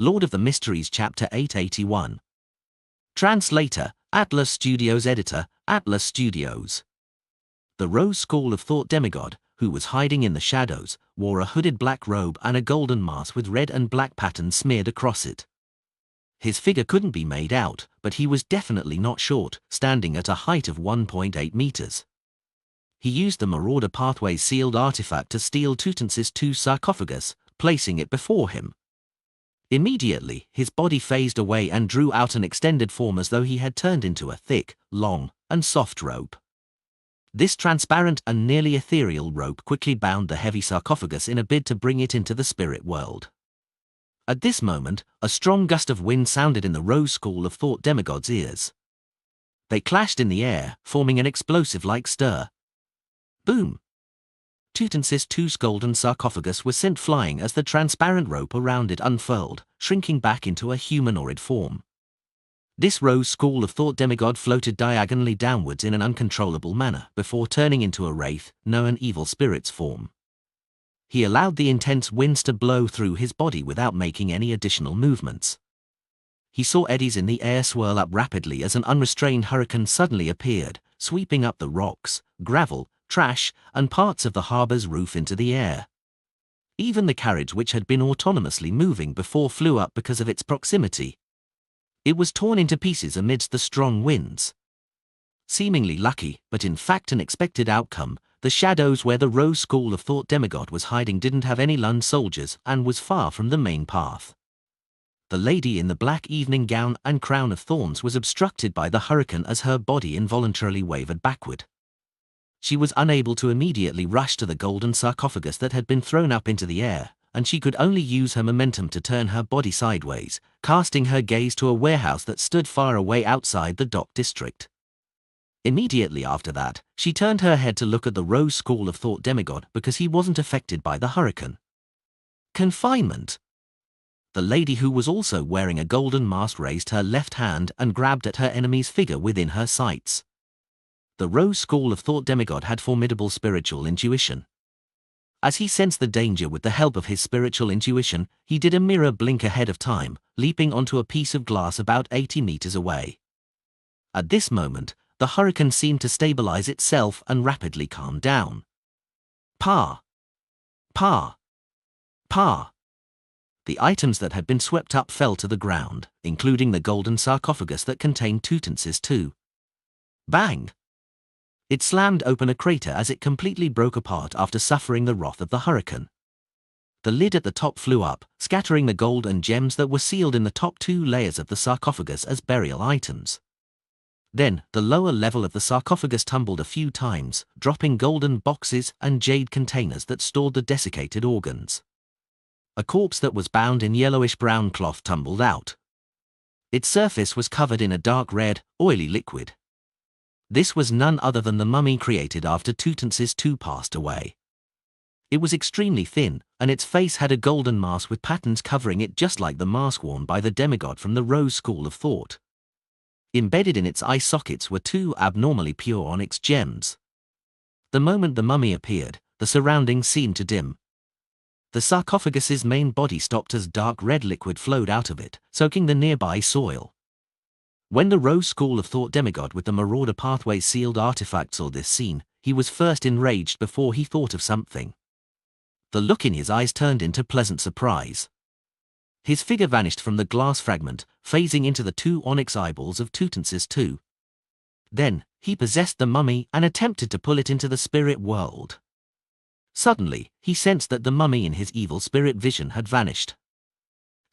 Lord of the Mysteries Chapter 881. Translator, Atlas Studios. Editor, Atlas Studios. The Rose School of Thought demigod, who was hiding in the shadows, wore a hooded black robe and a golden mask with red and black patterns smeared across it. His figure couldn't be made out, but he was definitely not short, standing at a height of 1.8 meters. He used the Marauder Pathway sealed artifact to steal Tutansis II's sarcophagus, placing it before him. Immediately, his body phased away and drew out an extended form as though he had turned into a thick, long, and soft rope. This transparent and nearly ethereal rope quickly bound the heavy sarcophagus in a bid to bring it into the spirit world. At this moment, a strong gust of wind sounded in the Rose School of Thought demigod's ears. They clashed in the air, forming an explosive-like stir. Boom! Tutansis II's golden sarcophagus was sent flying as the transparent rope around it unfurled, shrinking back into a humanoid form. This Rose School of Thought demigod floated diagonally downwards in an uncontrollable manner before turning into a wraith, no, an evil spirit's form. He allowed the intense winds to blow through his body without making any additional movements. He saw eddies in the air swirl up rapidly as an unrestrained hurricane suddenly appeared, sweeping up the rocks, gravel, trash, and parts of the harbor's roof into the air. Even the carriage, which had been autonomously moving before, flew up because of its proximity. It was torn into pieces amidst the strong winds. Seemingly lucky, but in fact an expected outcome, the shadows where the Rose School of Thought demigod was hiding didn't have any Lund soldiers and was far from the main path. The lady in the black evening gown and crown of thorns was obstructed by the hurricane as her body involuntarily wavered backward. She was unable to immediately rush to the golden sarcophagus that had been thrown up into the air, and she could only use her momentum to turn her body sideways, casting her gaze to a warehouse that stood far away outside the dock district. Immediately after that, she turned her head to look at the Rose School of Thought demigod because he wasn't affected by the hurricane. Confinement. The lady, who was also wearing a golden mask, raised her left hand and grabbed at her enemy's figure within her sights. The Rose School of Thought demigod had formidable spiritual intuition. As he sensed the danger with the help of his spiritual intuition, he did a mirror blink ahead of time, leaping onto a piece of glass about 80 meters away. At this moment, the hurricane seemed to stabilize itself and rapidly calm down. Pa! Pa! Pa! The items that had been swept up fell to the ground, including the golden sarcophagus that contained Tutansis II. Bang! It slammed open a crater as it completely broke apart after suffering the wrath of the hurricane. The lid at the top flew up, scattering the gold and gems that were sealed in the top 2 layers of the sarcophagus as burial items. Then, the lower level of the sarcophagus tumbled a few times, dropping golden boxes and jade containers that stored the desiccated organs. A corpse that was bound in yellowish-brown cloth tumbled out. Its surface was covered in a dark red, oily liquid. This was none other than the mummy created after Tutansis II passed away. It was extremely thin, and its face had a golden mask with patterns covering it, just like the mask worn by the demigod from the Rose School of Thought. Embedded in its eye sockets were 2 abnormally pure onyx gems. The moment the mummy appeared, the surroundings seemed to dim. The sarcophagus's main body stopped as dark red liquid flowed out of it, soaking the nearby soil. When the Rose School of Thought demigod with the Marauder Pathway sealed artifact saw this scene, he was first enraged before he thought of something. The look in his eyes turned into pleasant surprise. His figure vanished from the glass fragment, phasing into the 2 onyx eyeballs of Tutansis II. Then, he possessed the mummy and attempted to pull it into the spirit world. Suddenly, he sensed that the mummy in his evil spirit vision had vanished.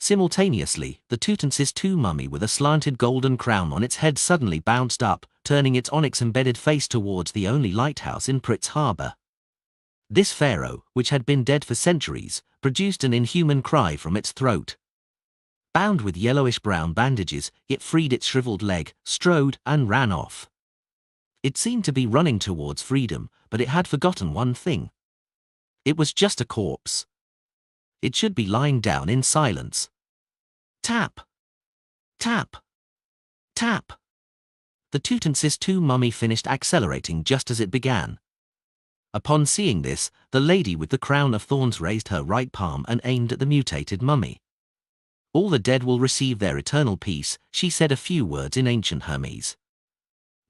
Simultaneously, the Tutansis II mummy with a slanted golden crown on its head suddenly bounced up, turning its onyx-embedded face towards the only lighthouse in Pritz Harbor. This pharaoh, which had been dead for centuries, produced an inhuman cry from its throat. Bound with yellowish-brown bandages, it freed its shriveled leg, strode, and ran off. It seemed to be running towards freedom, but it had forgotten one thing. It was just a corpse. It should be lying down in silence. Tap! Tap! Tap! The Tutansis II mummy finished accelerating just as it began. Upon seeing this, the lady with the crown of thorns raised her right palm and aimed at the mutated mummy. "All the dead will receive their eternal peace," she said a few words in ancient Hermes.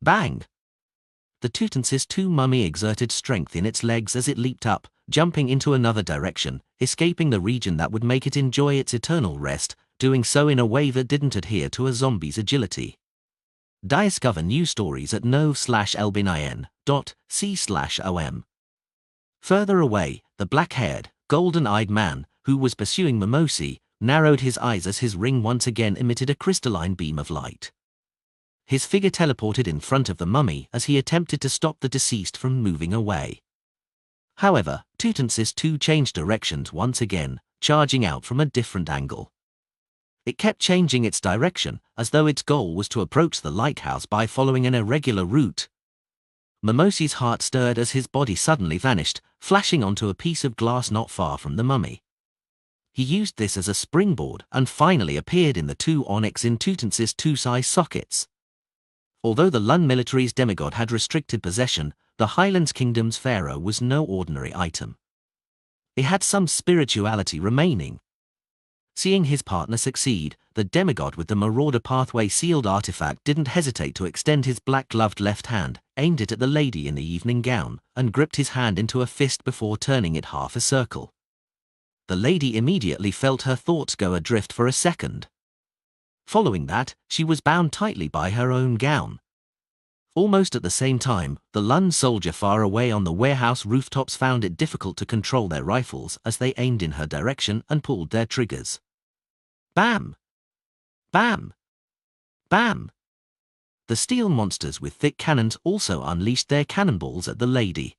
Bang! The Tutansis II mummy exerted strength in its legs as it leaped up, jumping into another direction, escaping the region that would make it enjoy its eternal rest, doing so in a way that didn't adhere to a zombie's agility. Discover new stories at nov/elbin.c/om. Further away, the black-haired, golden-eyed man, who was pursuing Mimosi, narrowed his eyes as his ring once again emitted a crystalline beam of light. His figure teleported in front of the mummy as he attempted to stop the deceased from moving away. However, Tutansis II changed directions once again, charging out from a different angle. It kept changing its direction, as though its goal was to approach the lighthouse by following an irregular route. Mimosi's heart stirred as his body suddenly vanished, flashing onto a piece of glass not far from the mummy. He used this as a springboard and finally appeared in the two onyx in Tutansis II's eye sockets. Although the Lun military's demigod had restricted possession, the Highlands Kingdom's pharaoh was no ordinary item. It had some spirituality remaining. Seeing his partner succeed, the demigod with the Marauder Pathway sealed artifact didn't hesitate to extend his black-gloved left hand, aimed it at the lady in the evening gown, and gripped his hand into a fist before turning it half a circle. The lady immediately felt her thoughts go adrift for a second. Following that, she was bound tightly by her own gown. Almost at the same time, the Lun soldier far away on the warehouse rooftops found it difficult to control their rifles as they aimed in her direction and pulled their triggers. Bam! Bam! Bam! The steel monsters with thick cannons also unleashed their cannonballs at the lady.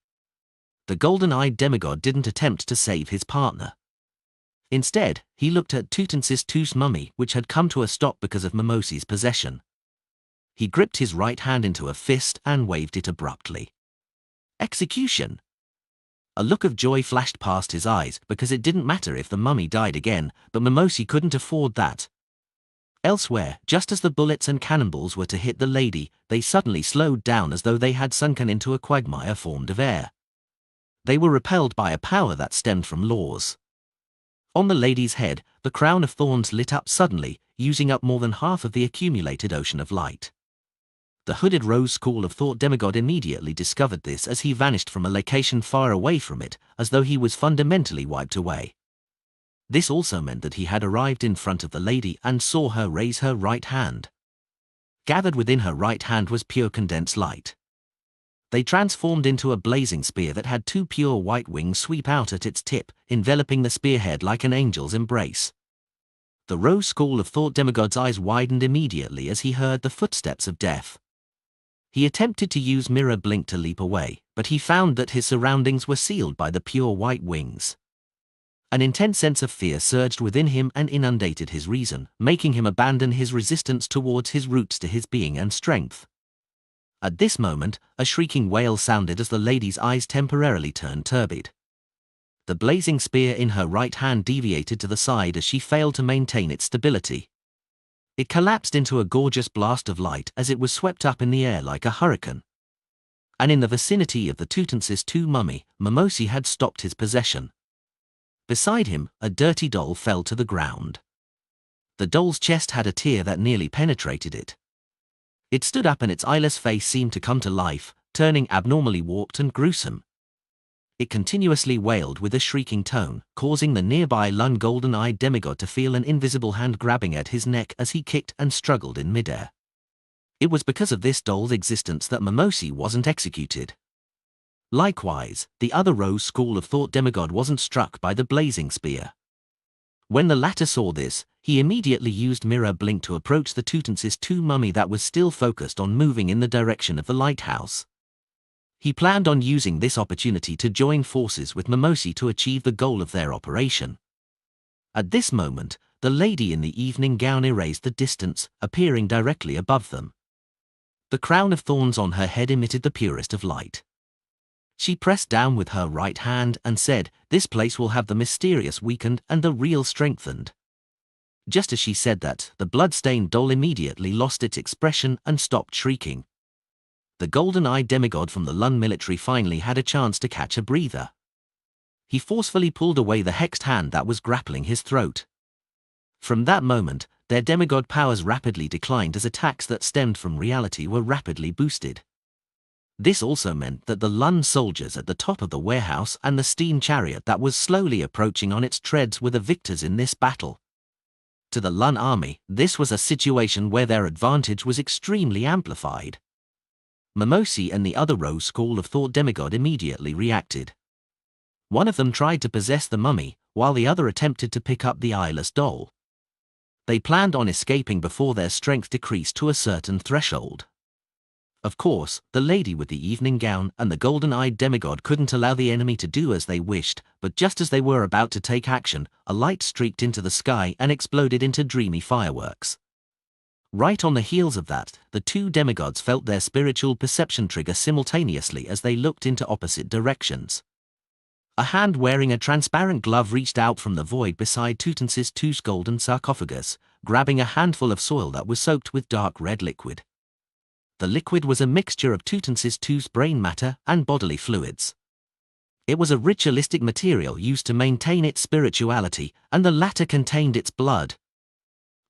The golden-eyed demigod didn't attempt to save his partner. Instead, he looked at Tutansis II's mummy, which had come to a stop because of Mimosi's possession. He gripped his right hand into a fist and waved it abruptly. Execution! A look of joy flashed past his eyes because it didn't matter if the mummy died again, but Mimosi couldn't afford that. Elsewhere, just as the bullets and cannonballs were to hit the lady, they suddenly slowed down as though they had sunken into a quagmire formed of air. They were repelled by a power that stemmed from laws. On the lady's head, the crown of thorns lit up suddenly, using up more than half of the accumulated ocean of light. The hooded Rose School of Thought demigod immediately discovered this as he vanished from a location far away from it, as though he was fundamentally wiped away. This also meant that he had arrived in front of the lady and saw her raise her right hand. Gathered within her right hand was pure condensed light. They transformed into a blazing spear that had two pure white wings sweep out at its tip, enveloping the spearhead like an angel's embrace. The Rose School of Thought demigod's eyes widened immediately as he heard the footsteps of death. He attempted to use Mirror Blink to leap away, but he found that his surroundings were sealed by the pure white wings. An intense sense of fear surged within him and inundated his reason, making him abandon his resistance towards his roots to his being and strength. At this moment, a shrieking wail sounded as the lady's eyes temporarily turned turbid. The blazing spear in her right hand deviated to the side as she failed to maintain its stability. It collapsed into a gorgeous blast of light as it was swept up in the air like a hurricane. And in the vicinity of the Tutansis II mummy, Mimosi had stopped his possession. Beside him, a dirty doll fell to the ground. The doll's chest had a tear that nearly penetrated it. It stood up and its eyeless face seemed to come to life, turning abnormally warped and gruesome. It continuously wailed with a shrieking tone, causing the nearby Lun golden-eyed demigod to feel an invisible hand grabbing at his neck as he kicked and struggled in midair. It was because of this doll's existence that Mimosi wasn't executed. Likewise, the other Rose School of Thought demigod wasn't struck by the blazing spear. When the latter saw this, he immediately used Mirror Blink to approach the Tutansis II mummy that was still focused on moving in the direction of the lighthouse. He planned on using this opportunity to join forces with Mimosi to achieve the goal of their operation. At this moment, the lady in the evening gown erased the distance, appearing directly above them. The crown of thorns on her head emitted the purest of light. She pressed down with her right hand and said, "This place will have the mysterious weakened and the real strengthened." Just as she said that, the blood-stained doll immediately lost its expression and stopped shrieking. The golden-eyed demigod from the Lun military finally had a chance to catch a breather. He forcefully pulled away the hexed hand that was grappling his throat. From that moment, their demigod powers rapidly declined as attacks that stemmed from reality were rapidly boosted. This also meant that the Lun soldiers at the top of the warehouse and the steam chariot that was slowly approaching on its treads were the victors in this battle. To the Lun army, this was a situation where their advantage was extremely amplified. Mimosi and the other Rose School of Thought demigod immediately reacted. One of them tried to possess the mummy, while the other attempted to pick up the eyeless doll. They planned on escaping before their strength decreased to a certain threshold. Of course, the lady with the evening gown and the golden-eyed demigod couldn't allow the enemy to do as they wished, but just as they were about to take action, a light streaked into the sky and exploded into dreamy fireworks. Right on the heels of that, the two demigods felt their spiritual perception trigger simultaneously as they looked into opposite directions. A hand wearing a transparent glove reached out from the void beside Tutansis II's golden sarcophagus, grabbing a handful of soil that was soaked with dark red liquid. The liquid was a mixture of Tutansis II's brain matter and bodily fluids. It was a ritualistic material used to maintain its spirituality, and the latter contained its blood.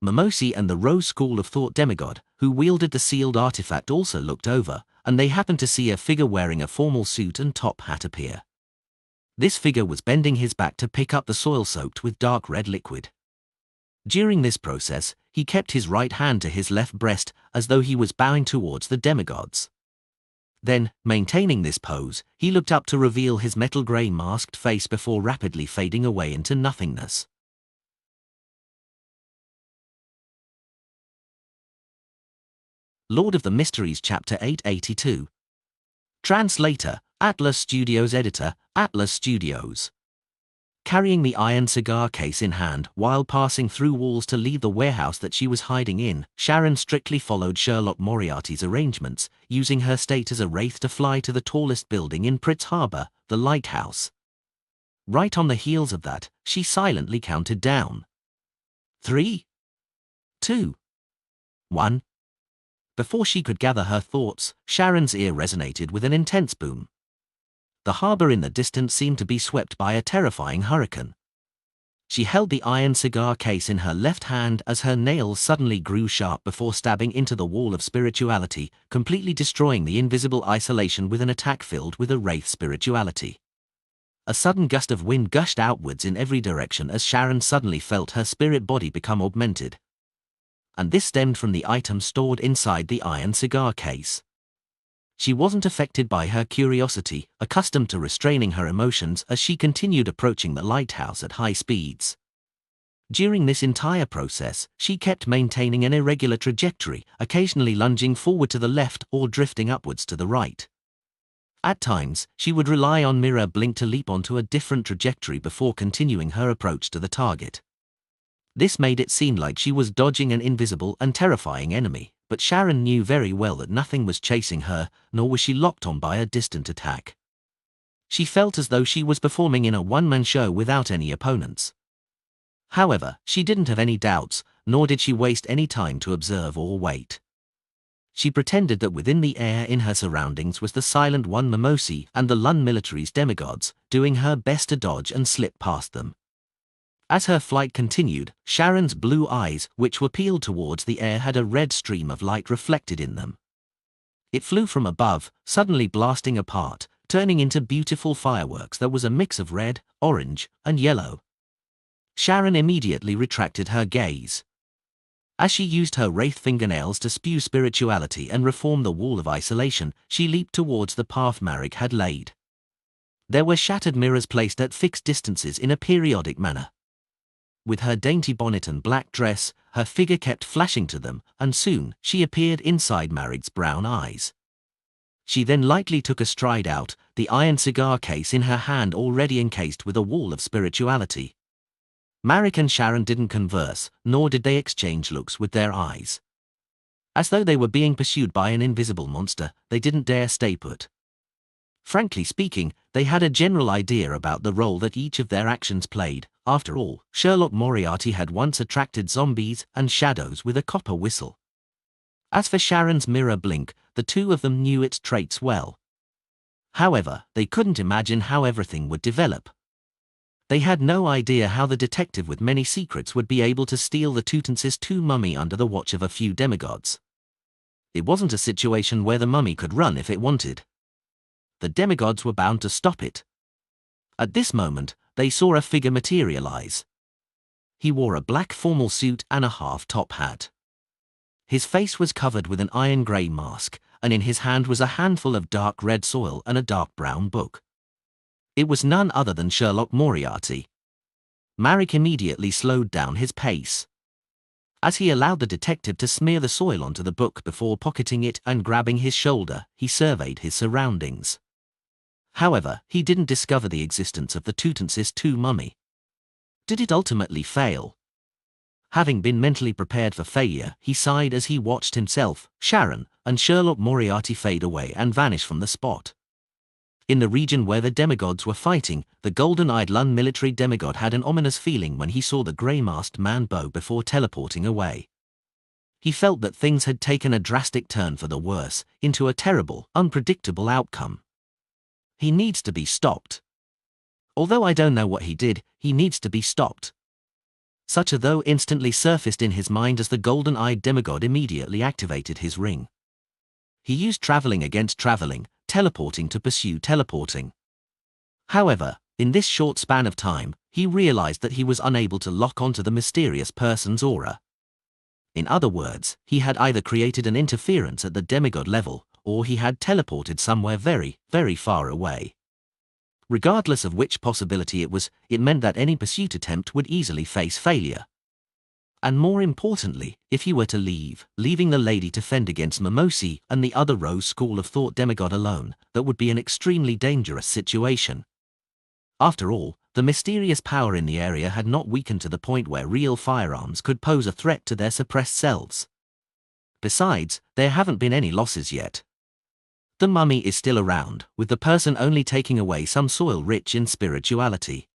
Mimosi and the Rose School of Thought demigod, who wielded the sealed artifact, also looked over, and they happened to see a figure wearing a formal suit and top hat appear. This figure was bending his back to pick up the soil soaked with dark red liquid. During this process, he kept his right hand to his left breast as though he was bowing towards the demigods. Then, maintaining this pose, he looked up to reveal his metal grey masked face before rapidly fading away into nothingness. Lord of the Mysteries Chapter 882. Translator, Atlas Studios. Editor, Atlas Studios. Carrying the iron cigar case in hand while passing through walls to leave the warehouse that she was hiding in, Sharon strictly followed Sherlock Moriarty's arrangements, using her state as a wraith to fly to the tallest building in Pritz Harbor, the lighthouse. Right on the heels of that, she silently counted down. 3, 2, 1. Before she could gather her thoughts, Sharon's ear resonated with an intense boom. The harbor in the distance seemed to be swept by a terrifying hurricane. She held the iron cigar case in her left hand as her nails suddenly grew sharp before stabbing into the wall of spirituality, completely destroying the invisible isolation with an attack filled with a wraith spirituality. A sudden gust of wind gushed outwards in every direction as Sharon suddenly felt her spirit body become augmented. And this stemmed from the item stored inside the iron cigar case. She wasn't affected by her curiosity, accustomed to restraining her emotions as she continued approaching the lighthouse at high speeds. During this entire process, she kept maintaining an irregular trajectory, occasionally lunging forward to the left or drifting upwards to the right. At times, she would rely on mirror blink to leap onto a different trajectory before continuing her approach to the target. This made it seem like she was dodging an invisible and terrifying enemy, but Sharon knew very well that nothing was chasing her, nor was she locked on by a distant attack. She felt as though she was performing in a one-man show without any opponents. However, she didn't have any doubts, nor did she waste any time to observe or wait. She pretended that within the air in her surroundings was the silent one Mimosi and the Lun military's demigods, doing her best to dodge and slip past them. As her flight continued, Sharon's blue eyes, which were peeled towards the air, had a red stream of light reflected in them. It flew from above, suddenly blasting apart, turning into beautiful fireworks that was a mix of red, orange, and yellow. Sharon immediately retracted her gaze. As she used her wraith fingernails to spew spirituality and reform the wall of isolation, she leaped towards the path Marek had laid. There were shattered mirrors placed at fixed distances in a periodic manner. With her dainty bonnet and black dress, her figure kept flashing to them, and soon she appeared inside Marek's brown eyes. She then lightly took a stride out, the iron cigar case in her hand already encased with a wall of spirituality. Marek and Sharon didn't converse, nor did they exchange looks with their eyes. As though they were being pursued by an invisible monster, they didn't dare stay put. Frankly speaking, they had a general idea about the role that each of their actions played. After all, Sherlock Moriarty had once attracted zombies and shadows with a copper whistle. As for Sharon's mirror blink, the two of them knew its traits well. However, they couldn't imagine how everything would develop. They had no idea how the detective with many secrets would be able to steal the Tutansis II mummy under the watch of a few demigods. It wasn't a situation where the mummy could run if it wanted. The demigods were bound to stop it. At this moment, they saw a figure materialize. He wore a black formal suit and a half-top hat. His face was covered with an iron-grey mask, and in his hand was a handful of dark red soil and a dark brown book. It was none other than Sherlock Moriarty. Marek immediately slowed down his pace. As he allowed the detective to smear the soil onto the book before pocketing it and grabbing his shoulder, he surveyed his surroundings. However, he didn't discover the existence of the Tutansis II mummy. Did it ultimately fail? Having been mentally prepared for failure, he sighed as he watched himself, Sharon, and Sherlock Moriarty fade away and vanish from the spot. In the region where the demigods were fighting, the golden-eyed Lun military demigod had an ominous feeling when he saw the grey-masked man bow before teleporting away. He felt that things had taken a drastic turn for the worse, into a terrible, unpredictable outcome. He needs to be stopped. Although I don't know what he did, he needs to be stopped. Such a thought instantly surfaced in his mind as the golden-eyed demigod immediately activated his ring. He used traveling against traveling, teleporting to pursue teleporting. However, in this short span of time, he realized that he was unable to lock onto the mysterious person's aura. In other words, he had either created an interference at the demigod level, or he had teleported somewhere very, very far away. Regardless of which possibility it was, it meant that any pursuit attempt would easily face failure. And more importantly, if he were to leaving the lady to fend against Mimosi and the other Rose School of Thought demigod alone, that would be an extremely dangerous situation. After all, the mysterious power in the area had not weakened to the point where real firearms could pose a threat to their suppressed selves. Besides, there haven't been any losses yet. The mummy is still around, with the person only taking away some soil rich in spirituality.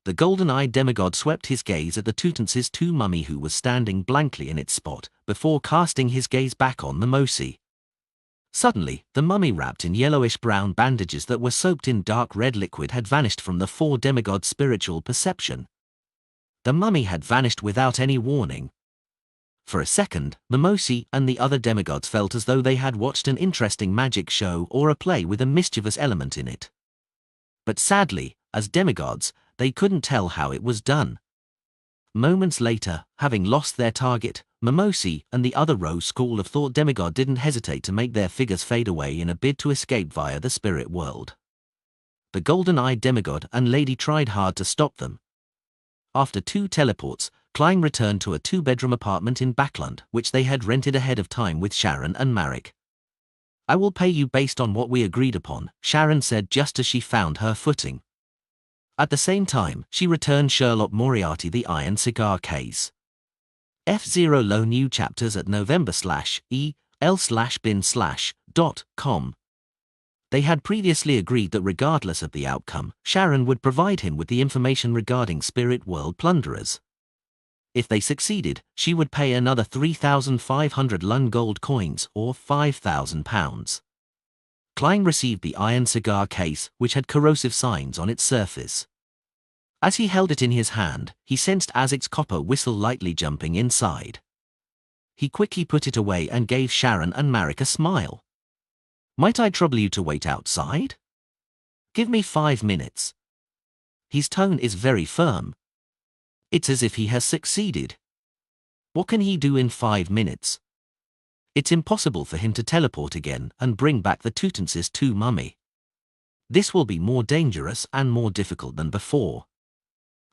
The golden-eyed demigod swept his gaze at the Tutansis II mummy who was standing blankly in its spot, before casting his gaze back on Mimosi. Suddenly, the mummy wrapped in yellowish-brown bandages that were soaked in dark red liquid had vanished from the four demigods' spiritual perception. The mummy had vanished without any warning. For a second, Mimosi and the other demigods felt as though they had watched an interesting magic show or a play with a mischievous element in it. But sadly, as demigods, they couldn't tell how it was done. Moments later, having lost their target, Mimosi and the other Rose School of Thought demigod didn't hesitate to make their figures fade away in a bid to escape via the spirit world. The golden-eyed demigod and lady tried hard to stop them. After 2 teleports, Klein returned to a 2-bedroom apartment in Backland, which they had rented ahead of time with Sharon and Marek. "I will pay you based on what we agreed upon," Sharon said just as she found her footing. At the same time, she returned Sherlock Moriarty the iron cigar case. F0 Low new chapters at november/el/bin/.com. They had previously agreed that regardless of the outcome, Sharon would provide him with the information regarding Spirit World plunderers. If they succeeded, she would pay another 3,500 Lun gold coins, or £5,000. Klein received the iron cigar case, which had corrosive signs on its surface. As he held it in his hand, he sensed Azic's copper whistle lightly jumping inside. He quickly put it away and gave Sharon and Marek a smile. "Might I trouble you to wait outside? Give me 5 minutes." His tone is very firm. It's as if he has succeeded. What can he do in 5 minutes? It's impossible for him to teleport again and bring back the Tutansis II mummy. This will be more dangerous and more difficult than before.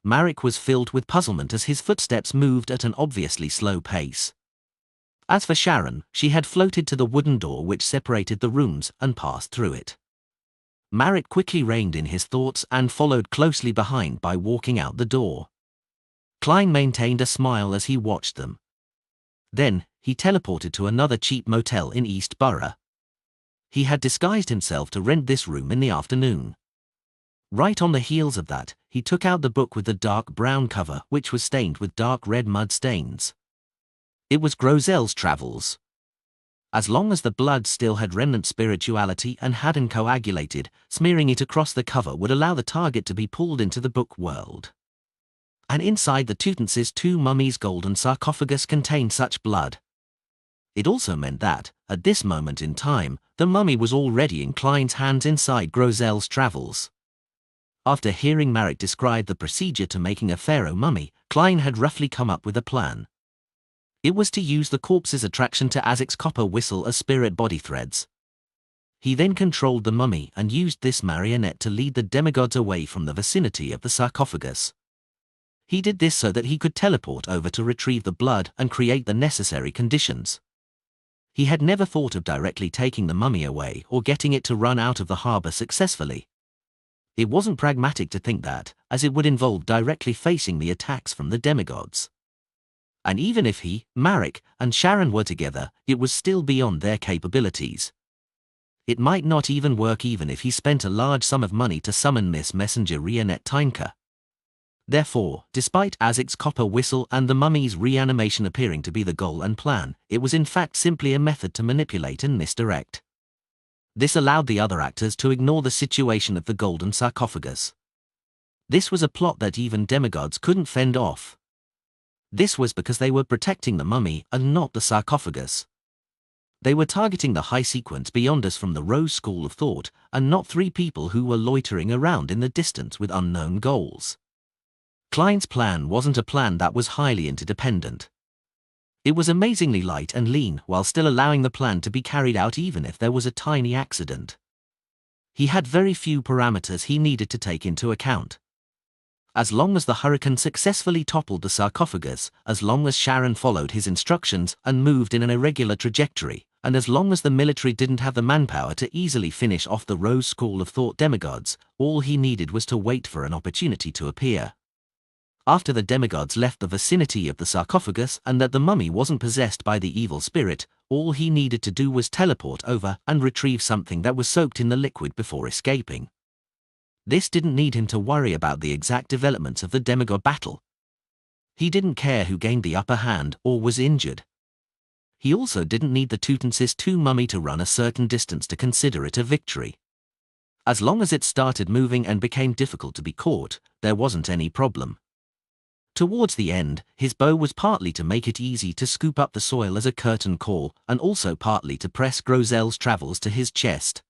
Marek was filled with puzzlement as his footsteps moved at an obviously slow pace. As for Sharon, she had floated to the wooden door which separated the rooms and passed through it. Marek quickly reined in his thoughts and followed closely behind by walking out the door. Klein maintained a smile as he watched them. Then, he teleported to another cheap motel in East Borough. He had disguised himself to rent this room in the afternoon. Right on the heels of that, he took out the book with the dark brown cover which was stained with dark red mud stains. It was Grozel's Travels. As long as the blood still had remnant spirituality and hadn't coagulated, smearing it across the cover would allow the target to be pulled into the book world. And inside the Tutankhamun's two mummies' golden sarcophagus contained such blood. It also meant that, at this moment in time, the mummy was already in Klein's hands inside Grozel's travels. After hearing Marek describe the procedure to making a pharaoh mummy, Klein had roughly come up with a plan. It was to use the corpse's attraction to Azic's copper whistle as spirit body threads. He then controlled the mummy and used this marionette to lead the demigods away from the vicinity of the sarcophagus. He did this so that he could teleport over to retrieve the blood and create the necessary conditions. He had never thought of directly taking the mummy away or getting it to run out of the harbor successfully. It wasn't pragmatic to think that, as it would involve directly facing the attacks from the demigods. And even if he, Marek, and Sharon were together, it was still beyond their capabilities. It might not even work even if he spent a large sum of money to summon Miss Messenger Rionette Tynka. Therefore, despite Azic's copper whistle and the mummy's reanimation appearing to be the goal and plan, it was in fact simply a method to manipulate and misdirect. This allowed the other actors to ignore the situation of the golden sarcophagus. This was a plot that even demigods couldn't fend off. This was because they were protecting the mummy and not the sarcophagus. They were targeting the high sequence beyond us from the Rose School of Thought, and not three people who were loitering around in the distance with unknown goals. Klein's plan wasn't a plan that was highly interdependent. It was amazingly light and lean while still allowing the plan to be carried out even if there was a tiny accident. He had very few parameters he needed to take into account. As long as the hurricane successfully toppled the sarcophagus, as long as Sharon followed his instructions and moved in an irregular trajectory, and as long as the military didn't have the manpower to easily finish off the Rose School of Thought demigods, all he needed was to wait for an opportunity to appear. After the demigods left the vicinity of the sarcophagus and that the mummy wasn't possessed by the evil spirit, all he needed to do was teleport over and retrieve something that was soaked in the liquid before escaping. This didn't need him to worry about the exact developments of the demigod battle. He didn't care who gained the upper hand or was injured. He also didn't need the Tutankhamun's two mummy to run a certain distance to consider it a victory. As long as it started moving and became difficult to be caught, there wasn't any problem. Towards the end, his bow was partly to make it easy to scoop up the soil as a curtain call, and also partly to press Grozel's travels to his chest.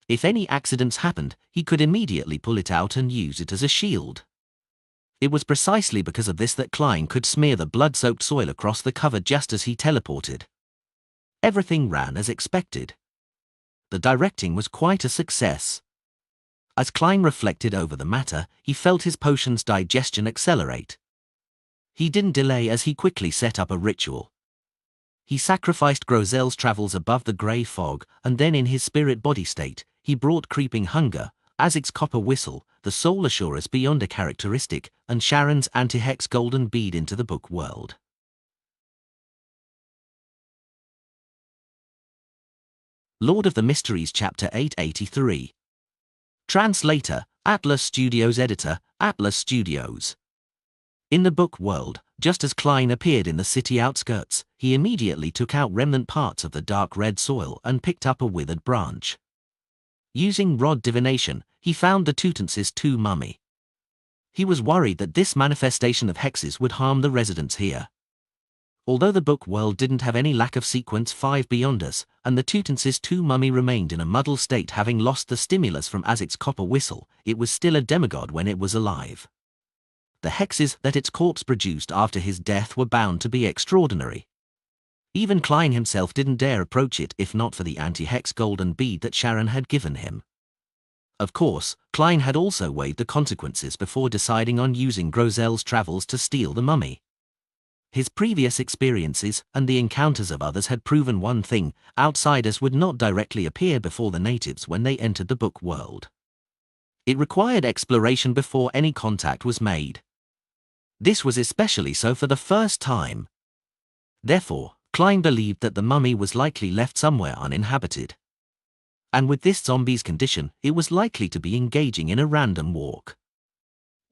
If any accidents happened, he could immediately pull it out and use it as a shield. It was precisely because of this that Klein could smear the blood-soaked soil across the cover just as he teleported. Everything ran as expected. The directing was quite a success. As Klein reflected over the matter, he felt his potion's digestion accelerate. He didn't delay as he quickly set up a ritual. He sacrificed Grozel's travels above the grey fog, and then in his spirit body state, he brought creeping hunger, Azic's copper whistle, the soul assurers beyond a characteristic, and Sharon's anti-hex golden bead into the book world. Lord of the Mysteries Chapter 883. Translator, Atlas Studios. Editor, Atlas Studios. In the book world, just as Klein appeared in the city outskirts, he immediately took out remnant parts of the dark red soil and picked up a withered branch. Using rod divination, he found the Tutankhamun's two mummy. He was worried that this manifestation of hexes would harm the residents here. Although the book world didn't have any lack of sequence 5 beyond us, and the Tutankhamun's two mummy remained in a muddled state having lost the stimulus from Azic's copper whistle, it was still a demigod when it was alive. The hexes that its corpse produced after his death were bound to be extraordinary. Even Klein himself didn't dare approach it if not for the anti-hex golden bead that Sharon had given him. Of course, Klein had also weighed the consequences before deciding on using Grozel's travels to steal the mummy. His previous experiences and the encounters of others had proven one thing: outsiders would not directly appear before the natives when they entered the book world. It required exploration before any contact was made. This was especially so for the first time. Therefore, Klein believed that the mummy was likely left somewhere uninhabited. And with this zombie's condition, it was likely to be engaging in a random walk.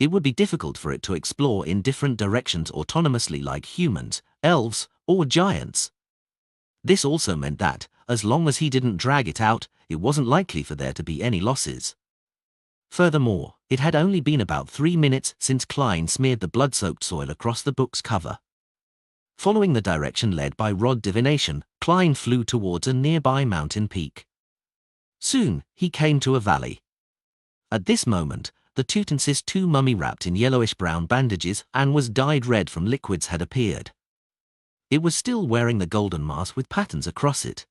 It would be difficult for it to explore in different directions autonomously like humans, elves, or giants. This also meant that, as long as he didn't drag it out, it wasn't likely for there to be any losses. Furthermore, it had only been about 3 minutes since Klein smeared the blood-soaked soil across the book's cover. Following the direction led by Rod divination, Klein flew towards a nearby mountain peak. Soon, he came to a valley. At this moment, the Tutansis 2 mummy wrapped in yellowish-brown bandages and was dyed red from liquids had appeared. It was still wearing the golden mask with patterns across it.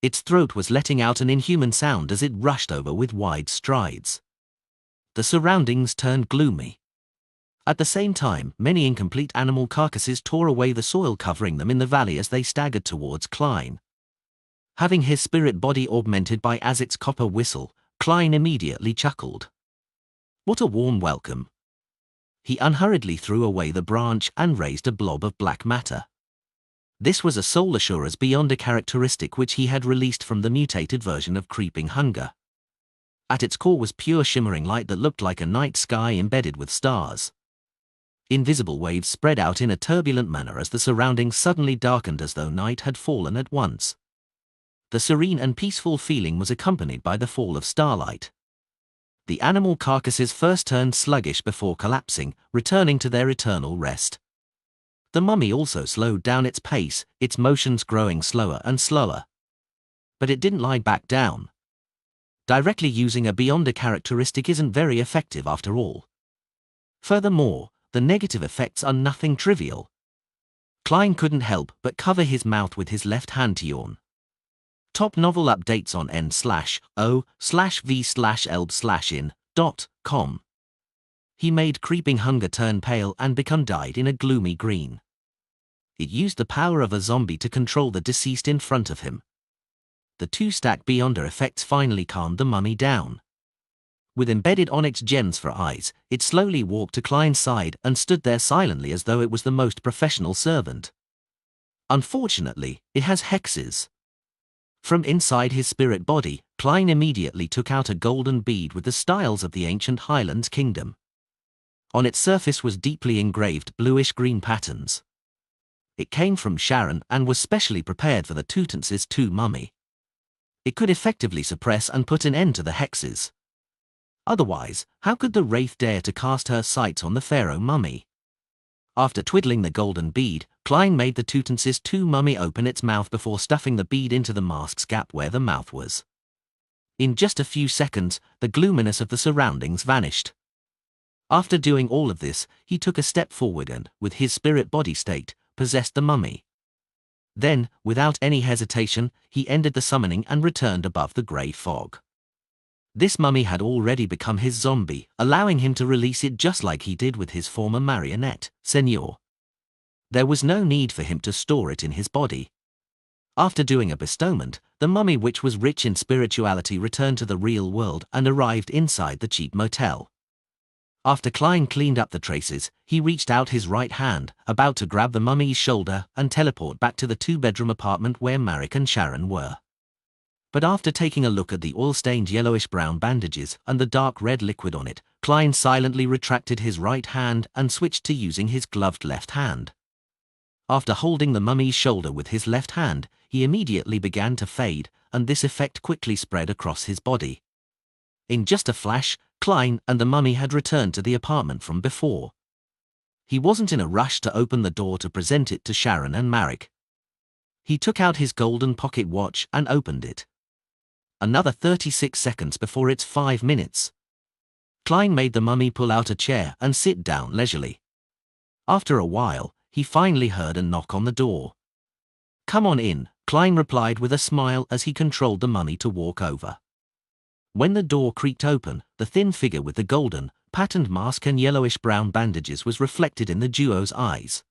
Its throat was letting out an inhuman sound as it rushed over with wide strides. The surroundings turned gloomy. At the same time, many incomplete animal carcasses tore away the soil covering them in the valley as they staggered towards Klein. Having his spirit body augmented by Azic's copper whistle, Klein immediately chuckled. What a warm welcome. He unhurriedly threw away the branch and raised a blob of black matter. This was a soul assurer's beyond a characteristic which he had released from the mutated version of Creeping Hunger. At its core was pure shimmering light that looked like a night sky embedded with stars. Invisible waves spread out in a turbulent manner as the surroundings suddenly darkened as though night had fallen at once. The serene and peaceful feeling was accompanied by the fall of starlight. The animal carcasses first turned sluggish before collapsing, returning to their eternal rest. The mummy also slowed down its pace, its motions growing slower and slower. But it didn't lie back down. Directly using a beyond a characteristic isn't very effective after all. Furthermore, the negative effects are nothing trivial. Klein couldn't help but cover his mouth with his left hand to yawn. Top novel updates on n/o/v/elb/in.com. He made Creeping Hunger turn pale and become dyed in a gloomy green. It used the power of a zombie to control the deceased in front of him. The 2-stack Beyonder effects finally calmed the mummy down. With embedded onyx gems for eyes, it slowly walked to Klein's side and stood there silently as though it was the most professional servant. Unfortunately, it has hexes. From inside his spirit body, Klein immediately took out a golden bead with the styles of the ancient Highlands kingdom. On its surface was deeply engraved bluish-green patterns. It came from Sharon and was specially prepared for the Tutansis 2 mummy. It could effectively suppress and put an end to the hexes. Otherwise, how could the wraith dare to cast her sights on the pharaoh mummy? After twiddling the golden bead, Klein made the Tutansis 2 mummy open its mouth before stuffing the bead into the mask's gap where the mouth was. In just a few seconds, the gloominess of the surroundings vanished. After doing all of this, he took a step forward and, with his spirit body state, possessed the mummy. Then, without any hesitation, he ended the summoning and returned above the grey fog. This mummy had already become his zombie, allowing him to release it just like he did with his former marionette, Senor. There was no need for him to store it in his body. After doing a bestowment, the mummy, which was rich in spirituality, returned to the real world and arrived inside the cheap motel. After Klein cleaned up the traces, he reached out his right hand, about to grab the mummy's shoulder and teleport back to the 2-bedroom apartment where Marek and Sharon were. But after taking a look at the oil-stained yellowish-brown bandages and the dark red liquid on it, Klein silently retracted his right hand and switched to using his gloved left hand. After holding the mummy's shoulder with his left hand, he immediately began to fade, and this effect quickly spread across his body. In just a flash, Klein and the mummy had returned to the apartment from before. He wasn't in a rush to open the door to present it to Sharon and Marek. He took out his golden pocket watch and opened it. Another 36 seconds before it's 5 minutes. Klein made the mummy pull out a chair and sit down leisurely. After a while, he finally heard a knock on the door. "Come on in," Klein replied with a smile as he controlled the mummy to walk over. When the door creaked open, the thin figure with the golden, patterned mask and yellowish-brown bandages was reflected in the duo's eyes.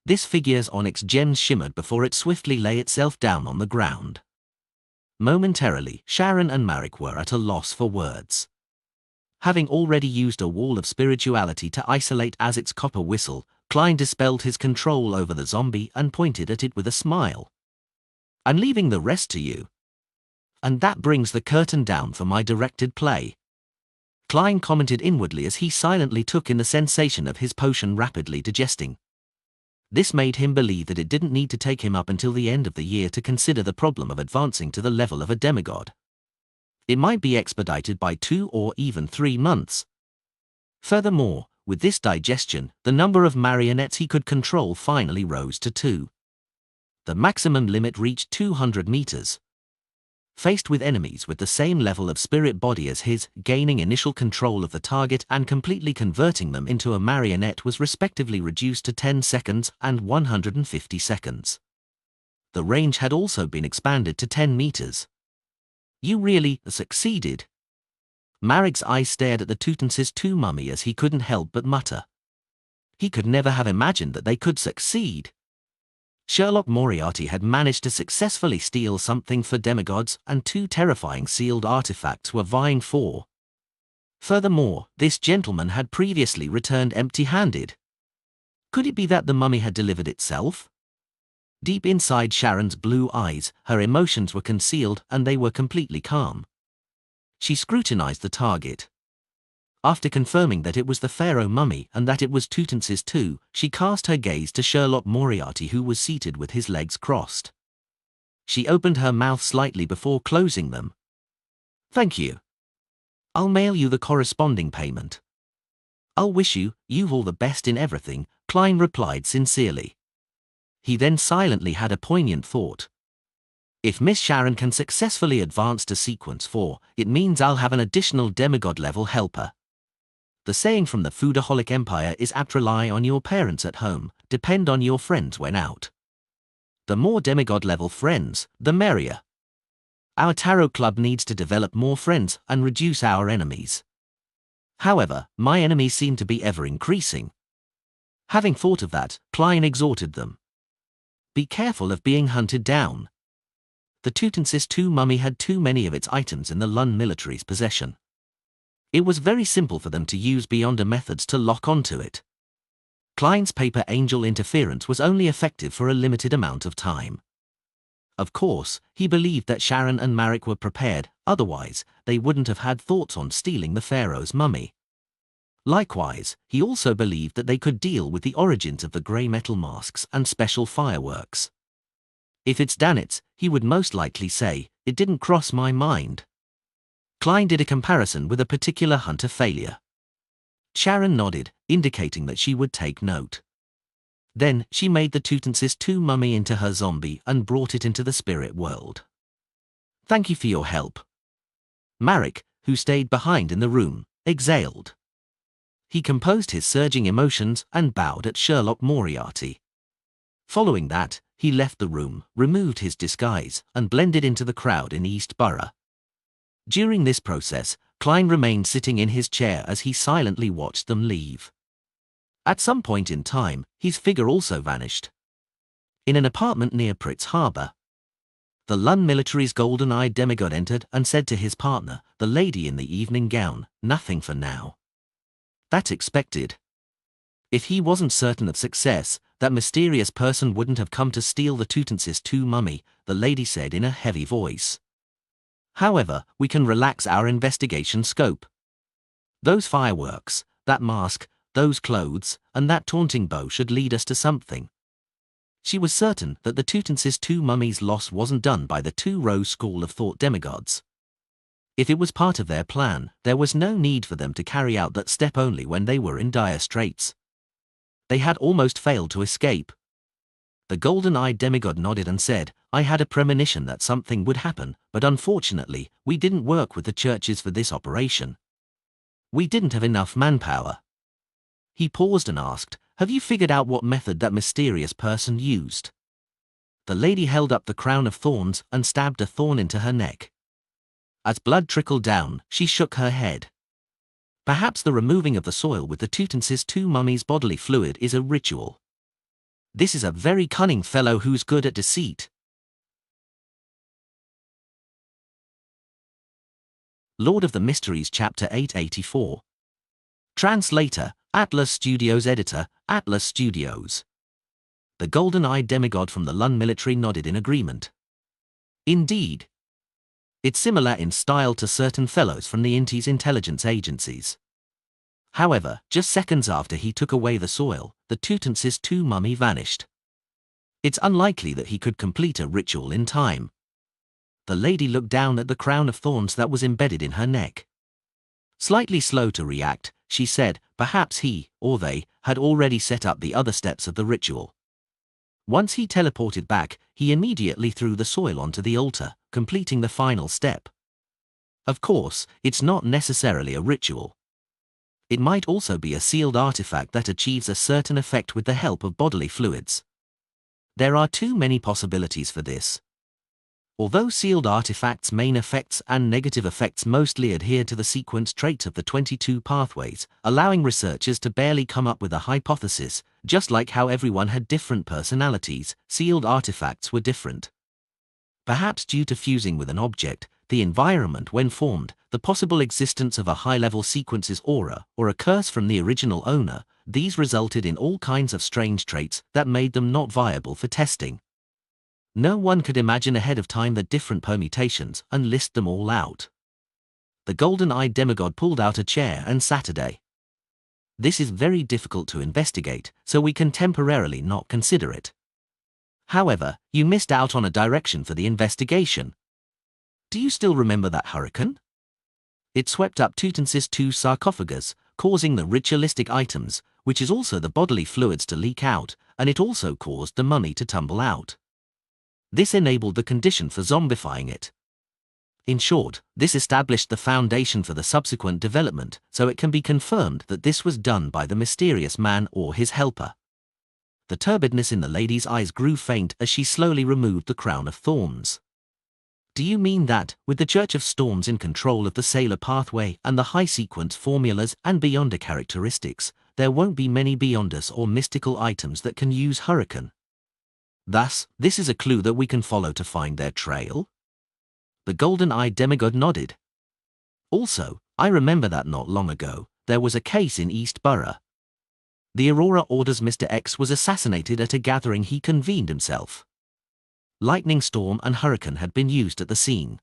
This figure's onyx gems shimmered before it swiftly lay itself down on the ground. Momentarily, Sharon and Marek were at a loss for words. Having already used a wall of spirituality to isolate Azic's copper whistle, Klein dispelled his control over the zombie and pointed at it with a smile. "I'm leaving the rest to you. And that brings the curtain down for my directed play." Klein commented inwardly as he silently took in the sensation of his potion rapidly digesting. This made him believe that it didn't need to take him up until the end of the year to consider the problem of advancing to the level of a demigod. It might be expedited by 2 or even 3 months. Furthermore, with this digestion, the number of marionettes he could control finally rose to 2. The maximum limit reached 200 meters. Faced with enemies with the same level of spirit body as his, gaining initial control of the target and completely converting them into a marionette was respectively reduced to 10 seconds and 150 seconds. The range had also been expanded to 10 meters. You really succeeded. Marik's eyes stared at the Tutansis II mummy as he couldn't help but mutter. He could never have imagined that they could succeed. Sherlock Moriarty had managed to successfully steal something for demigods, and 2 terrifying sealed artifacts were vying for. Furthermore, this gentleman had previously returned empty-handed. Could it be that the mummy had delivered itself? Deep inside Sharon's blue eyes, her emotions were concealed and they were completely calm. She scrutinized the target. After confirming that it was the pharaoh mummy and that it was Tutansis II, she cast her gaze to Sherlock Moriarty, who was seated with his legs crossed. She opened her mouth slightly before closing them. "Thank you. I'll mail you the corresponding payment." "I'll wish you all the best in everything," Klein replied sincerely. He then silently had a poignant thought. If Miss Sharon can successfully advance to Sequence 4, it means I'll have an additional demigod-level helper. The saying from the Foodaholic Empire is apt: rely on your parents at home, depend on your friends when out. The more demigod-level friends, the merrier. Our tarot club needs to develop more friends and reduce our enemies. However, my enemies seem to be ever increasing. Having thought of that, Klein exhorted them. Be careful of being hunted down. The Tutansis II mummy had too many of its items in the Lun military's possession. It was very simple for them to use beyonder methods to lock onto it. Klein's paper angel interference was only effective for a limited amount of time. Of course, he believed that Sharon and Marik were prepared, otherwise, they wouldn't have had thoughts on stealing the pharaoh's mummy. Likewise, he also believed that they could deal with the origins of the grey metal masks and special fireworks. If it's Danitz, he would most likely say, "It didn't cross my mind." Klein did a comparison with a particular hunter failure. Sharon nodded, indicating that she would take note. Then, she made the Tutansis II mummy into her zombie and brought it into the spirit world. "Thank you for your help." Marik, who stayed behind in the room, exhaled. He composed his surging emotions and bowed at Sherlock Moriarty. Following that, he left the room, removed his disguise, and blended into the crowd in East Borough. During this process, Klein remained sitting in his chair as he silently watched them leave. At some point in time, his figure also vanished. In an apartment near Pritz Harbour, the Lun military's golden-eyed demigod entered and said to his partner, the lady in the evening gown, "Nothing for now." That's expected. If he wasn't certain of success, that mysterious person wouldn't have come to steal the Tutansis II mummy, the lady said in a heavy voice. However, we can relax our investigation scope. Those fireworks, that mask, those clothes, and that taunting bow should lead us to something. She was certain that the Tutansis II mummy's loss wasn't done by the 2 Rose School of Thought demigods. If it was part of their plan, there was no need for them to carry out that step only when they were in dire straits. They had almost failed to escape. The golden-eyed demigod nodded and said, "I had a premonition that something would happen, but unfortunately, we didn't work with the churches for this operation. We didn't have enough manpower." He paused and asked, "Have you figured out what method that mysterious person used?" The lady held up the crown of thorns and stabbed a thorn into her neck. As blood trickled down, she shook her head. Perhaps the removing of the soil with the Tutansis II mummy's bodily fluid is a ritual. This is a very cunning fellow who's good at deceit. Lord of the Mysteries Chapter 884. Translator, Atlas Studios. Editor, Atlas Studios. The golden-eyed demigod from the Lun military nodded in agreement. Indeed. It's similar in style to certain fellows from the Inti's intelligence agencies. However, just seconds after he took away the soil, the Tutansis II mummy vanished. It's unlikely that he could complete a ritual in time. The lady looked down at the crown of thorns that was embedded in her neck. Slightly slow to react, she said perhaps he, or they, had already set up the other steps of the ritual. Once he teleported back, he immediately threw the soil onto the altar, completing the final step. Of course, it's not necessarily a ritual. It might also be a sealed artifact that achieves a certain effect with the help of bodily fluids. There are too many possibilities for this. Although sealed artifacts' main effects and negative effects mostly adhere to the sequence traits of the 22 pathways, allowing researchers to barely come up with a hypothesis, just like how everyone had different personalities, sealed artifacts were different. Perhaps due to fusing with an object, the environment when formed, the possible existence of a high-level sequence's aura, or a curse from the original owner, these resulted in all kinds of strange traits that made them not viable for testing. No one could imagine ahead of time the different permutations and list them all out. The golden-eyed demigod pulled out a chair and sat down. This is very difficult to investigate, so we can temporarily not consider it. However, you missed out on a direction for the investigation. Do you still remember that hurricane? It swept up Tutansis II's sarcophagus, causing the ritualistic items, which is also the bodily fluids, to leak out, and it also caused the mummy to tumble out. This enabled the condition for zombifying it. In short, this established the foundation for the subsequent development, so it can be confirmed that this was done by the mysterious man or his helper. The turbidness in the lady's eyes grew faint as she slowly removed the crown of thorns. Do you mean that, with the Church of Storms in control of the Sailor pathway and the high sequence formulas and Beyonder characteristics, there won't be many Beyonders or mystical items that can use Hurricane? Thus, this is a clue that we can follow to find their trail? The golden-eyed demigod nodded. Also, I remember that not long ago, there was a case in East Borough. The Aurora Order's Mr. X was assassinated at a gathering he convened himself. Lightning storm and hurricane had been used at the scene.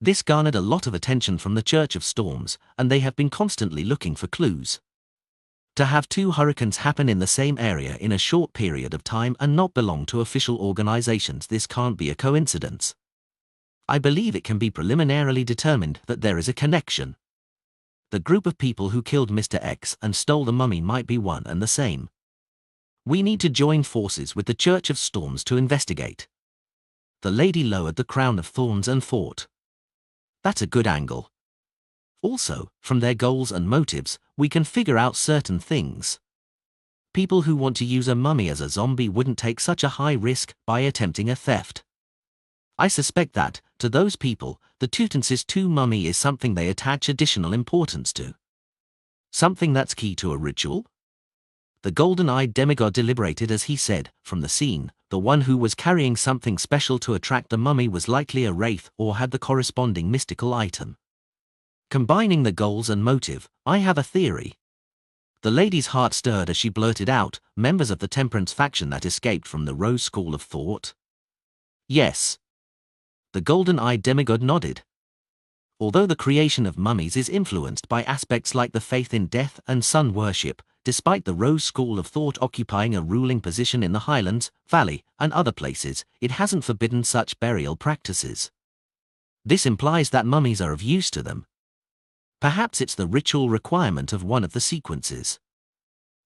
This garnered a lot of attention from the Church of Storms, and they have been constantly looking for clues. To have two hurricanes happen in the same area in a short period of time and not belong to official organizations, this can't be a coincidence. I believe it can be preliminarily determined that there is a connection. The group of people who killed Mr. X and stole the mummy might be one and the same. We need to join forces with the Church of Storms to investigate. The lady lowered the crown of thorns and thought. That's a good angle. Also, from their goals and motives, we can figure out certain things. People who want to use a mummy as a zombie wouldn't take such a high risk by attempting a theft. I suspect that, to those people, the Tutansis II mummy is something they attach additional importance to. Something that's key to a ritual? The golden-eyed demigod deliberated as he said, from the scene, the one who was carrying something special to attract the mummy was likely a wraith or had the corresponding mystical item. Combining the goals and motive, I have a theory. The lady's heart stirred as she blurted out, members of the Temperance faction that escaped from the Rose School of Thought? Yes. The golden-eyed demigod nodded. Although the creation of mummies is influenced by aspects like the faith in death and sun worship, despite the Rose School of Thought occupying a ruling position in the Highlands, Valley, and other places, it hasn't forbidden such burial practices. This implies that mummies are of use to them. Perhaps it's the ritual requirement of one of the sequences.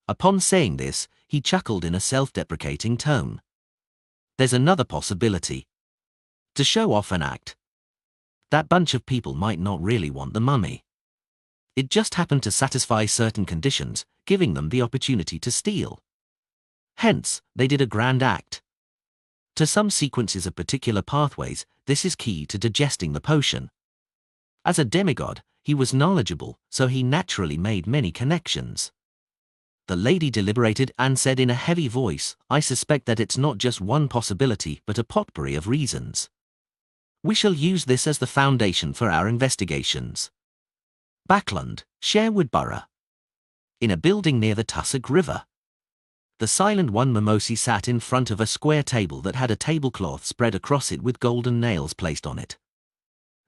Upon saying this, he chuckled in a self-deprecating tone. There's another possibility. To show off an act. That bunch of people might not really want the mummy. It just happened to satisfy certain conditions, giving them the opportunity to steal. Hence, they did a grand act. To some sequences of particular pathways, this is key to digesting the potion. As a demigod, he was knowledgeable, so he naturally made many connections. The lady deliberated and said in a heavy voice, I suspect that it's not just one possibility but a potpourri of reasons. We shall use this as the foundation for our investigations. Backland, Sherwood Borough. In a building near the Tussock River. The silent one Mimosi sat in front of a square table that had a tablecloth spread across it with golden nails placed on it.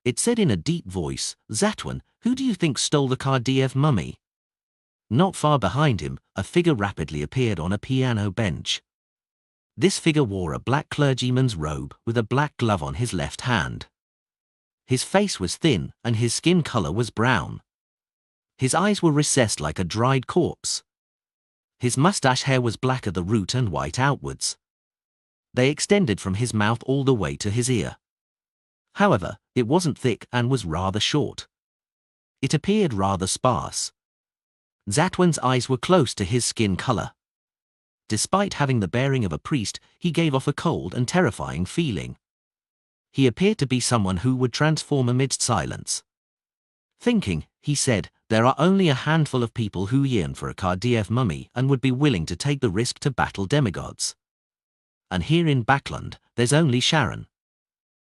It said in a deep voice, Zatwan, who do you think stole the Kardiev mummy? Not far behind him, a figure rapidly appeared on a piano bench. This figure wore a black clergyman's robe with a black glove on his left hand. His face was thin and his skin color was brown. His eyes were recessed like a dried corpse. His mustache hair was black at the root and white outwards. They extended from his mouth all the way to his ear. However, it wasn't thick and was rather short. It appeared rather sparse. Zatwin's eyes were close to his skin color. Despite having the bearing of a priest, he gave off a cold and terrifying feeling. He appeared to be someone who would transform amidst silence. Thinking, he said, there are only a handful of people who yearn for a Kardiev mummy and would be willing to take the risk to battle demigods. And here in Backland, there's only Sharon.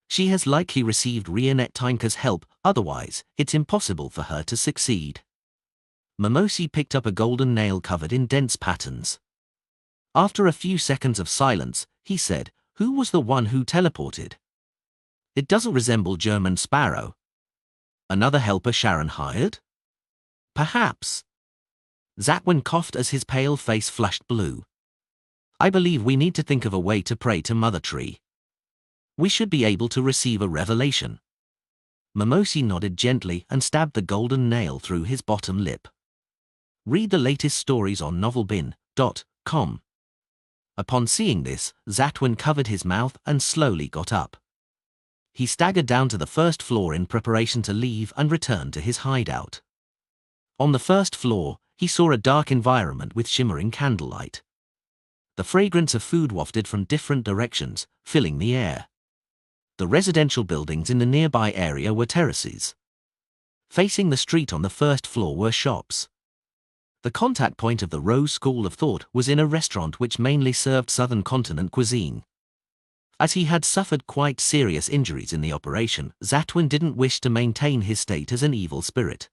She has likely received Rionettinka's help, otherwise, it's impossible for her to succeed. Mimosi picked up a golden nail covered in dense patterns. After a few seconds of silence, he said, "Who was the one who teleported? It doesn't resemble German Sparrow. Another helper Sharon hired? Perhaps." Zatwin coughed as his pale face flushed blue. "I believe we need to think of a way to pray to Mother Tree. We should be able to receive a revelation." Mimosi nodded gently and stabbed the golden nail through his bottom lip. Read the latest stories on novelbin.com. Upon seeing this, Zatwin covered his mouth and slowly got up. He staggered down to the first floor in preparation to leave and return to his hideout. On the first floor, he saw a dark environment with shimmering candlelight. The fragrance of food wafted from different directions, filling the air. The residential buildings in the nearby area were terraces. Facing the street on the first floor were shops. The contact point of the Rose School of Thought was in a restaurant which mainly served Southern Continent cuisine. As he had suffered quite serious injuries in the operation, Zatwin didn't wish to maintain his state as an evil spirit.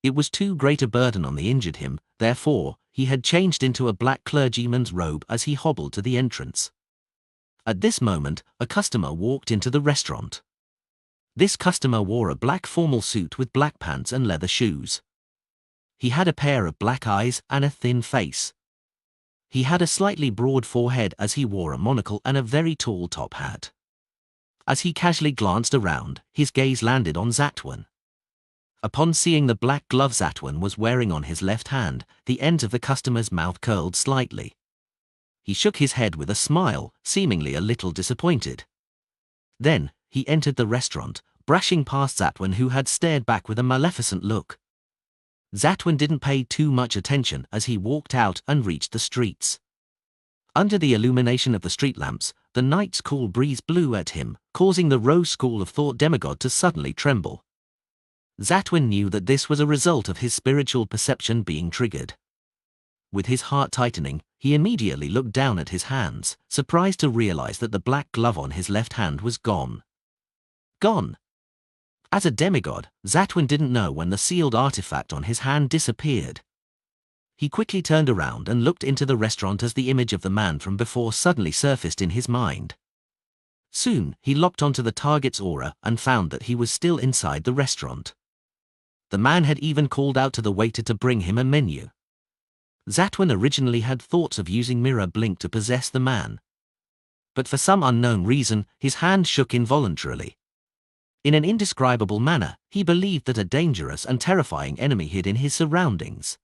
It was too great a burden on the injured him, therefore, he had changed into a black clergyman's robe as he hobbled to the entrance. At this moment, a customer walked into the restaurant. This customer wore a black formal suit with black pants and leather shoes. He had a pair of black eyes and a thin face. He had a slightly broad forehead as he wore a monocle and a very tall top hat. As he casually glanced around, his gaze landed on Zatwin. Upon seeing the black glove Zatwin was wearing on his left hand, the ends of the customer's mouth curled slightly. He shook his head with a smile, seemingly a little disappointed. Then, he entered the restaurant, brushing past Zatwin who had stared back with a maleficent look. Zatwin didn't pay too much attention as he walked out and reached the streets. Under the illumination of the street lamps, the night's cool breeze blew at him, causing the Rose School of Thought demigod to suddenly tremble. Zatwin knew that this was a result of his spiritual perception being triggered. With his heart tightening, he immediately looked down at his hands, surprised to realize that the black glove on his left hand was gone. Gone! As a demigod, Zatwin didn't know when the sealed artifact on his hand disappeared. He quickly turned around and looked into the restaurant as the image of the man from before suddenly surfaced in his mind. Soon, he locked onto the target's aura and found that he was still inside the restaurant. The man had even called out to the waiter to bring him a menu. Zatwin originally had thoughts of using Mirror Blink to possess the man. But for some unknown reason, his hand shook involuntarily. In an indescribable manner, he believed that a dangerous and terrifying enemy hid in his surroundings.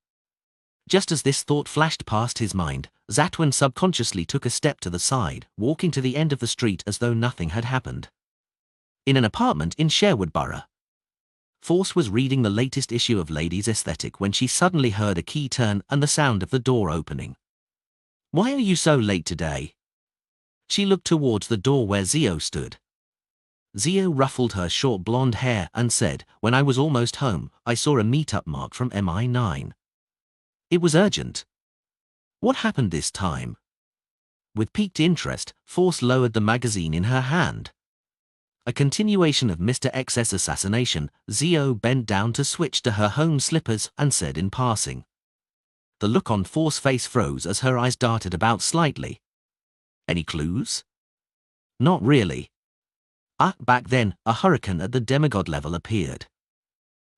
Just as this thought flashed past his mind, Zatwin subconsciously took a step to the side, walking to the end of the street as though nothing had happened. In an apartment in Sherwood Borough, Force was reading the latest issue of Ladies' Aesthetic when she suddenly heard a key turn and the sound of the door opening. "Why are you so late today?" She looked towards the door where Zio stood. Zio ruffled her short blonde hair and said, "When I was almost home, I saw a meetup mark from MI9. It was urgent." "What happened this time?" With piqued interest, Force lowered the magazine in her hand. A continuation of Mr. X's assassination, Zio bent down to switch to her home slippers and said in passing. The look on Force's face froze as her eyes darted about slightly. "Any clues?" "Not really." Back then, a hurricane at the demigod level appeared.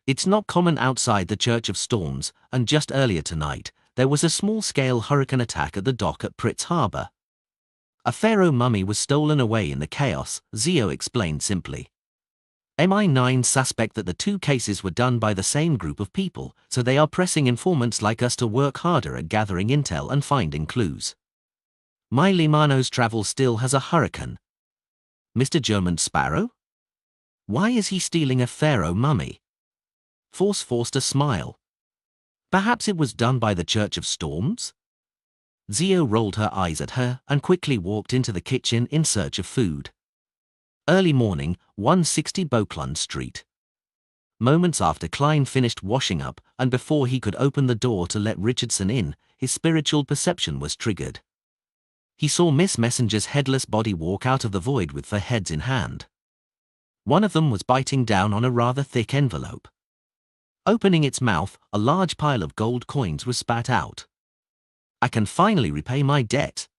It's not common outside the Church of Storms, and just earlier tonight, there was a small-scale hurricane attack at the dock at Pritz Harbor. A pharaoh mummy was stolen away in the chaos, Zio explained simply. MI9 suspect that the two cases were done by the same group of people, so they are pressing informants like us to work harder at gathering intel and finding clues. My Limano's travel still has a hurricane. Mr. German Sparrow? Why is he stealing a pharaoh mummy? Force forced a smile. Perhaps it was done by the Church of Storms? Zio rolled her eyes at her and quickly walked into the kitchen in search of food. Early morning, 160 Beauclund Street. Moments after Klein finished washing up and before he could open the door to let Richardson in, his spiritual perception was triggered. He saw Miss Messenger's headless body walk out of the void with their heads in hand. One of them was biting down on a rather thick envelope. Opening its mouth, a large pile of gold coins was spat out. I can finally repay my debt.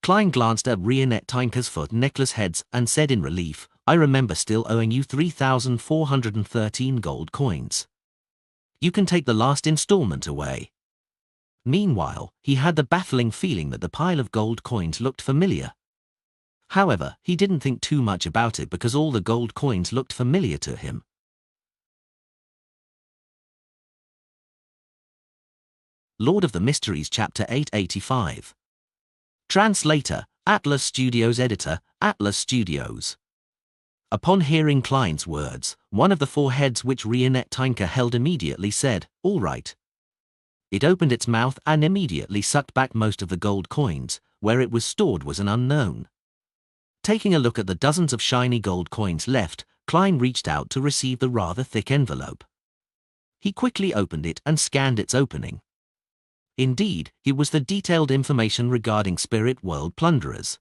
Klein glanced at Rionette Tinker's foot necklace heads and said in relief, I remember still owing you 3,413 gold coins. You can take the last installment away. Meanwhile, he had the baffling feeling that the pile of gold coins looked familiar. However, he didn't think too much about it because all the gold coins looked familiar to him. Lord of the Mysteries Chapter 885. Translator, Atlas Studios. Editor, Atlas Studios. Upon hearing Klein's words, one of the four heads which Rionette Tinker held immediately said, all right. It opened its mouth and immediately sucked back most of the gold coins. Where it was stored was an unknown. Taking a look at the dozens of shiny gold coins left, Klein reached out to receive the rather thick envelope. He quickly opened it and scanned its opening. Indeed, it was the detailed information regarding Spirit World plunderers.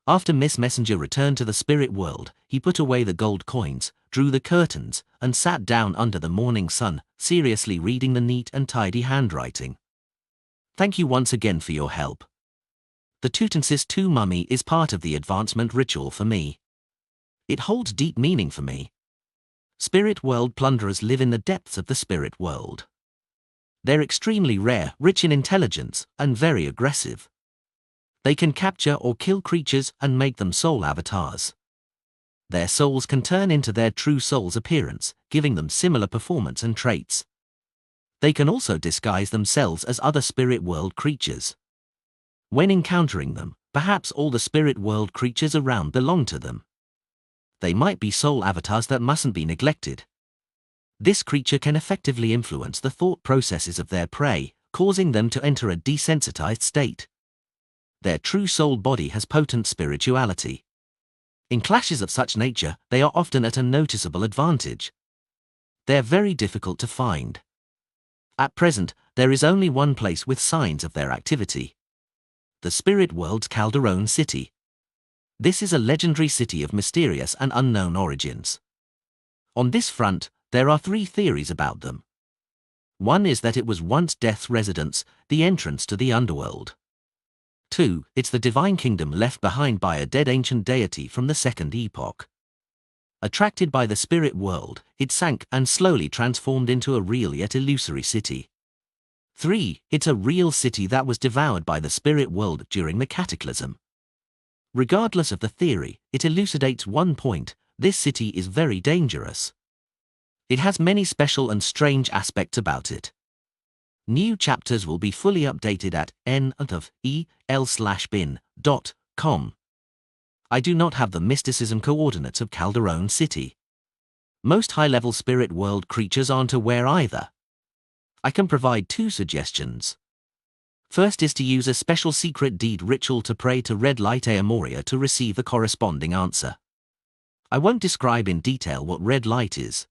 After Miss Messenger returned to the Spirit World, he put away the gold coins, drew the curtains, and sat down under the morning sun, seriously reading the neat and tidy handwriting. Thank you once again for your help. The Tutensis II mummy is part of the advancement ritual for me. It holds deep meaning for me. Spirit World plunderers live in the depths of the Spirit World. They're extremely rare, rich in intelligence, and very aggressive. They can capture or kill creatures and make them soul avatars. Their souls can turn into their true soul's appearance, giving them similar performance and traits. They can also disguise themselves as other Spirit World creatures. When encountering them, perhaps all the Spirit World creatures around belong to them. They might be soul avatars that mustn't be neglected. This creature can effectively influence the thought processes of their prey, causing them to enter a desensitized state. Their true soul body has potent spirituality. In clashes of such nature, they are often at a noticeable advantage. They're very difficult to find. At present, there is only one place with signs of their activity. The Spirit World's Calderon City. This is a legendary city of mysterious and unknown origins. On this front, there are three theories about them. One is that it was once Death's residence, the entrance to the underworld. 2. It's the divine kingdom left behind by a dead ancient deity from the Second Epoch. Attracted by the Spirit World, it sank and slowly transformed into a real yet illusory city. 3. It's a real city that was devoured by the Spirit World during the Cataclysm. Regardless of the theory, it elucidates one point: this city is very dangerous. It has many special and strange aspects about it. New chapters will be fully updated at n/el/bin.com. I do not have the mysticism coordinates of Calderon City. Most high-level Spirit World creatures aren't aware either. I can provide two suggestions. First is to use a special secret deed ritual to pray to Red Light Aemoria to receive the corresponding answer. I won't describe in detail what Red Light is.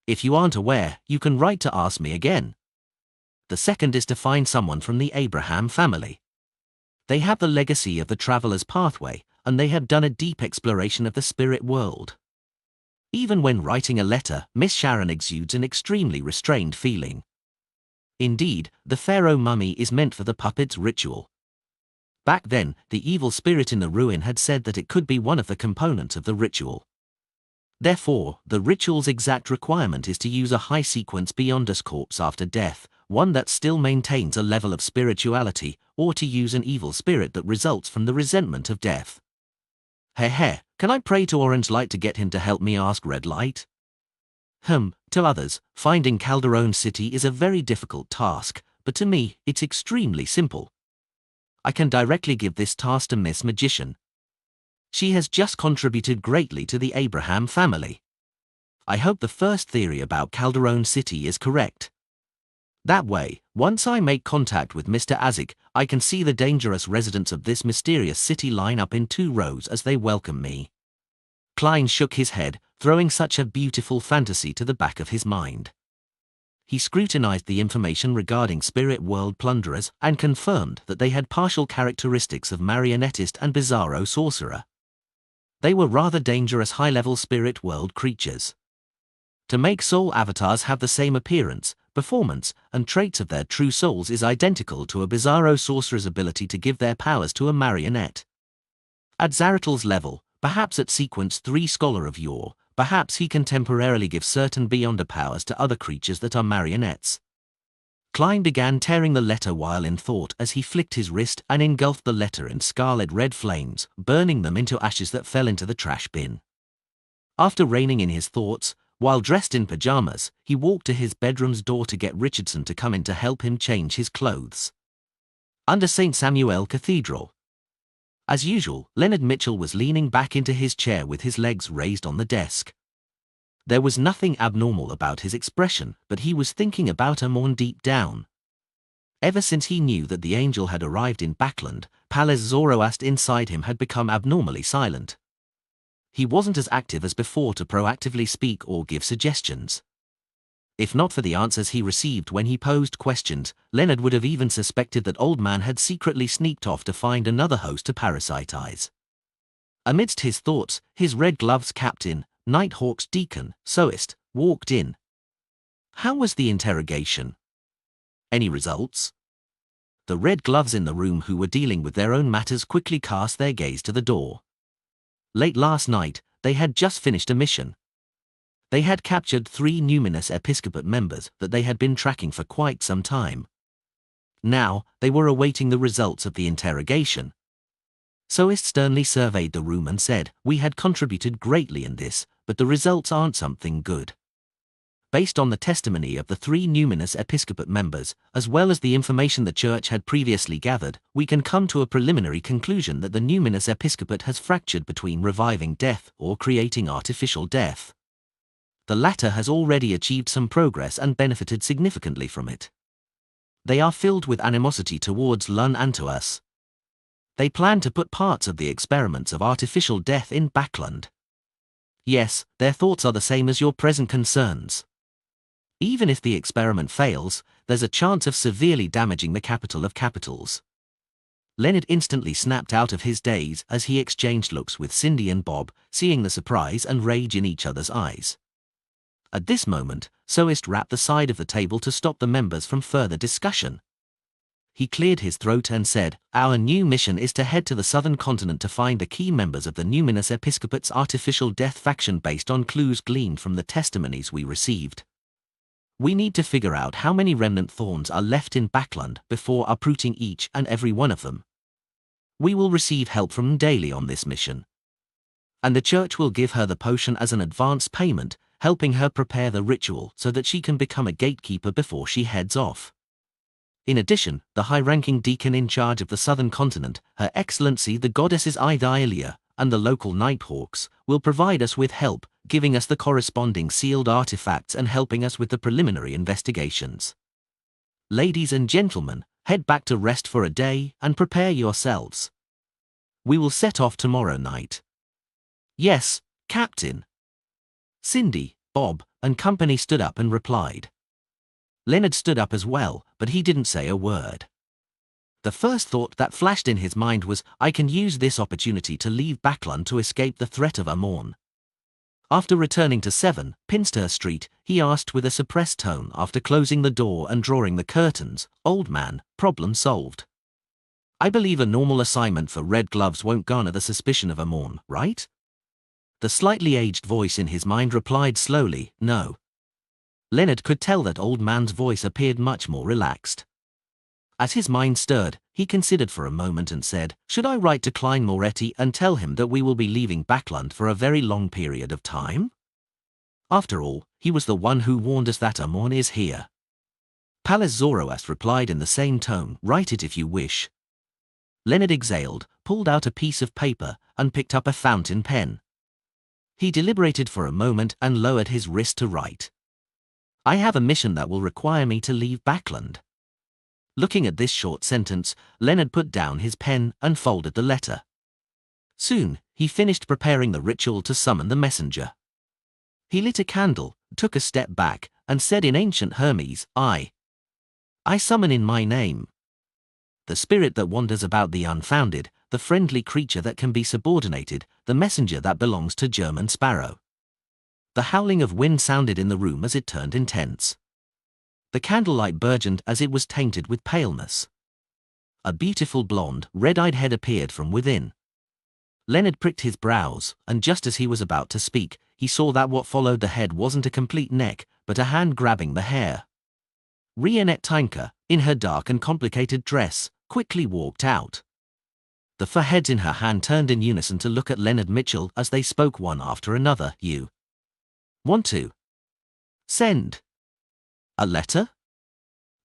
If you aren't aware, you can write to ask me again. The second is to find someone from the Abraham family. They have the legacy of the Traveler's Pathway, and they have done a deep exploration of the Spirit World. Even when writing a letter, Miss Sharon exudes an extremely restrained feeling. Indeed, the pharaoh mummy is meant for the puppet's ritual. Back then, the evil spirit in the ruin had said that it could be one of the components of the ritual. Therefore, the ritual's exact requirement is to use a high sequence beyond a corpse after death, one that still maintains a level of spirituality, or to use an evil spirit that results from the resentment of death. Heh, can I pray to Orange Light to get him to help me ask Red Light? To others, finding Calderon City is a very difficult task, but to me, it's extremely simple. I can directly give this task to Miss Magician. She has just contributed greatly to the Abraham family. I hope the first theory about Calderon City is correct. That way, once I make contact with Mr. Azik, I can see the dangerous residents of this mysterious city line up in 2 rows as they welcome me. Klein shook his head, throwing such a beautiful fantasy to the back of his mind. He scrutinized the information regarding spirit world plunderers and confirmed that they had partial characteristics of marionettist and bizarro sorcerer. They were rather dangerous high-level spirit world creatures. To make soul avatars have the same appearance, performance, and traits of their true souls is identical to a bizarro sorcerer's ability to give their powers to a marionette. At Zaratal's level, perhaps at sequence 3 Scholar of Yore, perhaps he can temporarily give certain beyonder powers to other creatures that are marionettes. Klein began tearing the letter while in thought as he flicked his wrist and engulfed the letter in scarlet red flames, burning them into ashes that fell into the trash bin. After reining in his thoughts, while dressed in pajamas, he walked to his bedroom's door to get Richardson to come in to help him change his clothes. Under St. Samuel Cathedral. As usual, Leonard Mitchell was leaning back into his chair with his legs raised on the desk. There was nothing abnormal about his expression, but he was thinking about Amorn deep down. Ever since he knew that the angel had arrived in Backland, Palace Zoroast inside him had become abnormally silent. He wasn't as active as before to proactively speak or give suggestions. If not for the answers he received when he posed questions, Leonard would have even suspected that Old Man had secretly sneaked off to find another host to parasitize. Amidst his thoughts, his Red Gloves captain, Nighthawk's deacon, Soist, walked in. How was the interrogation? Any results? The Red Gloves in the room who were dealing with their own matters quickly cast their gaze to the door. Late last night, they had just finished a mission. They had captured 3 Numinous Episcopate members that they had been tracking for quite some time. Now, they were awaiting the results of the interrogation. Soist sternly surveyed the room and said, "We had contributed greatly in this, but the results aren't something good. Based on the testimony of the 3 Numinous Episcopate members, as well as the information the Church had previously gathered, we can come to a preliminary conclusion that the Numinous Episcopate has fractured between reviving death or creating artificial death. The latter has already achieved some progress and benefited significantly from it. They are filled with animosity towards Lun and to us. They plan to put parts of the experiments of artificial death in Backland. Yes, their thoughts are the same as your present concerns. Even if the experiment fails, there's a chance of severely damaging the capital of capitals." Leonard instantly snapped out of his daze as he exchanged looks with Cindy and Bob, seeing the surprise and rage in each other's eyes. At this moment, Soist rapped the side of the table to stop the members from further discussion. He cleared his throat and said, "Our new mission is to head to the southern continent to find the key members of the Numinous Episcopate's artificial death faction based on clues gleaned from the testimonies we received. We need to figure out how many remnant thorns are left in Backland before uprooting each and every one of them. We will receive help from daily on this mission. And the Church will give her the potion as an advance payment, helping her prepare the ritual so that she can become a gatekeeper before she heads off. In addition, the high-ranking deacon in charge of the southern continent, Her Excellency the Goddesses Idalia, and the local Nighthawks, will provide us with help, giving us the corresponding sealed artifacts and helping us with the preliminary investigations. Ladies and gentlemen, head back to rest for a day and prepare yourselves. We will set off tomorrow night." "Yes, Captain." Cindy, Bob, and company stood up and replied. Leonard stood up as well, but he didn't say a word. The first thought that flashed in his mind was, I can use this opportunity to leave Backland to escape the threat of Amorn. After returning to 7 Pinster Street, he asked with a suppressed tone after closing the door and drawing the curtains, "Old man, problem solved. I believe a normal assignment for Red Gloves won't garner the suspicion of Amorn, right?" The slightly aged voice in his mind replied slowly, "No." Leonard could tell that old man's voice appeared much more relaxed. As his mind stirred, he considered for a moment and said, "Should I write to Klein Moretti and tell him that we will be leaving Backland for a very long period of time? After all, he was the one who warned us that Amon is here." Palace Zoroast replied in the same tone, "Write it if you wish." Leonard exhaled, pulled out a piece of paper, and picked up a fountain pen. He deliberated for a moment and lowered his wrist to write. "I have a mission that will require me to leave Backland." Looking at this short sentence, Leonard put down his pen and folded the letter. Soon, he finished preparing the ritual to summon the messenger. He lit a candle, took a step back, and said in ancient Hermes, I summon in my name. The spirit that wanders about the unfounded, the friendly creature that can be subordinated, the messenger that belongs to German Sparrow. The howling of wind sounded in the room as it turned intense. The candlelight burgeoned as it was tainted with paleness. A beautiful blonde, red-eyed head appeared from within. Leonard pricked his brows, and just as he was about to speak, he saw that what followed the head wasn't a complete neck, but a hand grabbing the hair. Rionette Tynke, in her dark and complicated dress, quickly walked out. The four heads in her hand turned in unison to look at Leonard Mitchell as they spoke one after another. "You want to send a letter?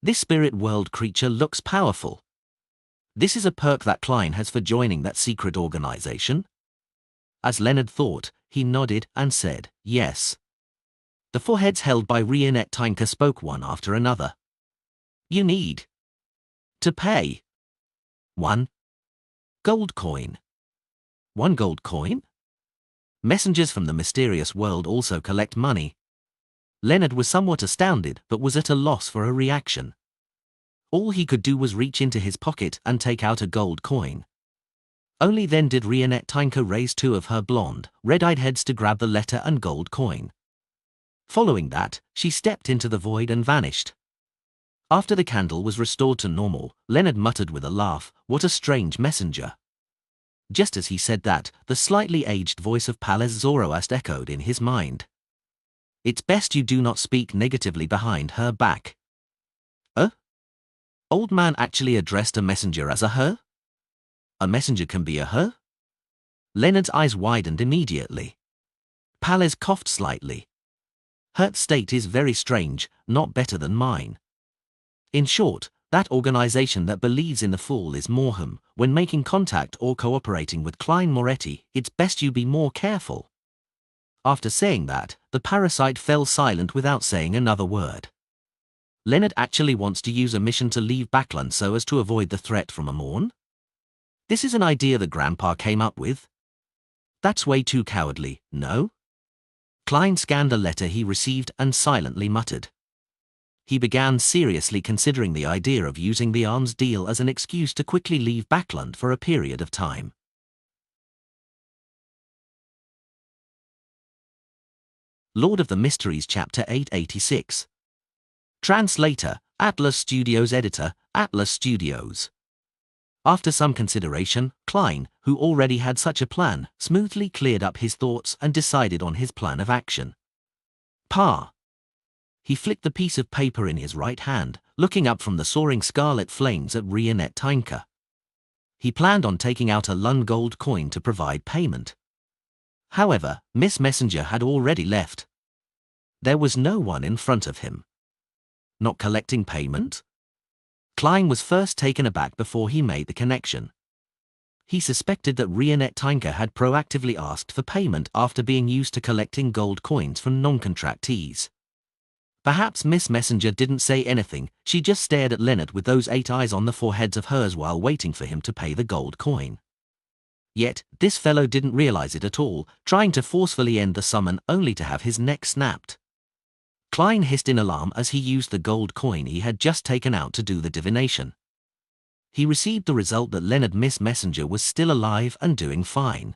This spirit world creature looks powerful. This is a perk that Klein has for joining that secret organization?" As Leonard thought, he nodded and said, "Yes." The four heads held by Rionette Tynke spoke one after another. "You need to pay 1 gold coin. 1 gold coin? Messengers from the mysterious world also collect money." Leonard was somewhat astounded, but was at a loss for a reaction. All he could do was reach into his pocket and take out a gold coin. Only then did Rionette Tynke raise two of her blonde, red-eyed heads to grab the letter and gold coin. Following that, she stepped into the void and vanished. After the candle was restored to normal, Leonard muttered with a laugh, "What a strange messenger." Just as he said that, the slightly aged voice of Palace Zoroast echoed in his mind. "It's best you do not speak negatively behind her back." Old man actually addressed a messenger as a her? A messenger can be a her? Leonard's eyes widened immediately. Palace coughed slightly. "Her state is very strange, not better than mine. In short, that organization that believes in the fool is Morham. When making contact or cooperating with Klein Moretti, it's best you be more careful." After saying that, the parasite fell silent without saying another word. Leonard actually wants to use a mission to leave Backland so as to avoid the threat from Amon? This is an idea that Grandpa came up with? That's way too cowardly, no? Klein scanned the letter he received and silently muttered. He began seriously considering the idea of using the arms deal as an excuse to quickly leave Backland for a period of time. Lord of the Mysteries Chapter 886. Translator, Atlas Studios. Editor, Atlas Studios. After some consideration, Klein, who already had such a plan, smoothly cleared up his thoughts and decided on his plan of action. Pa. He flicked the piece of paper in his right hand, looking up from the soaring scarlet flames at Rionette Tynke. He planned on taking out a Lund gold coin to provide payment. However, Miss Messenger had already left. There was no one in front of him. Not collecting payment? Klein was first taken aback before he made the connection. He suspected that Rionette Tynke had proactively asked for payment after being used to collecting gold coins from non-contractees. Perhaps Miss Messenger didn't say anything, she just stared at Leonard with those 8 eyes on the foreheads of hers while waiting for him to pay the gold coin. Yet, this fellow didn't realize it at all, trying to forcefully end the summon only to have his neck snapped. Klein hissed in alarm as he used the gold coin he had just taken out to do the divination. He received the result that Leonard Miss Messenger was still alive and doing fine.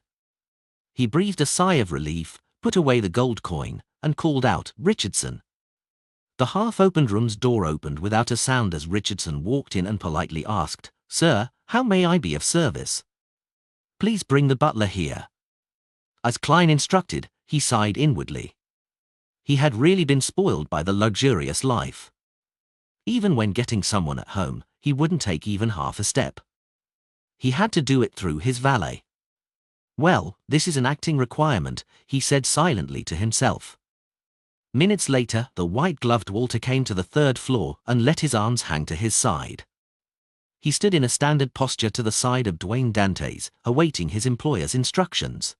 He breathed a sigh of relief, put away the gold coin, and called out, "Richardson." The half-opened room's door opened without a sound as Richardson walked in and politely asked, "Sir, how may I be of service?" "Please bring the butler here." As Klein instructed, he sighed inwardly. He had really been spoiled by the luxurious life. Even when getting someone at home, he wouldn't take even half a step. He had to do it through his valet. Well, this is an acting requirement, he said silently to himself. Minutes later, the white-gloved Walter came to the third floor and let his arms hang to his side. He stood in a standard posture to the side of Dwayne Dantes, awaiting his employer's instructions.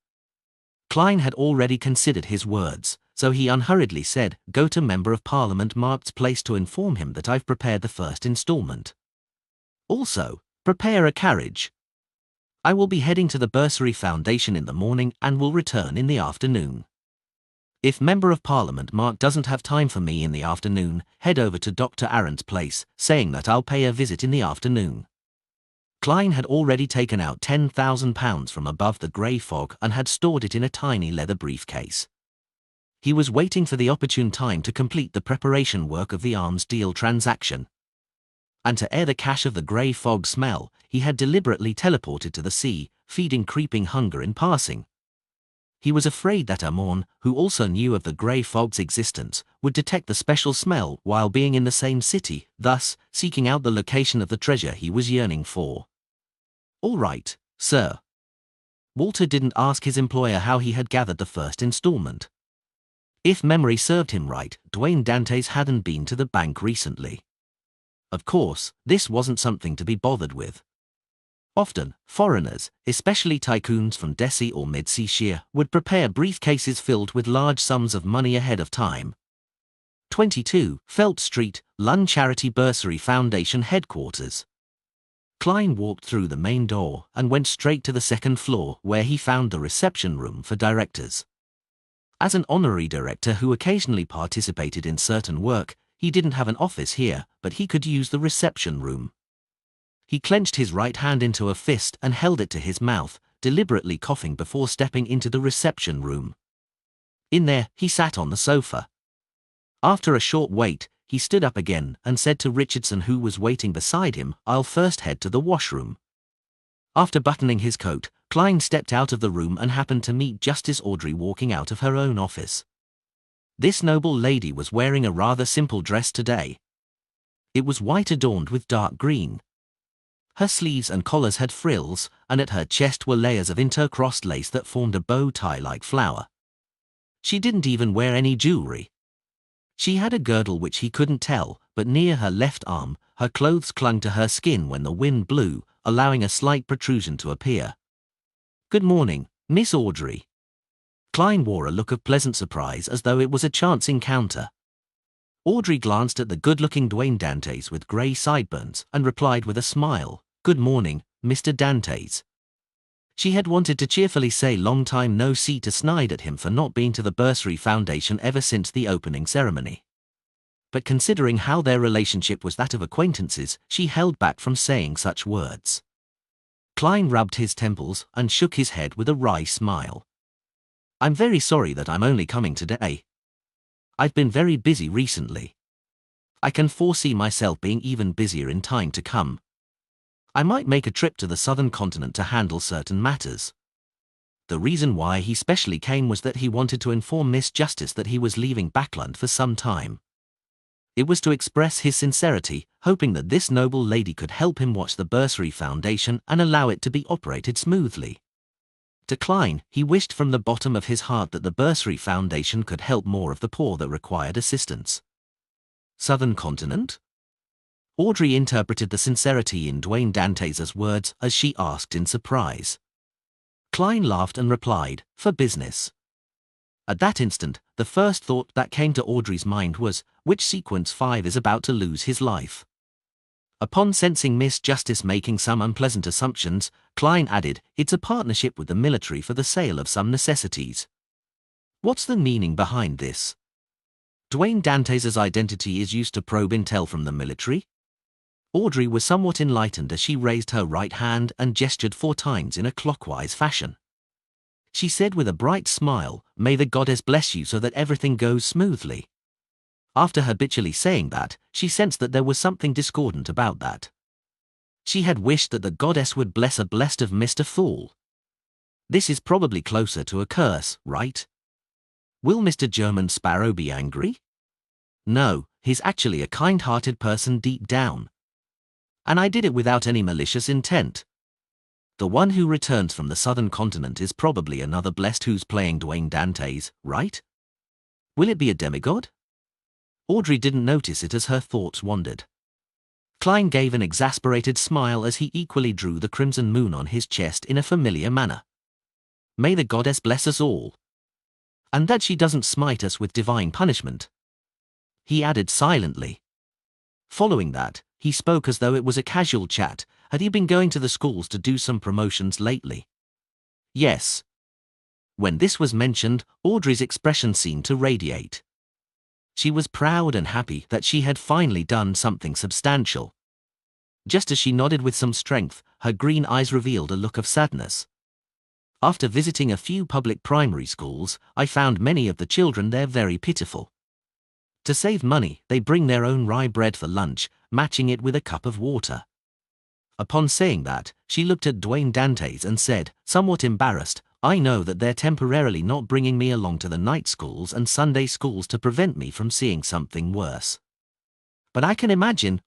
Klein had already considered his words, so he unhurriedly said, "Go to Member of Parliament Mark's place to inform him that I've prepared the first installment. Also, prepare a carriage. I will be heading to the Bursary Foundation in the morning and will return in the afternoon. If Member of Parliament Mark doesn't have time for me in the afternoon, head over to Dr. Aaron's place, saying that I'll pay a visit in the afternoon." Klein had already taken out £10,000 from above the grey fog and had stored it in a tiny leather briefcase. He was waiting for the opportune time to complete the preparation work of the arms deal transaction. And to air the cache of the grey fog smell, he had deliberately teleported to the sea, feeding creeping hunger in passing. He was afraid that Amon, who also knew of the grey fog's existence, would detect the special smell while being in the same city, thus seeking out the location of the treasure he was yearning for. "All right, sir." Walter didn't ask his employer how he had gathered the first installment. If memory served him right, Dwayne Dantes hadn't been to the bank recently. Of course, this wasn't something to be bothered with. Often, foreigners, especially tycoons from Desi or Mid-Sea, would prepare briefcases filled with large sums of money ahead of time. 22, Felt Street, Lund Charity Bursary Foundation Headquarters. Klein walked through the main door and went straight to the second floor where he found the reception room for directors. As an honorary director who occasionally participated in certain work, he didn't have an office here, but he could use the reception room. He clenched his right hand into a fist and held it to his mouth, deliberately coughing before stepping into the reception room. In there, he sat on the sofa. After a short wait, he stood up again and said to Richardson, who was waiting beside him, "I'll first head to the washroom." After buttoning his coat, Klein stepped out of the room and happened to meet Justice Audrey walking out of her own office. This noble lady was wearing a rather simple dress today. It was white adorned with dark green. Her sleeves and collars had frills, and at her chest were layers of intercrossed lace that formed a bow tie-like flower. She didn't even wear any jewelry. She had a girdle which he couldn't tell, but near her left arm, her clothes clung to her skin when the wind blew, allowing a slight protrusion to appear. "Good morning, Miss Audrey." Klein wore a look of pleasant surprise as though it was a chance encounter. Audrey glanced at the good-looking Dwayne Dantes with grey sideburns and replied with a smile, "Good morning, Mr. Dantes." She had wanted to cheerfully say long time no see to snide at him for not being to the Bursary Foundation ever since the opening ceremony. But considering how their relationship was that of acquaintances, she held back from saying such words. Klein rubbed his temples and shook his head with a wry smile. "I'm very sorry that I'm only coming today. I've been very busy recently. I can foresee myself being even busier in time to come. I might make a trip to the southern continent to handle certain matters." The reason why he specially came was that he wanted to inform Miss Justice that he was leaving Backlund for some time. It was to express his sincerity, hoping that this noble lady could help him watch the Bursary Foundation and allow it to be operated smoothly. To Klein, he wished from the bottom of his heart that the Bursary Foundation could help more of the poor that required assistance. Southern continent? Audrey interpreted the sincerity in Dwayne Dantes' words as she asked in surprise. Klein laughed and replied, "For business." At that instant, the first thought that came to Audrey's mind was, which Sequence 5 is about to lose his life? Upon sensing Miss Justice making some unpleasant assumptions, Klein added, "It's a partnership with the military for the sale of some necessities." What's the meaning behind this? Dwayne Dantes' identity is used to probe intel from the military? Audrey was somewhat enlightened as she raised her right hand and gestured 4 times in a clockwise fashion. She said with a bright smile, "May the goddess bless you so that everything goes smoothly." After habitually saying that, she sensed that there was something discordant about that. She had wished that the goddess would bless a blessed of Mr. Fool. This is probably closer to a curse, right? Will Mr. German Sparrow be angry? No, he's actually a kind-hearted person deep down. And I did it without any malicious intent. The one who returns from the southern continent is probably another blessed who's playing Dwayne Dantes, right? Will it be a demigod? Audrey didn't notice it as her thoughts wandered. Klein gave an exasperated smile as he equally drew the crimson moon on his chest in a familiar manner. May the goddess bless us all. And that she doesn't smite us with divine punishment. He added silently. Following that, he spoke as though it was a casual chat. Had he been going to the schools to do some promotions lately? Yes. When this was mentioned, Audrey's expression seemed to radiate. She was proud and happy that she had finally done something substantial. Just as she nodded with some strength, her green eyes revealed a look of sadness. After visiting a few public primary schools, I found many of the children there very pitiful. To save money, they bring their own rye bread for lunch, matching it with a cup of water. Upon saying that, she looked at Dwayne Dantes and said, somewhat embarrassed, I know that they're temporarily not bringing me along to the night schools and Sunday schools to prevent me from seeing something worse. But I can imagine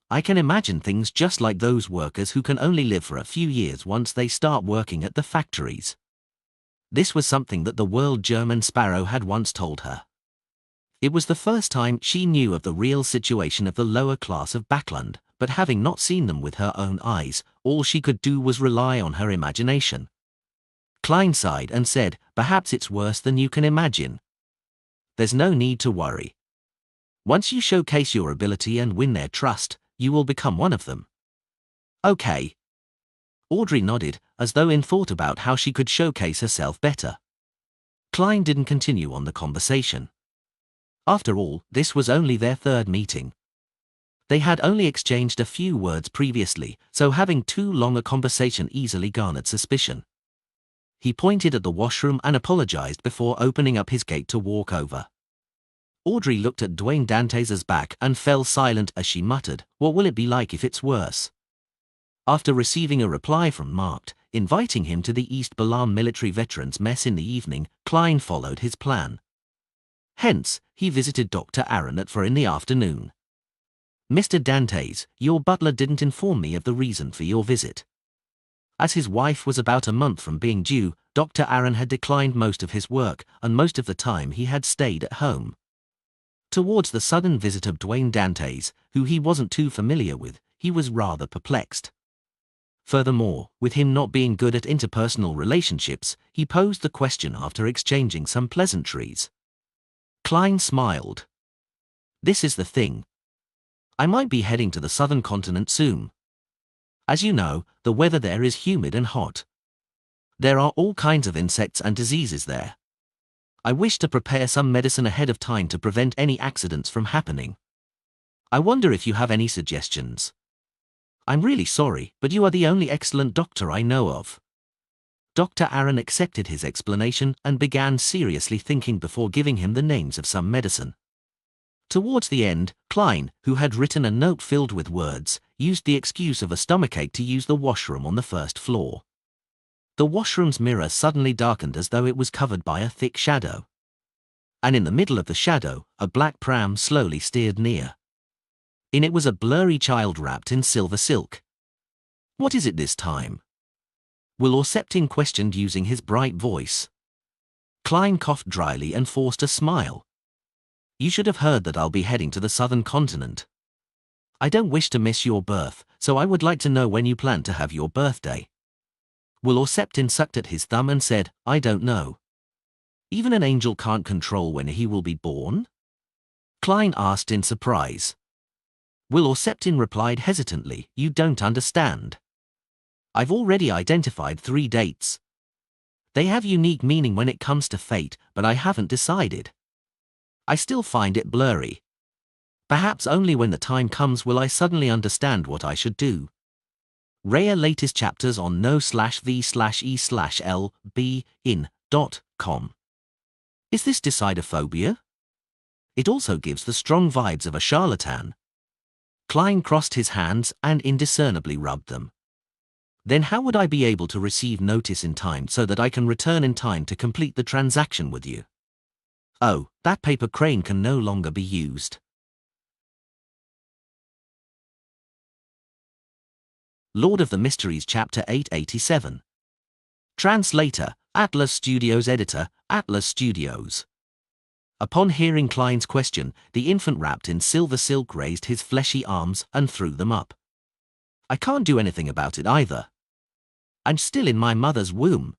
things just like those workers who can only live for a few years once they start working at the factories. This was something that the World German Sparrow had once told her. It was the first time she knew of the real situation of the lower class of Backland, but having not seen them with her own eyes, all she could do was rely on her imagination. Klein sighed and said, perhaps it's worse than you can imagine. There's no need to worry. Once you showcase your ability and win their trust, you will become one of them. Okay. Audrey nodded, as though in thought about how she could showcase herself better. Klein didn't continue on the conversation. After all, this was only their third meeting. They had only exchanged a few words previously, so having too long a conversation easily garnered suspicion. He pointed at the washroom and apologized before opening up his gate to walk over. Audrey looked at Dwayne Dantes' back and fell silent as she muttered, what will it be like if it's worse? After receiving a reply from Marked, inviting him to the East Balam military veterans mess in the evening, Klein followed his plan. Hence, he visited Dr. Aaron at 4 in the afternoon. Mr. Dantes, your butler didn't inform me of the reason for your visit. As his wife was about a month from being due, Dr. Aaron had declined most of his work, and most of the time he had stayed at home. Towards the sudden visit of Dwayne Dantes, who he wasn't too familiar with, he was rather perplexed. Furthermore, with him not being good at interpersonal relationships, he posed the question after exchanging some pleasantries. Klein smiled. This is the thing. I might be heading to the southern continent soon. As you know, the weather there is humid and hot. There are all kinds of insects and diseases there. I wish to prepare some medicine ahead of time to prevent any accidents from happening. I wonder if you have any suggestions. I'm really sorry, but you are the only excellent doctor I know of. Dr. Aaron accepted his explanation and began seriously thinking before giving him the names of some medicine. Towards the end, Klein, who had written a note filled with words, used the excuse of a stomachache to use the washroom on the first floor. The washroom's mirror suddenly darkened as though it was covered by a thick shadow. And in the middle of the shadow, a black pram slowly steered near. In it was a blurry child wrapped in silver silk. What is it this time? Will Orseptin questioned using his bright voice. Klein coughed dryly and forced a smile. You should have heard that I'll be heading to the southern continent. I don't wish to miss your birth, so I would like to know when you plan to have your birthday. Will Orseptin sucked at his thumb and said, I don't know. Even an angel can't control when he will be born? Klein asked in surprise. Will Orseptin replied hesitantly, you don't understand. I've already identified 3 dates. They have unique meaning when it comes to fate, but I haven't decided. I still find it blurry. Perhaps only when the time comes will I suddenly understand what I should do. Raya latest chapters on no/v/e/l/b-in.com. Is this decidophobia? It also gives the strong vibes of a charlatan. Klein crossed his hands and indiscernibly rubbed them. Then how would I be able to receive notice in time so that I can return in time to complete the transaction with you? Oh, that paper crane can no longer be used. Lord of the Mysteries Chapter 887. Translator, Atlas Studios. Editor, Atlas Studios. Upon hearing Klein's question, the infant wrapped in silver silk raised his fleshy arms and threw them up. I can't do anything about it either. I'm still in my mother's womb.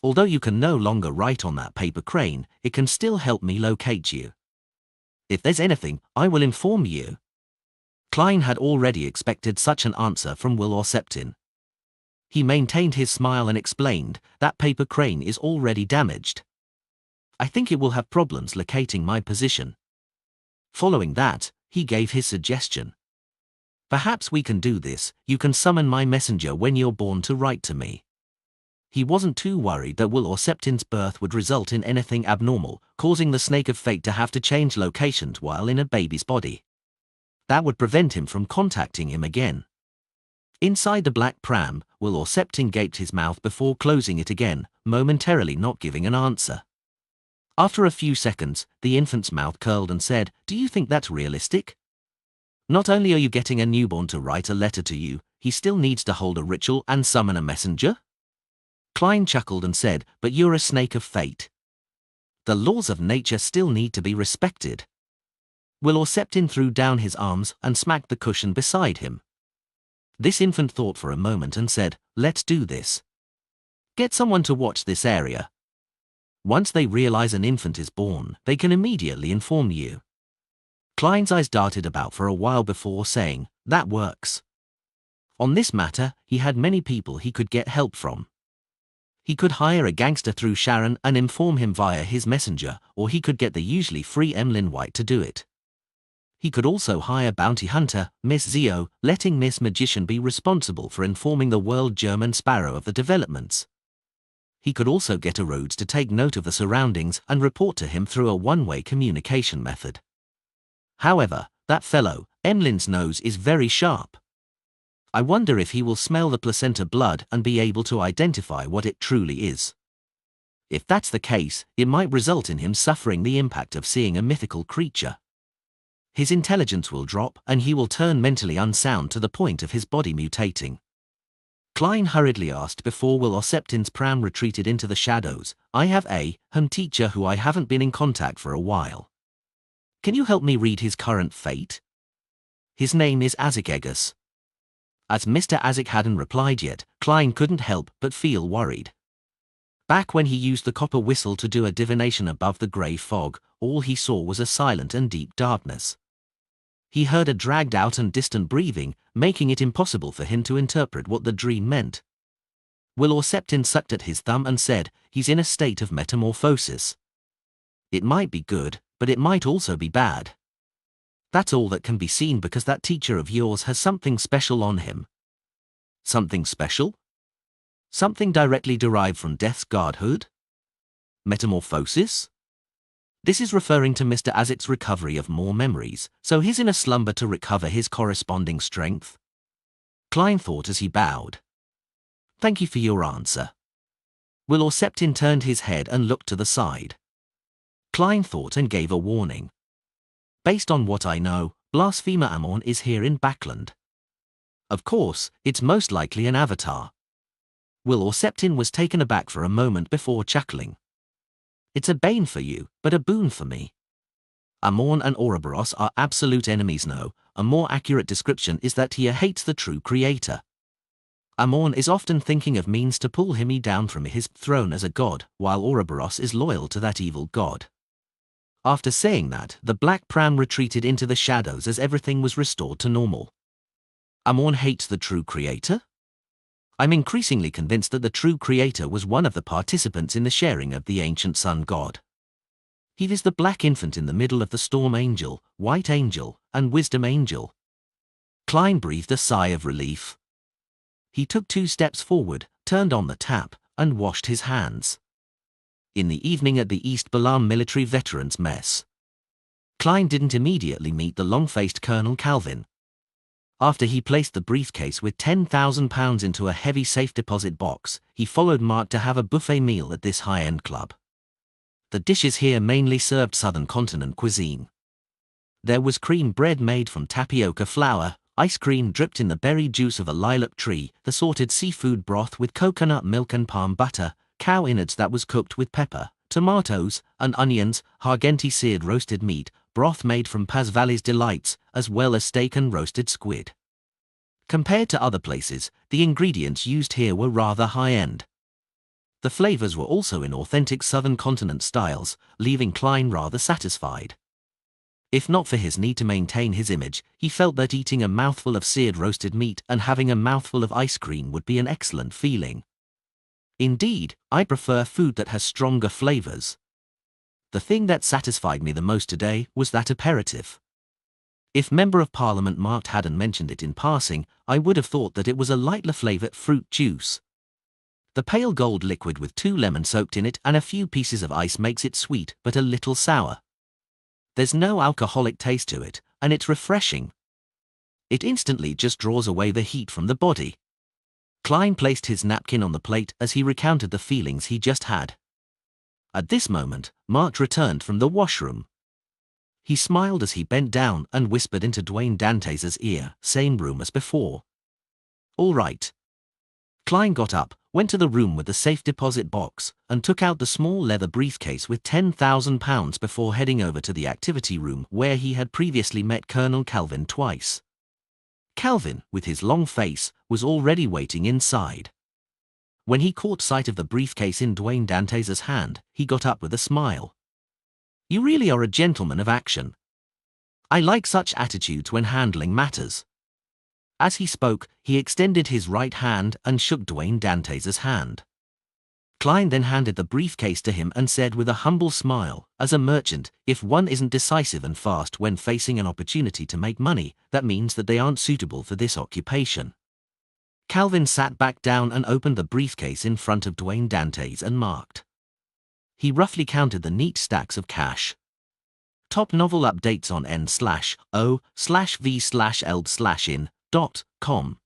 Although you can no longer write on that paper crane, it can still help me locate you. If there's anything, I will inform you. Klein had already expected such an answer from Will Orseptin. He maintained his smile and explained, that paper crane is already damaged. I think it will have problems locating my position. Following that, he gave his suggestion. Perhaps we can do this, you can summon my messenger when you're born to write to me. He wasn't too worried that Will Orseptin's birth would result in anything abnormal, causing the Snake of Fate to have to change locations while in a baby's body. That would prevent him from contacting him again. Inside the black pram, Will Orseptin gaped his mouth before closing it again, momentarily not giving an answer. After a few seconds, the infant's mouth curled and said, "Do you think that's realistic? Not only are you getting a newborn to write a letter to you, he still needs to hold a ritual and summon a messenger?" Klein chuckled and said, "But you're a snake of fate. The laws of nature still need to be respected." Will Orseptin threw down his arms and smacked the cushion beside him. This infant thought for a moment and said, "Let's do this. Get someone to watch this area. Once they realize an infant is born, they can immediately inform you." Klein's eyes darted about for a while before saying, "That works." On this matter, he had many people he could get help from. He could hire a gangster through Sharon and inform him via his messenger, or he could get the usually free Emlyn White to do it. He could also hire bounty hunter, Miss Zio, letting Miss Magician be responsible for informing the World German Sparrow of the developments. He could also get a Rhodes to take note of the surroundings and report to him through a one-way communication method. However, that fellow, Emlyn's nose is very sharp. I wonder if he will smell the placenta blood and be able to identify what it truly is. If that's the case, it might result in him suffering the impact of seeing a mythical creature. His intelligence will drop and he will turn mentally unsound to the point of his body mutating. Klein hurriedly asked before Will Orseptin's pram retreated into the shadows, "I have a home teacher who I haven't been in contact for a while. Can you help me read his current fate? His name is Azik Eggers." As Mr. Azik hadn't replied yet, Klein couldn't help but feel worried. Back when he used the copper whistle to do a divination above the grey fog, all he saw was a silent and deep darkness. He heard a dragged-out and distant breathing, making it impossible for him to interpret what the dream meant. Will Orseptin sucked at his thumb and said, "He's in a state of metamorphosis. It might be good, but it might also be bad. That's all that can be seen because that teacher of yours has something special on him." Something special? Something directly derived from death's godhood? Metamorphosis? This is referring to Mr. Azik's recovery of more memories, so he's in a slumber to recover his corresponding strength. Klein thought as he bowed. "Thank you for your answer." Will Orseptin turned his head and looked to the side. Klein thought and gave a warning. "Based on what I know, Blasphemer Amon is here in Backland. Of course, it's most likely an avatar." Will Orseptin was taken aback for a moment before chuckling. "It's a bane for you, but a boon for me. Amon and Ouroboros are absolute enemies now. A more accurate description is that he hates the true creator. Amon is often thinking of means to pull him down from his throne as a god, while Ouroboros is loyal to that evil god." After saying that, the black pram retreated into the shadows as everything was restored to normal. Amon hates the true creator? I'm increasingly convinced that the true creator was one of the participants in the sharing of the ancient sun god. He is the black infant in the middle of the storm angel, white angel, and wisdom angel. Klein breathed a sigh of relief. He took 2 steps forward, turned on the tap, and washed his hands. In the evening at the East Balam military veterans mess, Klein didn't immediately meet the long-faced Colonel Calvin. After he placed the briefcase with £10,000 into a heavy safe deposit box, he followed Mark to have a buffet meal at this high-end club. The dishes here mainly served Southern Continent cuisine. There was cream bread made from tapioca flour, ice cream dripped in the berry juice of a lilac tree, assorted seafood broth with coconut milk and palm butter, cow innards that was cooked with pepper, tomatoes, and onions, Hargenti seared roasted meat, broth made from Paz Valley's delights, as well as steak and roasted squid. Compared to other places, the ingredients used here were rather high-end. The flavors were also in authentic Southern Continent styles, leaving Klein rather satisfied. If not for his need to maintain his image, he felt that eating a mouthful of seared roasted meat and having a mouthful of ice cream would be an excellent feeling. Indeed, I prefer food that has stronger flavors. The thing that satisfied me the most today was that aperitif. If Member of Parliament Mark hadn't mentioned it in passing, I would have thought that it was a lightly flavored fruit juice. The pale gold liquid with 2 lemons soaked in it and a few pieces of ice makes it sweet but a little sour. There's no alcoholic taste to it, and it's refreshing. It instantly just draws away the heat from the body. Klein placed his napkin on the plate as he recounted the feelings he just had. At this moment, Mark returned from the washroom. He smiled as he bent down and whispered into Dwayne Dantes' ear, same room as before. All right. Klein got up, went to the room with the safe deposit box, and took out the small leather briefcase with £10,000 before heading over to the activity room where he had previously met Colonel Calvin twice. Calvin, with his long face, was already waiting inside. When he caught sight of the briefcase in Dwayne Dantes' hand, he got up with a smile. You really are a gentleman of action. I like such attitudes when handling matters. As he spoke, he extended his right hand and shook Dwayne Dantes' hand. Klein then handed the briefcase to him and said with a humble smile, as a merchant, if one isn't decisive and fast when facing an opportunity to make money, that means that they aren't suitable for this occupation. Calvin sat back down and opened the briefcase in front of Dwayne Dantes and marked. He roughly counted the neat stacks of cash. Top novel updates on n/o/v/eld/in.com.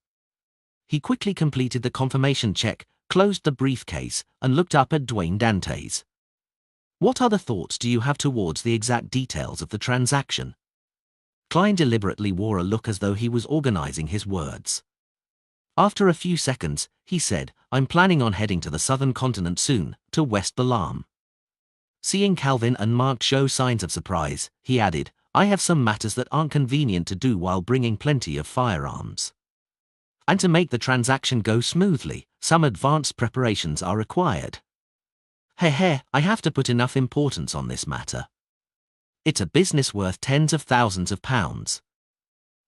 He quickly completed the confirmation check, closed the briefcase, and looked up at Dwayne Dantes. What other thoughts do you have towards the exact details of the transaction? Klein deliberately wore a look as though he was organizing his words. After a few seconds, he said, I'm planning on heading to the Southern Continent soon, to West Balam. Seeing Calvin and Mark show signs of surprise, he added, I have some matters that aren't convenient to do while bringing plenty of firearms. And to make the transaction go smoothly, some advanced preparations are required. I have to put enough importance on this matter. It's a business worth tens of thousands of pounds.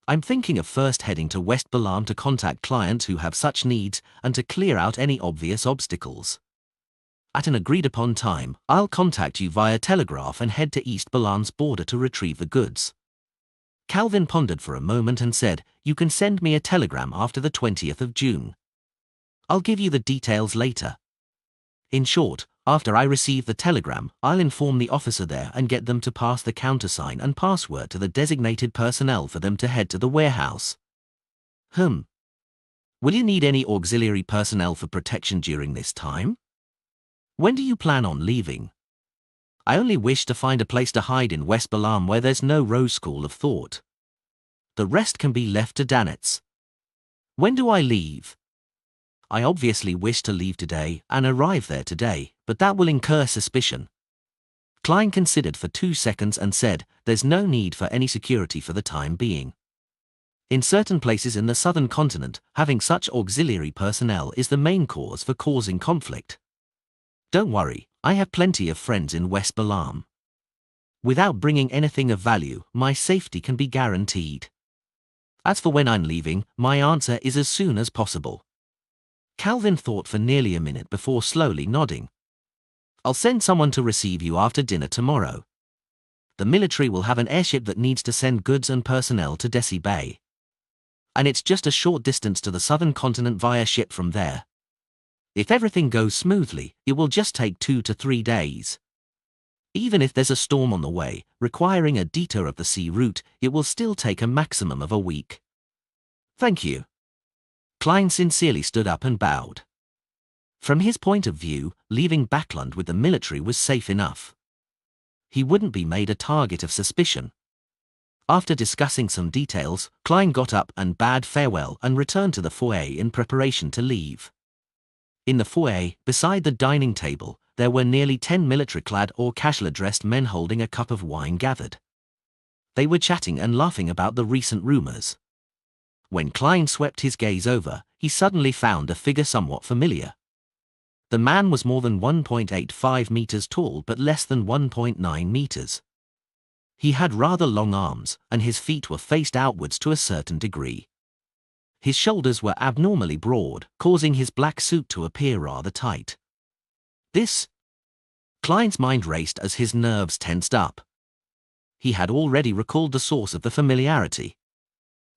I'm thinking of first heading to West Balam to contact clients who have such needs and to clear out any obvious obstacles. At an agreed-upon time, I'll contact you via telegraph and head to East Balam's border to retrieve the goods. Calvin pondered for a moment and said, you can send me a telegram after the 20th of June. I'll give you the details later. In short, after I receive the telegram, I'll inform the officer there and get them to pass the countersign and password to the designated personnel for them to head to the warehouse. Will you need any auxiliary personnel for protection during this time? When do you plan on leaving? I only wish to find a place to hide in West Balam where there's no Rose School of Thought. The rest can be left to Danitz. When do I leave? I obviously wish to leave today and arrive there today, but that will incur suspicion. Klein considered for 2 seconds and said, there's no need for any security for the time being. In certain places in the Southern Continent, having such auxiliary personnel is the main cause for causing conflict. Don't worry, I have plenty of friends in West Balam. Without bringing anything of value, my safety can be guaranteed. As for when I'm leaving, my answer is as soon as possible. Calvin thought for nearly a minute before slowly nodding. I'll send someone to receive you after dinner tomorrow. The military will have an airship that needs to send goods and personnel to Desi Bay. And it's just a short distance to the Southern Continent via ship from there. If everything goes smoothly, it will just take 2 to 3 days. Even if there's a storm on the way, requiring a detour of the sea route, it will still take a maximum of a week. Thank you. Klein sincerely stood up and bowed. From his point of view, leaving Backlund with the military was safe enough. He wouldn't be made a target of suspicion. After discussing some details, Klein got up and bade farewell and returned to the foyer in preparation to leave. In the foyer, beside the dining table, there were nearly 10 military-clad or casual-dressed men holding a cup of wine gathered. They were chatting and laughing about the recent rumors. When Klein swept his gaze over, he suddenly found a figure somewhat familiar. The man was more than 1.85 meters tall but less than 1.9 meters. He had rather long arms, and his feet were faced outwards to a certain degree. His shoulders were abnormally broad, causing his black suit to appear rather tight. Klein's mind raced as his nerves tensed up. He had already recalled the source of the familiarity.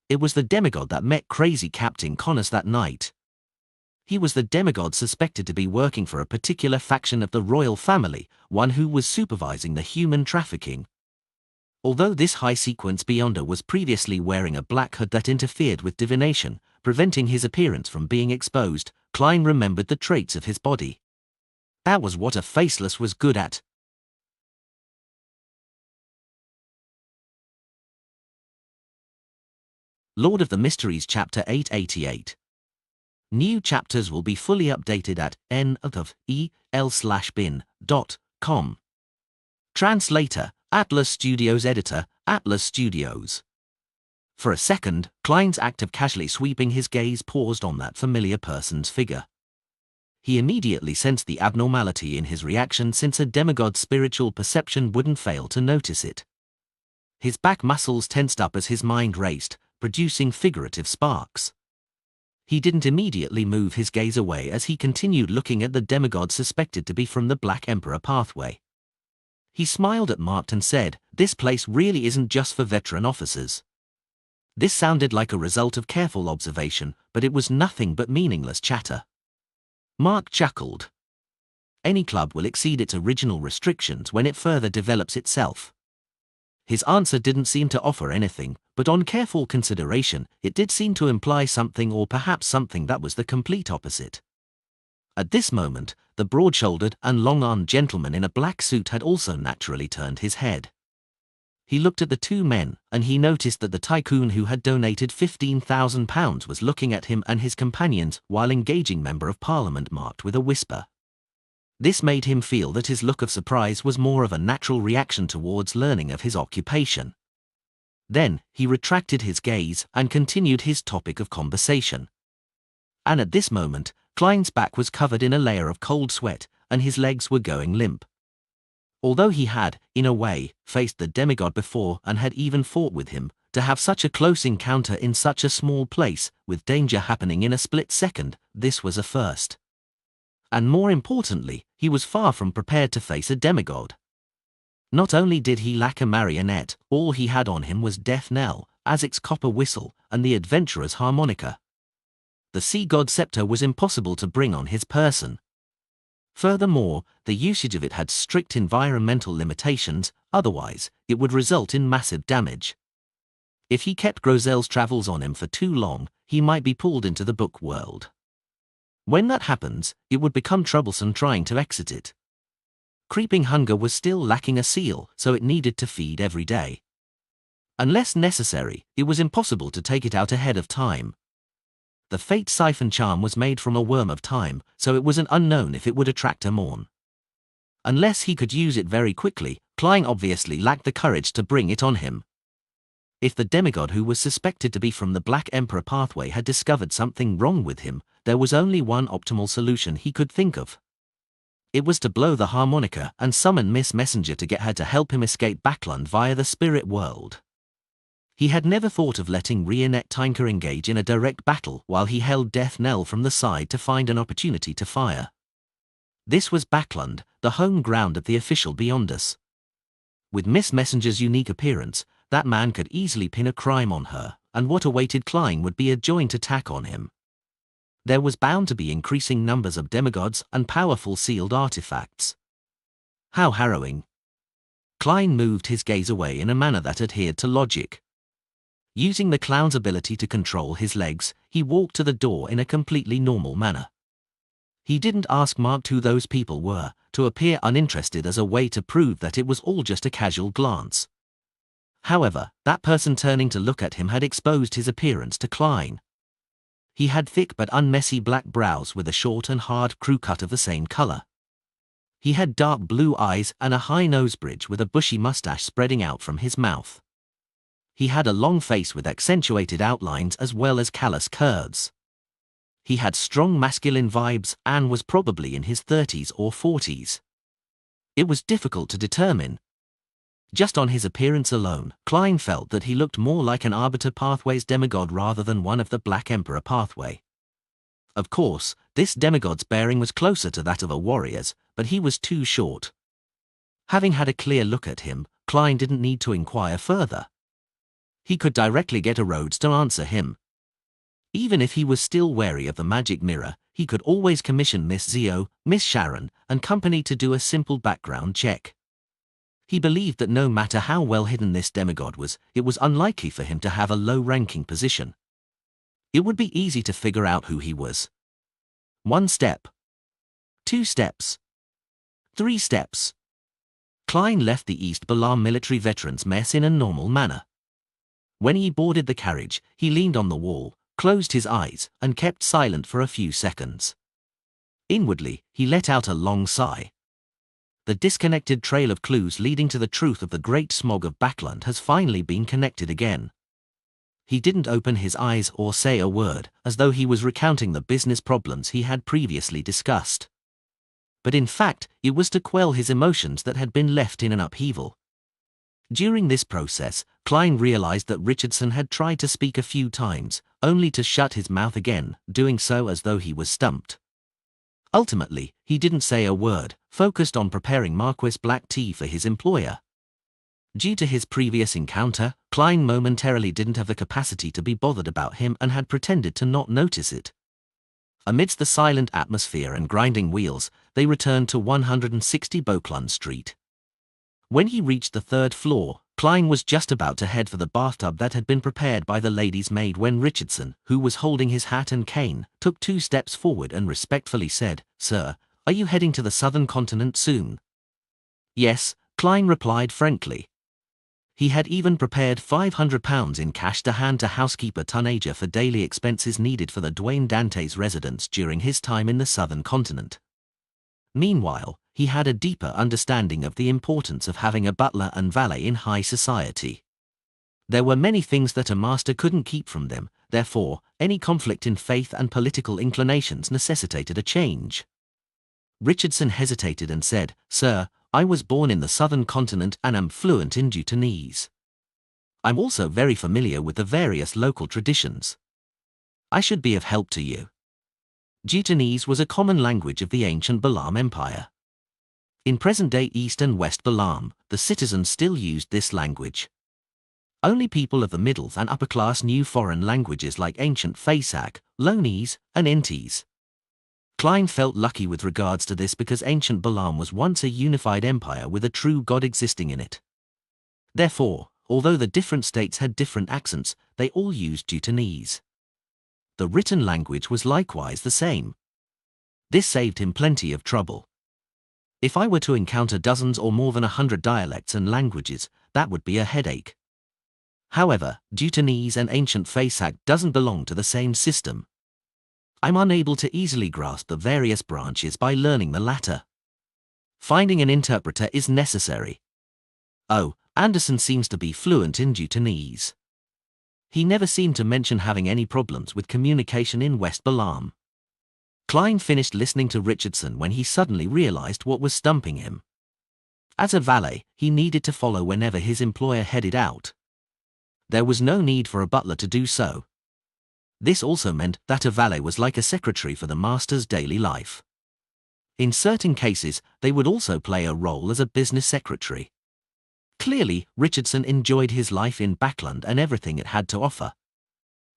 It was the demigod that met crazy Captain Connors that night. He was the demigod suspected to be working for a particular faction of the royal family, one who was supervising the human trafficking. Although this high-sequence beyonder was previously wearing a black hood that interfered with divination, preventing his appearance from being exposed, Klein remembered the traits of his body. That was what a faceless was good at. Lord of the Mysteries Chapter 888. New chapters will be fully updated at n.el/bin.com. Translator, Atlas Studios. Editor, Atlas Studios. For a second, Klein's act of casually sweeping his gaze paused on that familiar person's figure. He immediately sensed the abnormality in his reaction, since a demigod's spiritual perception wouldn't fail to notice it. His back muscles tensed up as his mind raced, producing figurative sparks. He didn't immediately move his gaze away as he continued looking at the demigod suspected to be from the Black Emperor pathway. He smiled at Mark and said, "This place really isn't just for veteran officers." This sounded like a result of careful observation, but it was nothing but meaningless chatter. Mark chuckled. Any club will exceed its original restrictions when it further develops itself. His answer didn't seem to offer anything, but on careful consideration, it did seem to imply something, or perhaps something that was the complete opposite. At this moment, the broad-shouldered and long-armed gentleman in a black suit had also naturally turned his head. He looked at the two men, and he noticed that the tycoon who had donated £15,000 was looking at him and his companions while engaging Member of Parliament Marked with a whisper. This made him feel that his look of surprise was more of a natural reaction towards learning of his occupation. Then, he retracted his gaze and continued his topic of conversation. And at this moment, Klein's back was covered in a layer of cold sweat, and his legs were going limp. Although he had, in a way, faced the demigod before and had even fought with him, to have such a close encounter in such a small place, with danger happening in a split second, this was a first. And more importantly, he was far from prepared to face a demigod. Not only did he lack a marionette, all he had on him was Death Knell, Azic's copper whistle, and the adventurer's harmonica. The sea god scepter was impossible to bring on his person. Furthermore, the usage of it had strict environmental limitations, otherwise, it would result in massive damage. If he kept Grozel's travels on him for too long, he might be pulled into the book world. When that happens, it would become troublesome trying to exit it. Creeping hunger was still lacking a seal, so it needed to feed every day. Unless necessary, it was impossible to take it out ahead of time. The Fate Siphon charm was made from a worm of time, so it was an unknown if it would attract a Morn. Unless he could use it very quickly, Klein obviously lacked the courage to bring it on him. If the demigod who was suspected to be from the Black Emperor pathway had discovered something wrong with him, there was only one optimal solution he could think of. It was to blow the harmonica and summon Miss Messenger to get her to help him escape Backlund via the spirit world. He had never thought of letting Rionette Tinker engage in a direct battle while he held Death Knell from the side to find an opportunity to fire. This was Backlund, the home ground of the official Beyondus. With Miss Messenger's unique appearance, that man could easily pin a crime on her, and what awaited Klein would be a joint attack on him. There was bound to be increasing numbers of demigods and powerful sealed artifacts. How harrowing. Klein moved his gaze away in a manner that adhered to logic. Using the clown's ability to control his legs, he walked to the door in a completely normal manner. He didn't ask Mark who those people were, to appear uninterested as a way to prove that it was all just a casual glance. However, that person turning to look at him had exposed his appearance to Klein. He had thick but unmessy black brows with a short and hard crew cut of the same color. He had dark blue eyes and a high nose bridge with a bushy mustache spreading out from his mouth. He had a long face with accentuated outlines as well as callous curves. He had strong masculine vibes and was probably in his 30s or 40s. It was difficult to determine. Just on his appearance alone, Klein felt that he looked more like an Arbiter Pathways demigod rather than one of the Black Emperor pathway. Of course, this demigod's bearing was closer to that of a warrior's, but he was too short. Having had a clear look at him, Klein didn't need to inquire further. He could directly get a Rhodes to answer him. Even if he was still wary of the magic mirror, he could always commission Miss Zio, Miss Sharon, and company to do a simple background check. He believed that no matter how well hidden this demigod was, it was unlikely for him to have a low-ranking position. It would be easy to figure out who he was. 1 step. 2 steps. 3 steps. Klein left the East Balam military veterans mess in a normal manner. When he boarded the carriage, he leaned on the wall, closed his eyes, and kept silent for a few seconds. Inwardly, he let out a long sigh. The disconnected trail of clues leading to the truth of the Great Smog of Backland has finally been connected again. He didn't open his eyes or say a word, as though he was recounting the business problems he had previously discussed. But in fact, it was to quell his emotions that had been left in an upheaval. During this process, Klein realized that Richardson had tried to speak a few times, only to shut his mouth again, doing so as though he was stumped. Ultimately, he didn't say a word, focused on preparing Marquis black tea for his employer. Due to his previous encounter, Klein momentarily didn't have the capacity to be bothered about him and had pretended to not notice it. Amidst the silent atmosphere and grinding wheels, they returned to 160 Beauclun Street. When he reached the 3rd floor, Klein was just about to head for the bathtub that had been prepared by the lady's maid when Richardson, who was holding his hat and cane, took 2 steps forward and respectfully said, "Sir, are you heading to the southern continent soon?" "Yes," Klein replied frankly. He had even prepared £500 in cash to hand to housekeeper Tunager for daily expenses needed for the Dwayne Dante's residence during his time in the southern continent. Meanwhile, he had a deeper understanding of the importance of having a butler and valet in high society. There were many things that a master couldn't keep from them, therefore, any conflict in faith and political inclinations necessitated a change. Richardson hesitated and said, "Sir, I was born in the southern continent and am fluent in Jutanese. I'm also very familiar with the various local traditions. I should be of help to you." Jutanese was a common language of the ancient Balam Empire. In present-day East and West Balam, the citizens still used this language. Only people of the middle and upper class knew foreign languages like ancient Fasak, Lonese, and Intis. Klein felt lucky with regards to this because ancient Balam was once a unified empire with a true god existing in it. Therefore, although the different states had different accents, they all used Jutanese. The written language was likewise the same. This saved him plenty of trouble. If I were to encounter dozens or more than 100 dialects and languages, that would be a headache. However, Jutanese and ancient Fasak doesn't belong to the same system. I'm unable to easily grasp the various branches by learning the latter. Finding an interpreter is necessary. Oh, Anderson seems to be fluent in Jutanese. He never seemed to mention having any problems with communication in West Balam. Klein finished listening to Richardson when he suddenly realized what was stumping him. As a valet, he needed to follow whenever his employer headed out. There was no need for a butler to do so. This also meant that a valet was like a secretary for the master's daily life. In certain cases, they would also play a role as a business secretary. Clearly, Richardson enjoyed his life in Backland and everything it had to offer.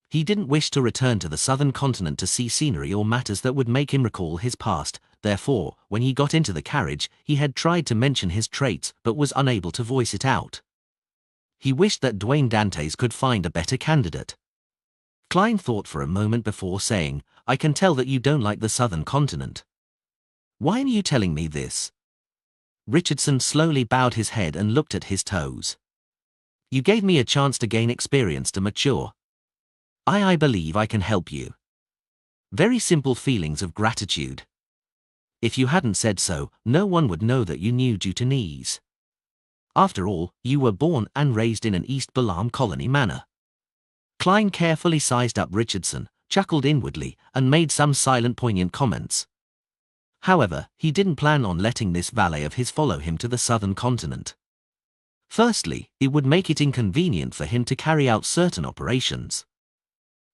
He didn't wish to return to the southern continent to see scenery or matters that would make him recall his past, therefore, when he got into the carriage, he had tried to mention his traits but was unable to voice it out. he wished that Dwayne Dantes could find a better candidate. Klein thought for a moment before saying, "I can tell that you don't like the southern continent. Why are you telling me this?" Richardson slowly bowed his head and looked at his toes. "You gave me a chance to gain experience to mature. I believe I can help you." Very simple feelings of gratitude. If you hadn't said so, no one would know that you knew Jutanese. After all, you were born and raised in an East Balam colony manor. Klein carefully sized up Richardson, chuckled inwardly, and made some silent poignant comments. However, he didn't plan on letting this valet of his follow him to the southern continent. Firstly, it would make it inconvenient for him to carry out certain operations.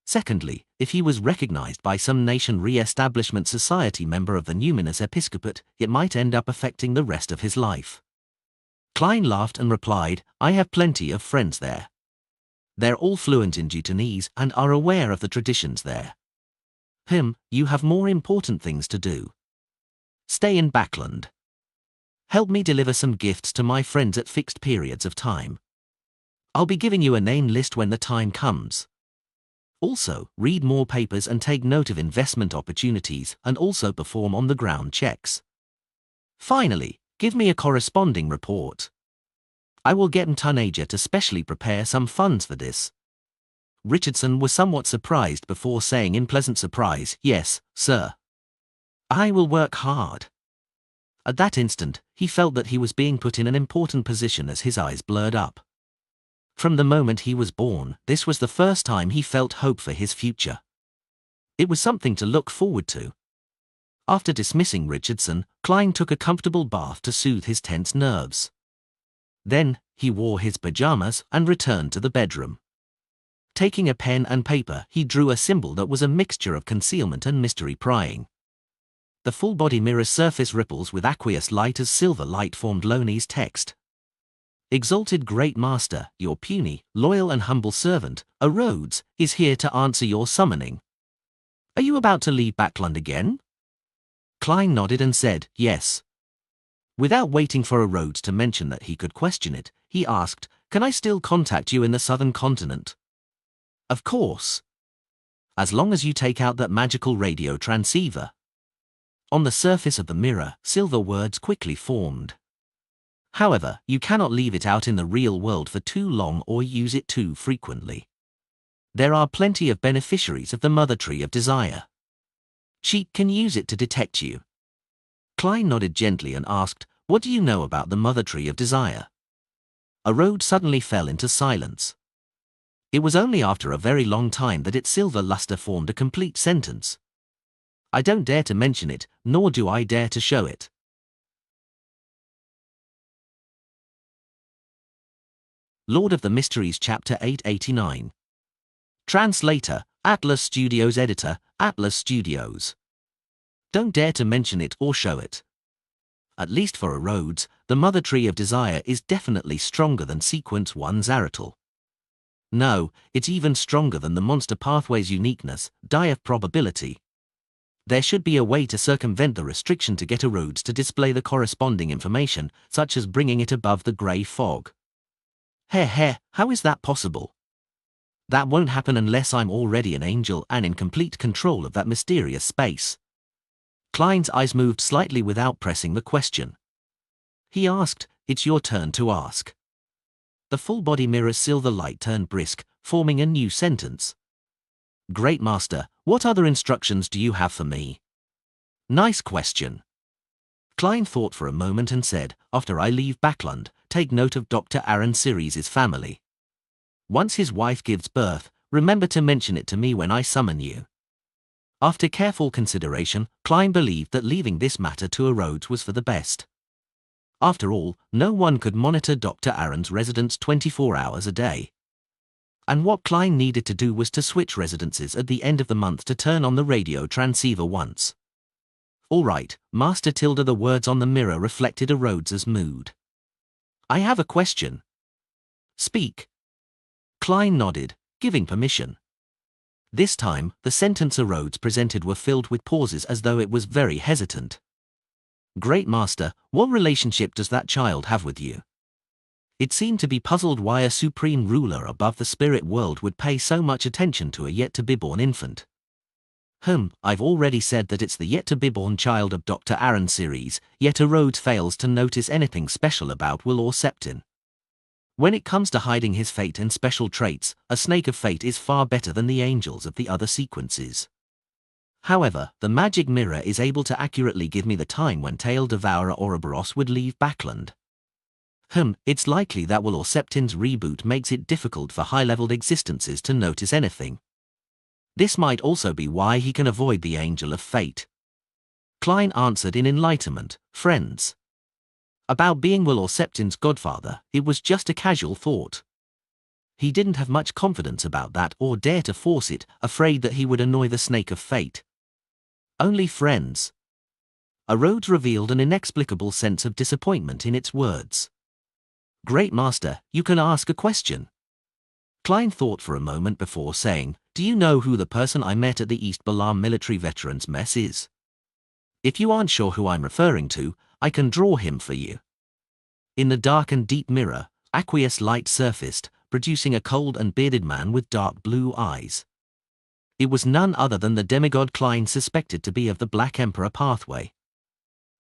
Secondly, if he was recognized by some nation re-establishment society member of the Numinous Episcopate, it might end up affecting the rest of his life. Klein laughed and replied, "I have plenty of friends there. They're all fluent in Jutanese and are aware of the traditions there. You have more important things to do. Stay in Backland. Help me deliver some gifts to my friends at fixed periods of time. I'll be giving you a name list when the time comes. Also, read more papers and take note of investment opportunities and also perform on-the-ground checks. Finally, give me a corresponding report. I will get Mtunaja to specially prepare some funds for this." Richardson was somewhat surprised before saying in pleasant surprise, "Yes, sir. I will work hard." At that instant, he felt that he was being put in an important position as his eyes blurred up. From the moment he was born, this was the first time he felt hope for his future. It was something to look forward to. After dismissing Richardson, Klein took a comfortable bath to soothe his tense nerves. Then, he wore his pajamas and returned to the bedroom. Taking a pen and paper, he drew a symbol that was a mixture of concealment and mystery prying. The full-body mirror's surface ripples with aqueous light as silver light formed Loney's text. "Exalted Great Master, your puny, loyal and humble servant, A. Rhodes, is here to answer your summoning. Are you about to leave Backland again?" Klein nodded and said, "Yes." Without waiting for A. Rhodes to mention that he could question it, he asked, "Can I still contact you in the southern continent?" "Of course. As long as you take out that magical radio transceiver." On the surface of the mirror, silver words quickly formed. "However, you cannot leave it out in the real world for too long or use it too frequently. There are plenty of beneficiaries of the Mother Tree of Desire. Cheek can use it to detect you." Klein nodded gently and asked, "What do you know about the Mother Tree of Desire?" A road suddenly fell into silence. It was only after a very long time that its silver luster formed a complete sentence. "I don't dare to mention it, nor do I dare to show it." Lord of the Mysteries Chapter 889. Translator, Atlas Studios. Editor, Atlas Studios. Don't dare to mention it or show it. At least for A. Rhodes, the Mother Tree of Desire is definitely stronger than Sequence 1 Zaratal. No, it's even stronger than the Monster Pathway's uniqueness, die of probability. There should be a way to circumvent the restriction to get A. Rhodes to display the corresponding information, such as bringing it above the grey fog. How is that possible? That won't happen unless I'm already an angel and in complete control of that mysterious space. Klein's eyes moved slightly without pressing the question. He asked, "It's your turn to ask." The full-body mirror's silver light turned brisk, forming a new sentence. "Great Master, what other instructions do you have for me?" "Nice question." Klein thought for a moment and said, "After I leave Backland, take note of Dr. Aaron Sirius's family. Once his wife gives birth, remember to mention it to me when I summon you." After careful consideration, Klein believed that leaving this matter to A. Rhodes was for the best. After all, no one could monitor Dr. Aaron's residence 24 hours a day. And what Klein needed to do was to switch residences at the end of the month to turn on the radio transceiver once. "All right, Master Tilda." The words on the mirror reflected A. Rhodes's mood. "I have a question." "Speak." Klein nodded, giving permission. This time, the sentence A. Rhodes presented were filled with pauses as though it was very hesitant. "Great Master, what relationship does that child have with you?" It seemed to be puzzled why a supreme ruler above the spirit world would pay so much attention to a yet-to-be-born infant. I've already said that it's the yet-to-be-born child of Dr. Aaron series, yet Rhodes fails to notice anything special about Will or Septin. When it comes to hiding his fate and special traits, a snake of fate is far better than the angels of the other sequences. However, the magic mirror is able to accurately give me the time when Tail Devourer Ouroboros would leave Backland. It's likely that Will or Septin's reboot makes it difficult for high-leveled existences to notice anything. This might also be why he can avoid the Angel of Fate. Klein answered in enlightenment, friends. About being Will or Septin's godfather, it was just a casual thought. He didn't have much confidence about that or dare to force it, afraid that he would annoy the Snake of Fate. Only friends. Rhodes revealed an inexplicable sense of disappointment in its words. Great Master, you can ask a question. Klein thought for a moment before saying, do you know who the person I met at the East Balam Military Veterans Mess is? If you aren't sure who I'm referring to, I can draw him for you. In the dark and deep mirror, aqueous light surfaced, producing a cold and bearded man with dark blue eyes. It was none other than the demigod Klein suspected to be of the Black Emperor pathway.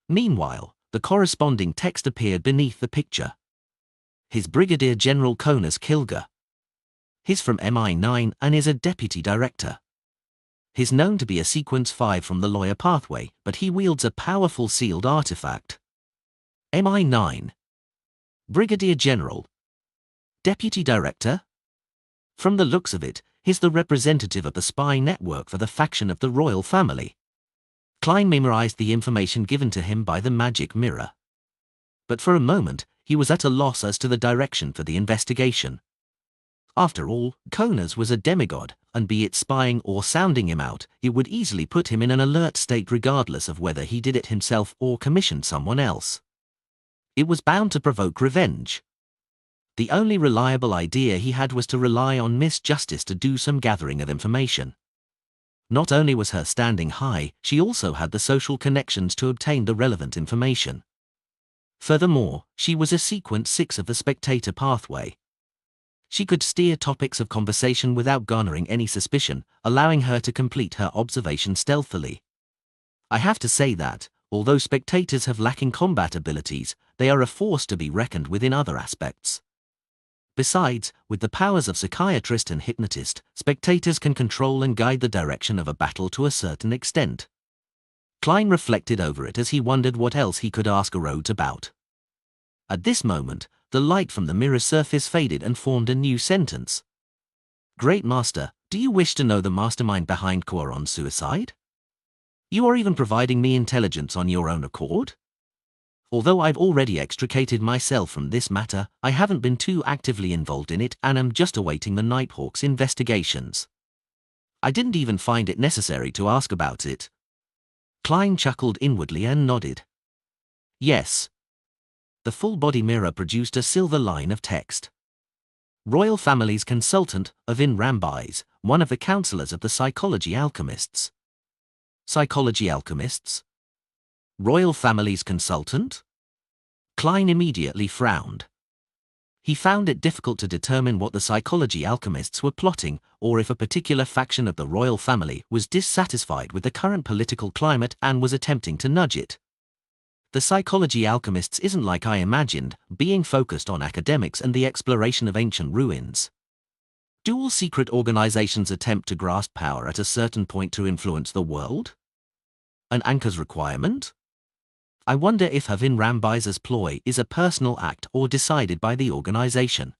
Meanwhile, the corresponding text appeared beneath the picture. His Brigadier General Konas Kilger. He's from MI9 and is a deputy director. He's known to be a Sequence 5 from the lawyer pathway, but he wields a powerful sealed artifact. MI9. Brigadier General. Deputy Director? From the looks of it, he's the representative of the spy network for the faction of the royal family. Klein memorized the information given to him by the magic mirror. But for a moment, he was at a loss as to the direction for the investigation. After all, Konas was a demigod, and be it spying or sounding him out, it would easily put him in an alert state regardless of whether he did it himself or commissioned someone else. It was bound to provoke revenge. The only reliable idea he had was to rely on Miss Justice to do some gathering of information. Not only was her standing high, she also had the social connections to obtain the relevant information. Furthermore, she was a Sequence 6 of the Spectator pathway. She could steer topics of conversation without garnering any suspicion, allowing her to complete her observation stealthily. I have to say that, although spectators have lacking combat abilities, they are a force to be reckoned with in other aspects. Besides, with the powers of psychiatrist and hypnotist, spectators can control and guide the direction of a battle to a certain extent. Klein reflected over it as he wondered what else he could ask Rhodes about. At this moment, the light from the mirror surface faded and formed a new sentence. Great Master, do you wish to know the mastermind behind Quaron's suicide? You are even providing me intelligence on your own accord? Although I've already extricated myself from this matter, I haven't been too actively involved in it and am just awaiting the Nighthawk's investigations. I didn't even find it necessary to ask about it. Klein chuckled inwardly and nodded. Yes. The full-body mirror produced a silver line of text. Royal Family's consultant, Avin Rambais, one of the counselors of the Psychology Alchemists. Psychology Alchemists? Royal Family's consultant? Klein immediately frowned. He found it difficult to determine what the Psychology Alchemists were plotting, or if a particular faction of the royal family was dissatisfied with the current political climate and was attempting to nudge it. The Psychology Alchemists isn't like I imagined, being focused on academics and the exploration of ancient ruins. Do all secret organizations attempt to grasp power at a certain point to influence the world? An anchor's requirement? I wonder if Avin Rambais's ploy is a personal act or decided by the organization.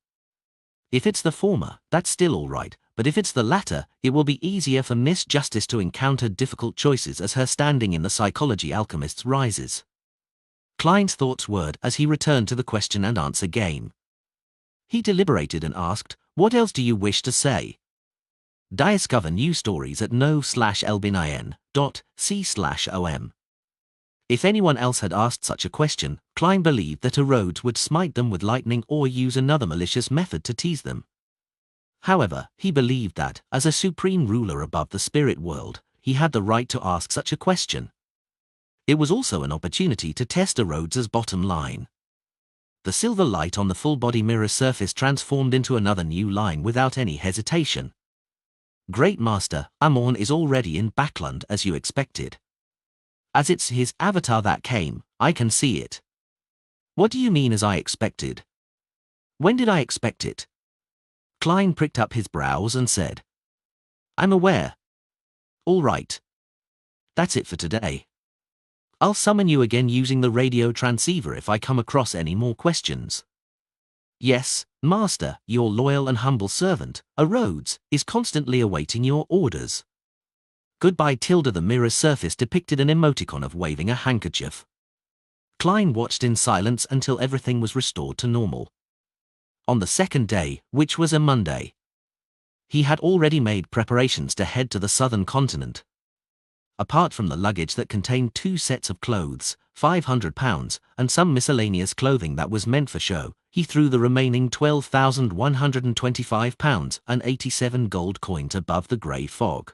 If it's the former, that's still all right, but if it's the latter, it will be easier for Miss Justice to encounter difficult choices as her standing in the Psychology Alchemists rises. Klein's thoughts whirred as he returned to the question and answer game. He deliberated and asked, what else do you wish to say? Discover new stories at no/elbinin.c/om. If anyone else had asked such a question, Klein believed that Rhodes would smite them with lightning or use another malicious method to tease them. However, he believed that, as a supreme ruler above the spirit world, he had the right to ask such a question. It was also an opportunity to test Rhodes's bottom line. The silver light on the full-body mirror surface transformed into another new line without any hesitation. Great Master, Amon is already in Backland as you expected. As it's his avatar that came, I can see it. What do you mean as I expected? When did I expect it? Klein pricked up his brows and said, I'm aware. All right. That's it for today. I'll summon you again using the radio transceiver if I come across any more questions. Yes, Master, your loyal and humble servant, A. Rhodes, is constantly awaiting your orders. Goodbye. The mirror surface depicted an emoticon of waving a handkerchief. Klein watched in silence until everything was restored to normal. On the second day, which was a Monday, he had already made preparations to head to the southern continent. Apart from the luggage that contained 2 sets of clothes, £500, and some miscellaneous clothing that was meant for show, he threw the remaining £12,125 and 87 gold coins above the grey fog.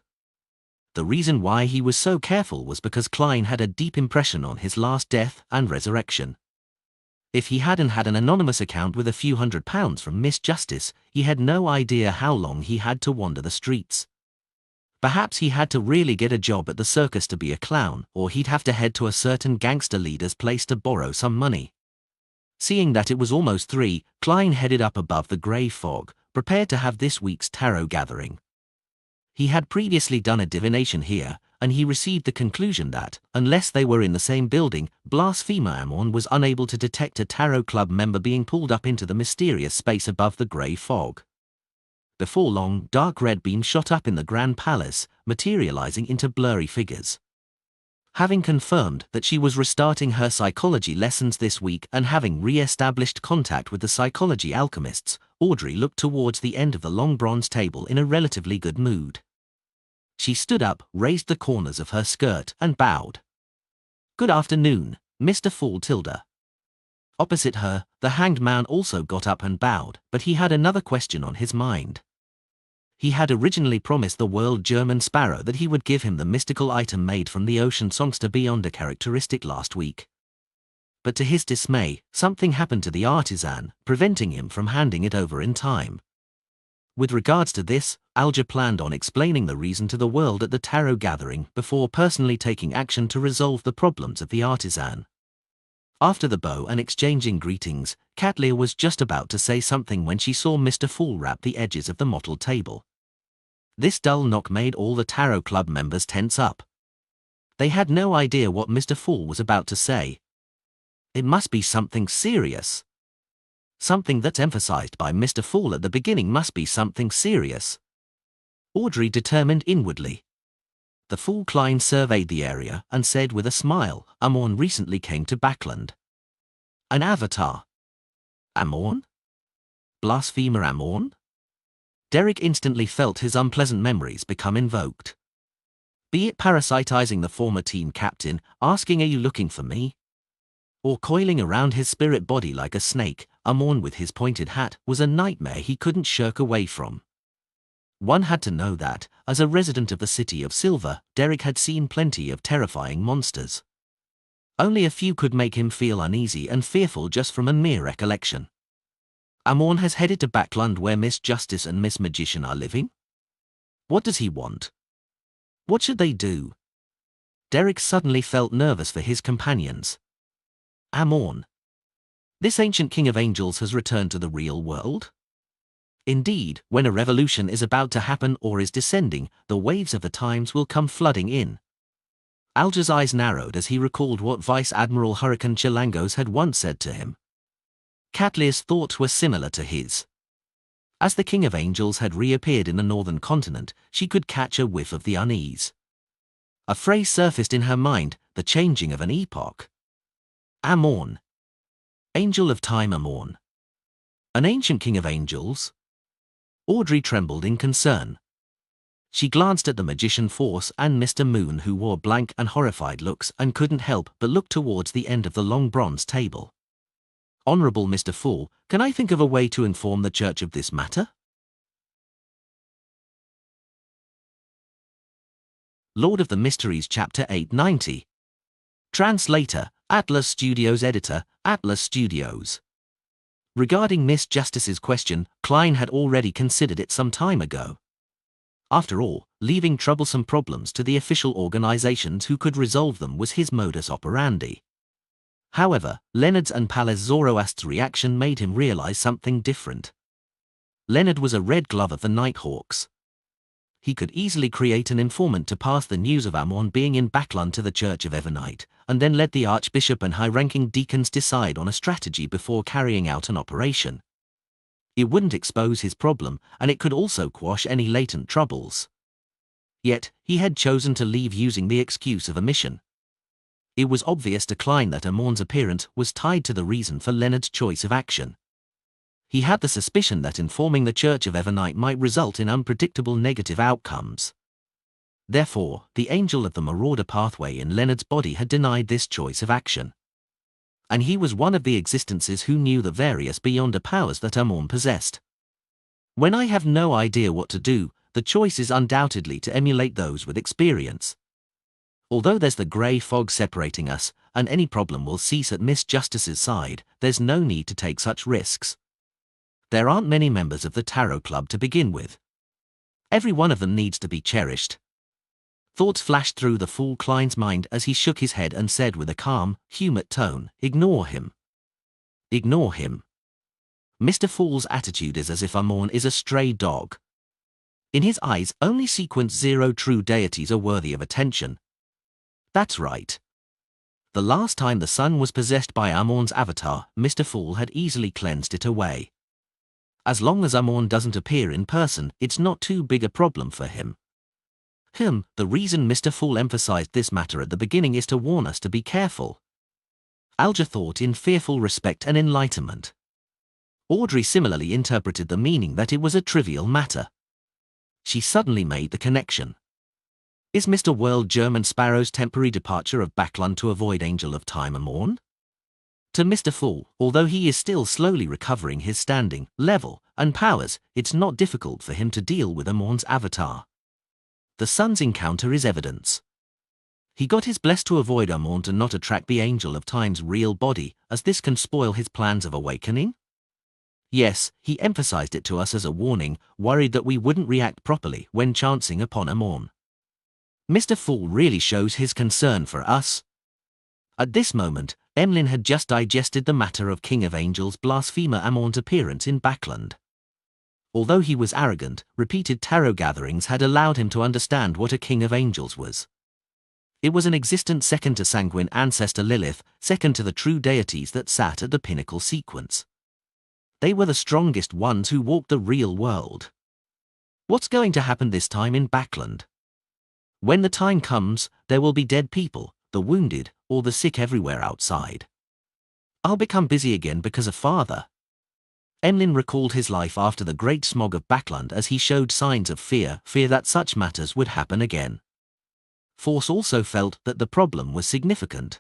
The reason why he was so careful was because Klein had a deep impression on his last death and resurrection. If he hadn't had an anonymous account with a few £100 from Miss Justice, he had no idea how long he had to wander the streets. Perhaps he had to really get a job at the circus to be a clown, or he'd have to head to a certain gangster leader's place to borrow some money. Seeing that it was almost 3, Klein headed up above the grey fog, prepared to have this week's tarot gathering. He had previously done a divination here, and he received the conclusion that, unless they were in the same building, Blasphemer Amon was unable to detect a tarot club member being pulled up into the mysterious space above the grey fog. Before long, dark red beams shot up in the Grand Palace, materializing into blurry figures. Having confirmed that she was restarting her psychology lessons this week and having re-established contact with the psychology alchemists, Audrey looked towards the end of the long bronze table in a relatively good mood. She stood up, raised the corners of her skirt, and bowed. Good afternoon, Mr. Fool Tilda. Opposite her, the hanged man also got up and bowed, but he had another question on his mind. He had originally promised the world German sparrow that he would give him the mystical item made from the ocean songster beyond a characteristic last week. But to his dismay, something happened to the artisan, preventing him from handing it over in time. With regards to this, Alger planned on explaining the reason to the world at the tarot gathering before personally taking action to resolve the problems of the artisan. After the bow and exchanging greetings, Katlia was just about to say something when she saw Mr. Fool wrap the edges of the mottled table. This dull knock made all the tarot club members tense up. They had no idea what Mr. Fool was about to say. It must be something serious. Something that's emphasized by Mr. Fool at the beginning must be something serious. Audrey determined inwardly. The Fool Klein surveyed the area and said with a smile, Amon recently came to Backland. An avatar. Amon? Blasphemer Amon? Derek instantly felt his unpleasant memories become invoked. Be it parasitizing the former team captain, asking are you looking for me? Or coiling around his spirit body like a snake, Amon with his pointed hat was a nightmare he couldn't shirk away from. One had to know that, as a resident of the City of Silver, Derek had seen plenty of terrifying monsters. Only a few could make him feel uneasy and fearful just from a mere recollection. Amon has headed to Backland where Miss Justice and Miss Magician are living? What does he want? What should they do? Derek suddenly felt nervous for his companions. Amon. This ancient king of angels has returned to the real world? Indeed, when a revolution is about to happen or is descending, the waves of the times will come flooding in. Alger's eyes narrowed as he recalled what Vice Admiral Hurricane Chilangos had once said to him. Katlia's thoughts were similar to his. As the King of Angels had reappeared in the northern continent, she could catch a whiff of the unease. A phrase surfaced in her mind, the changing of an epoch. Amon. Angel of Time Amon. An ancient King of Angels? Audrey trembled in concern. She glanced at the Magician Force and Mr. Moon who wore blank and horrified looks and couldn't help but look towards the end of the long bronze table. Honourable Mr. Fool, can I think of a way to inform the Church of this matter? Lord of the Mysteries Chapter 890. Translator, Atlas Studios Editor, Atlas Studios. Regarding Miss Justice's question, Klein had already considered it some time ago. After all, leaving troublesome problems to the official organizations who could resolve them was his modus operandi. However, Leonard's and Pallas Zoroaster's reaction made him realize something different. Leonard was a red glove of the Nighthawks. He could easily create an informant to pass the news of Amon being in Backlund to the Church of Evernite, and then let the Archbishop and high-ranking deacons decide on a strategy before carrying out an operation. It wouldn't expose his problem, and it could also quash any latent troubles. Yet, he had chosen to leave using the excuse of a mission. It was obvious to Klein that Amon's appearance was tied to the reason for Leonard's choice of action. He had the suspicion that informing the Church of Evernite might result in unpredictable negative outcomes. Therefore, the angel of the marauder pathway in Leonard's body had denied this choice of action. And he was one of the existences who knew the various beyonder powers that Amon possessed. When I have no idea what to do, the choice is undoubtedly to emulate those with experience. Although there's the grey fog separating us, and any problem will cease at Miss Justice's side, there's no need to take such risks. There aren't many members of the Tarot Club to begin with. Every one of them needs to be cherished. Thoughts flashed through the fool Klein's mind as he shook his head and said with a calm, humid tone, "Ignore him. Ignore him." Mr. Fool's attitude is as if Amon is a stray dog. In his eyes, only sequence 0 true deities are worthy of attention. That's right. The last time the sun was possessed by Amon's avatar, Mr. Fool had easily cleansed it away. As long as Amon doesn't appear in person, it's not too big a problem for him. The reason Mr. Fool emphasized this matter at the beginning is to warn us to be careful. Alger thought in fearful respect and enlightenment. Audrey similarly interpreted the meaning that it was a trivial matter. She suddenly made the connection. Is Mr. World German Sparrow's temporary departure of Backlund to avoid Angel of Time Amon? To Mr. Fool, although he is still slowly recovering his standing, level, and powers, it's not difficult for him to deal with Amon's avatar. The sun's encounter is evidence. He got his bless to avoid Amon to not attract the Angel of Time's real body, as this can spoil his plans of awakening? Yes, he emphasized it to us as a warning, worried that we wouldn't react properly when chancing upon Amon. Mr. Fool really shows his concern for us. At this moment, Emlyn had just digested the matter of King of Angels blasphemer Amon's appearance in Backlund. Although he was arrogant, repeated tarot gatherings had allowed him to understand what a King of Angels was. It was an existence second to sanguine ancestor Lilith, second to the true deities that sat at the pinnacle sequence. They were the strongest ones who walked the real world. What's going to happen this time in Backlund? When the time comes, there will be dead people, the wounded, or the sick everywhere outside. I'll become busy again because of Father. Emlyn recalled his life after the great smog of Backlund as he showed signs of fear that such matters would happen again. Force also felt that the problem was significant.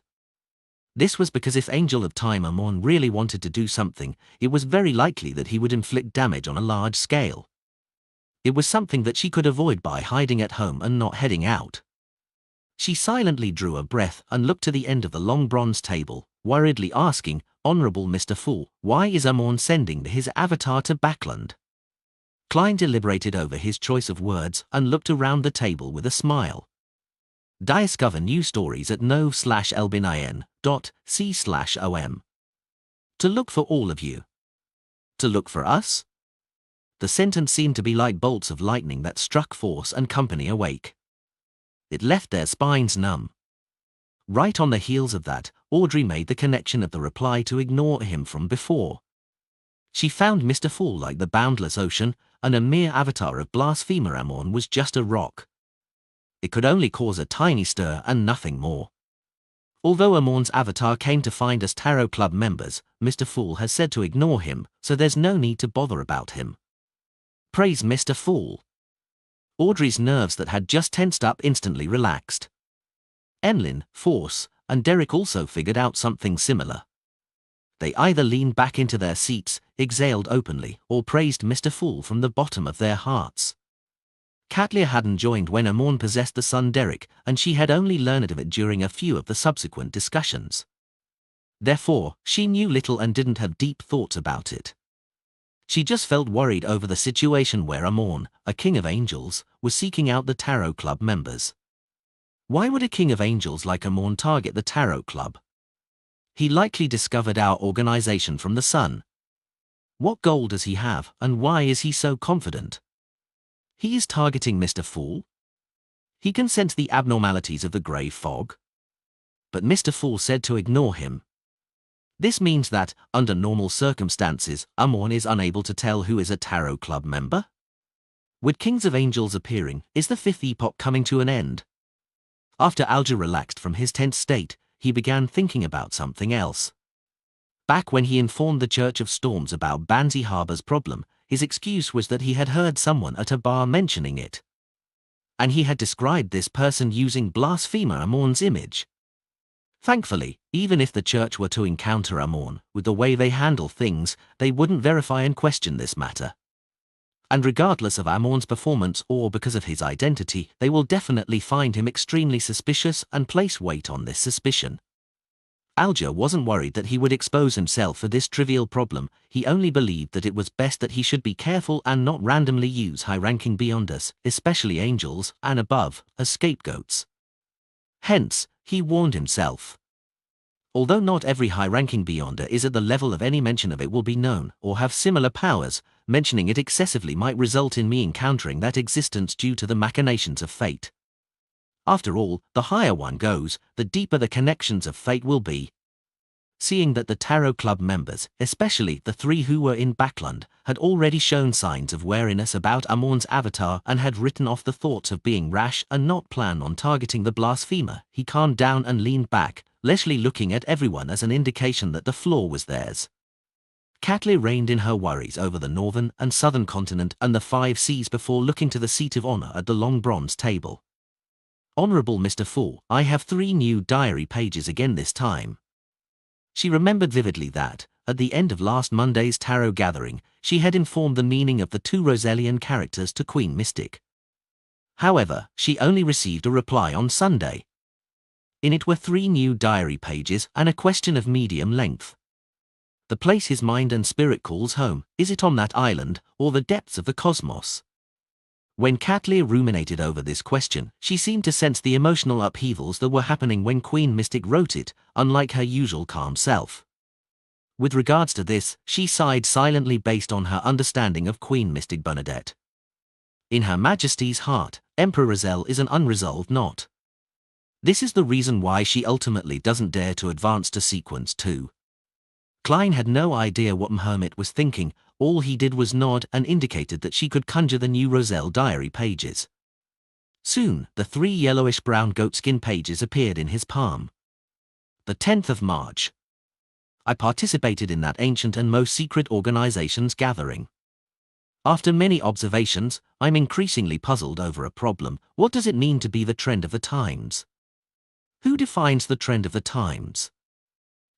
This was because if Angel of Time Amon really wanted to do something, it was very likely that he would inflict damage on a large scale. It was something that she could avoid by hiding at home and not heading out. She silently drew a breath and looked to the end of the long bronze table, worriedly asking, "Honorable Mr. Fool, why is Amon sending his avatar to Backlund?" Klein deliberated over his choice of words and looked around the table with a smile. Discover new stories at nov/elbin.c/om. To look for all of you. To look for us? The sentence seemed to be like bolts of lightning that struck Force and company awake. It left their spines numb. Right on the heels of that, Audrey made the connection of the reply to ignore him from before. She found Mr. Fool like the boundless ocean, and a mere avatar of blasphemer Amon was just a rock. It could only cause a tiny stir and nothing more. Although Amon's avatar came to find us Tarot Club members, Mr. Fool has said to ignore him, so there's no need to bother about him. Praise Mr. Fool. Audrey's nerves that had just tensed up instantly relaxed. Emlyn, Force, and Derek also figured out something similar. They either leaned back into their seats, exhaled openly, or praised Mr. Fool from the bottom of their hearts. Katlia hadn't joined when Amon possessed the son Derek, and she had only learned of it during a few of the subsequent discussions. Therefore, she knew little and didn't have deep thoughts about it. She just felt worried over the situation where Amorn, a king of angels, was seeking out the Tarot Club members. Why would a king of angels like Amorn target the Tarot Club? He likely discovered our organization from the sun. What goal does he have, and why is he so confident? He is targeting Mr. Fool? He can sense the abnormalities of the grey fog. But Mr. Fool said to ignore him. This means that, under normal circumstances, Amorn is unable to tell who is a Tarot Club member? With Kings of Angels appearing, is the fifth epoch coming to an end? After Alger relaxed from his tense state, he began thinking about something else. Back when he informed the Church of Storms about Banzi Harbour's problem, his excuse was that he had heard someone at a bar mentioning it. And he had described this person using blasphemer Amorn's image. Thankfully, even if the church were to encounter Amorn, with the way they handle things, they wouldn't verify and question this matter. And regardless of Amorn's performance or because of his identity, they will definitely find him extremely suspicious and place weight on this suspicion. Alger wasn't worried that he would expose himself for this trivial problem, he only believed that it was best that he should be careful and not randomly use high-ranking Beyonders, especially angels, and above, as scapegoats. Hence, he warned himself. Although not every high-ranking Beyonder is at the level of any mention of it will be known, or have similar powers, mentioning it excessively might result in me encountering that existence due to the machinations of fate. After all, the higher one goes, the deeper the connections of fate will be. Seeing that the Tarot Club members, especially the three who were in Backland, had already shown signs of wariness about Amorn's avatar and had written off the thoughts of being rash and not plan on targeting the blasphemer, he calmed down and leaned back, leisurely looking at everyone as an indication that the floor was theirs. Catley reined in her worries over the northern and southern continent and the 5 seas before looking to the seat of honor at the long bronze table. Honorable Mr. Fool, I have 3 new diary pages again this time. She remembered vividly that, at the end of last Monday's tarot gathering, she had informed the meaning of the 2 Rosalian characters to Queen Mystic. However, she only received a reply on Sunday. In it were 3 new diary pages and a question of medium length. The place his mind and spirit calls home, is it on that island, or the depths of the cosmos? When Catley ruminated over this question, she seemed to sense the emotional upheavals that were happening when Queen Mystic wrote it, unlike her usual calm self. With regards to this, she sighed silently based on her understanding of Queen Mystic Bernadette. In Her Majesty's heart, Emperor Razel is an unresolved knot. This is the reason why she ultimately doesn't dare to advance to Sequence 2. Klein had no idea what Hermit was thinking, all he did was nod and indicated that she could conjure the new Roselle diary pages. Soon, the 3 yellowish-brown goatskin pages appeared in his palm. The 10th of March. I participated in that ancient and most secret organization's gathering. After many observations, I'm increasingly puzzled over a problem. What does it mean to be the trend of the times? Who defines the trend of the times?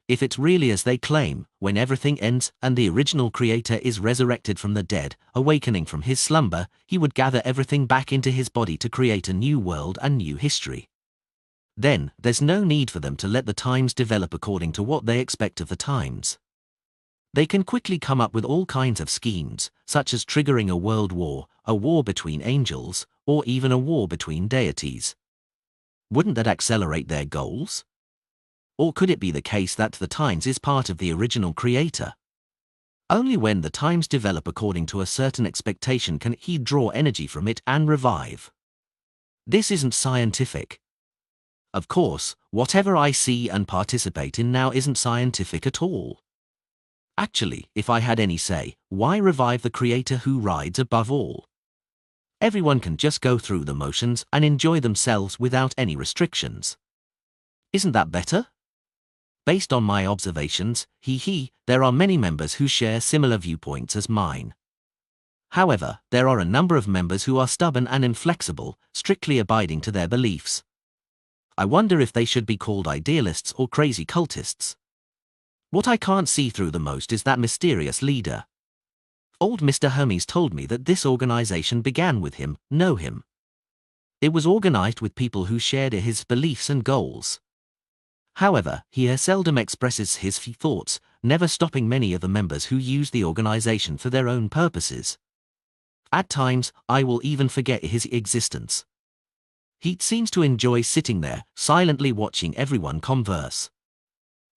If it's really as they claim, when everything ends and the original creator is resurrected from the dead, awakening from his slumber, he would gather everything back into his body to create a new world and new history. Then, there's no need for them to let the times develop according to what they expect of the times. They can quickly come up with all kinds of schemes, such as triggering a world war, a war between angels, or even a war between deities. Wouldn't that accelerate their goals? Or could it be the case that the times is part of the original creator? Only when the times develop according to a certain expectation can he draw energy from it and revive. This isn't scientific. Of course, whatever I see and participate in now isn't scientific at all. Actually, if I had any say, why revive the creator who rides above all? Everyone can just go through the motions and enjoy themselves without any restrictions. Isn't that better? Based on my observations, there are many members who share similar viewpoints as mine. However, there are a number of members who are stubborn and inflexible, strictly abiding to their beliefs. I wonder if they should be called idealists or crazy cultists. What I can't see through the most is that mysterious leader. Old Mr. Hermes told me that this organization began with him, know him. It was organized with people who shared his beliefs and goals. However, he seldom expresses his thoughts, never stopping many of the members who use the organization for their own purposes. At times, I will even forget his existence. He seems to enjoy sitting there, silently watching everyone converse.